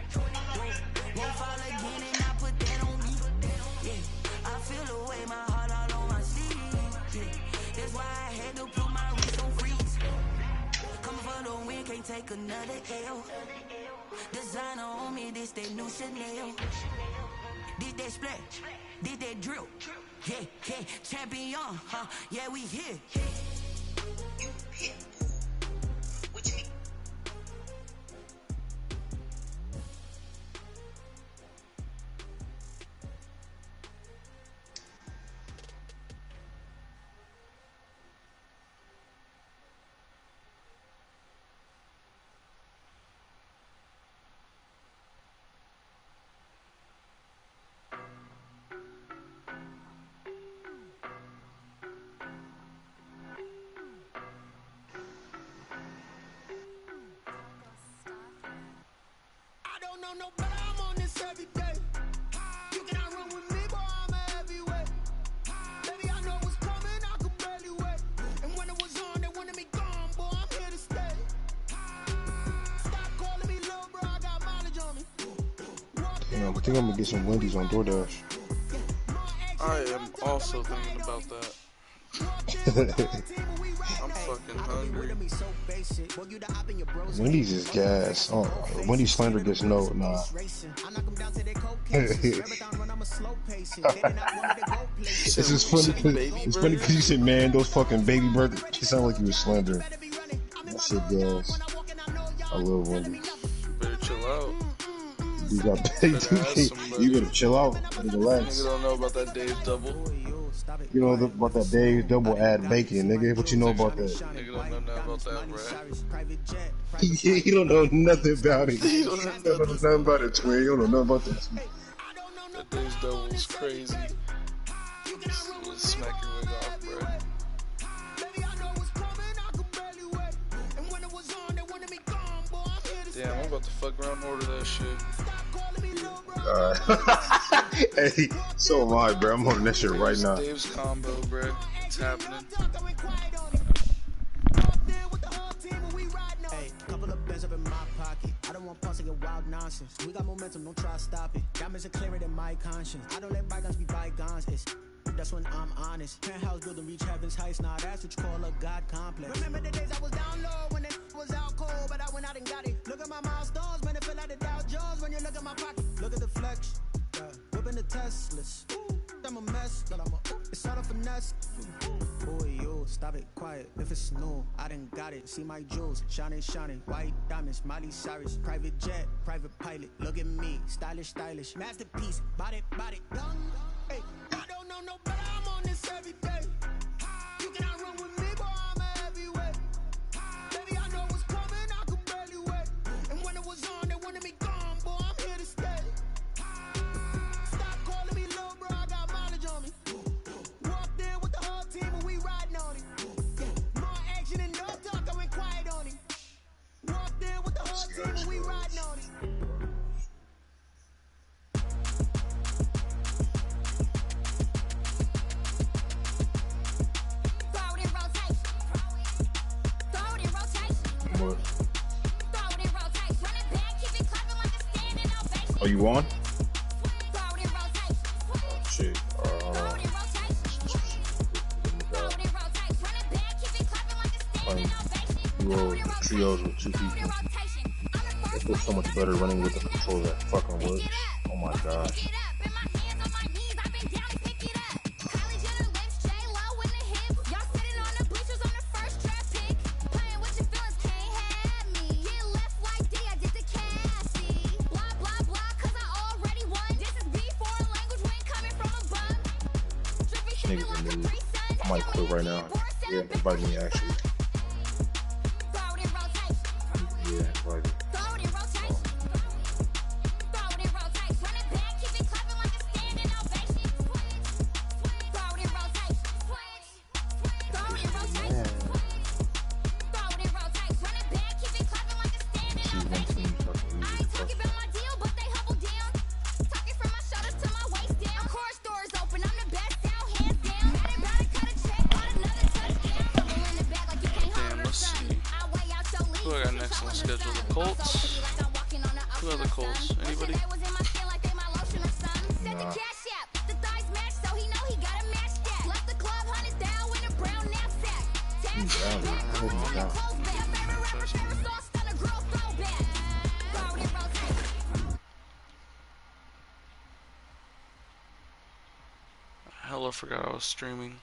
Won't fall again and I put that on me. Yeah. I feel the way, my heart all on my sleeve. Yeah. That's why I had to put my wrist on freeze. Come for the win, can't take another L. Designer on me, this that new Chanel. This that splash, this that drill. Yeah, yeah, champion, huh? Yeah, we here. No, but I'm on this every day. You cannot run with me, boy, I'm a heavyweight. Baby, I know what's coming, I could barely wait. And when it was on, they wanted me gone, boy, I'm here to stay. Stop calling me little bro, I got mileage on me. Damn, I think I'm gonna get some Wendy's on DoorDash. I am also thinking about that. I'm fucking hungry. Wendy's is gas. Oh, Wendy's slander gets no, nah. This is funny. It's funny because you said, man, those fucking baby burgers. It sound like you were slandering. That shit gas. I love Wendy's. Better chill out. You better chill out and relax. Nigga don't know about that Dave's double. You know about that Dave's double add bacon, nigga. What you know about that? Nigga don't know nothing about that, bro. You don't know nothing about it. You don't know nothing about it, twin. You don't know nothing about that. That Dave's double is crazy. Smack your wig off, bro. Damn, I'm about to fuck around and order that shit. Hey, so am I, bro. I'm on that shit right now. Dave's combo, bro. It's happening. Hey, couple of bands up in my pocket. I don't want parts of your wild nonsense. We got momentum, don't try to stop it. Diamonds are clearer than my conscience. I don't let bygones be bygones. That's when I'm honest. Penthouse building reach heaven's heights. Now that's what you call a God complex. Remember the days I was down low when it was out cold, but I went out and got it. Look at my milestones, man, it feel like the Dow Jones when you look at my pocket. Look at the flex, whipping the Teslas. I'm a mess, but it's all a finesse. Boy, you stop it, quiet. If it's new, I done got it. See my jewels, shining, shining. White diamonds, Miley Cyrus. Private jet, private pilot. Look at me, stylish, stylish. Masterpiece, body, done. Hey, I don't know no better. I'm on this every day. You cannot run with me, boy, I'm a heavyweight. Baby, I know what's coming, I could barely wait. And when it was on, they wanted me gone, boy, I'm here to stay. Stop calling me little bro, I got mileage on me. Walked in with the whole team and we riding on it. More action and no talk, I went quiet on it. Walked in with the whole team and we riding on it. Are you on? Shit. You roll trios with two people. It feels so much better running with the controller that fucking works. Oh my gosh. I might quit right now. Yeah, invite me actually. Yeah, invite me. schedule. The Colts. Who are the Colts? Anybody? Hella forgot I was streaming.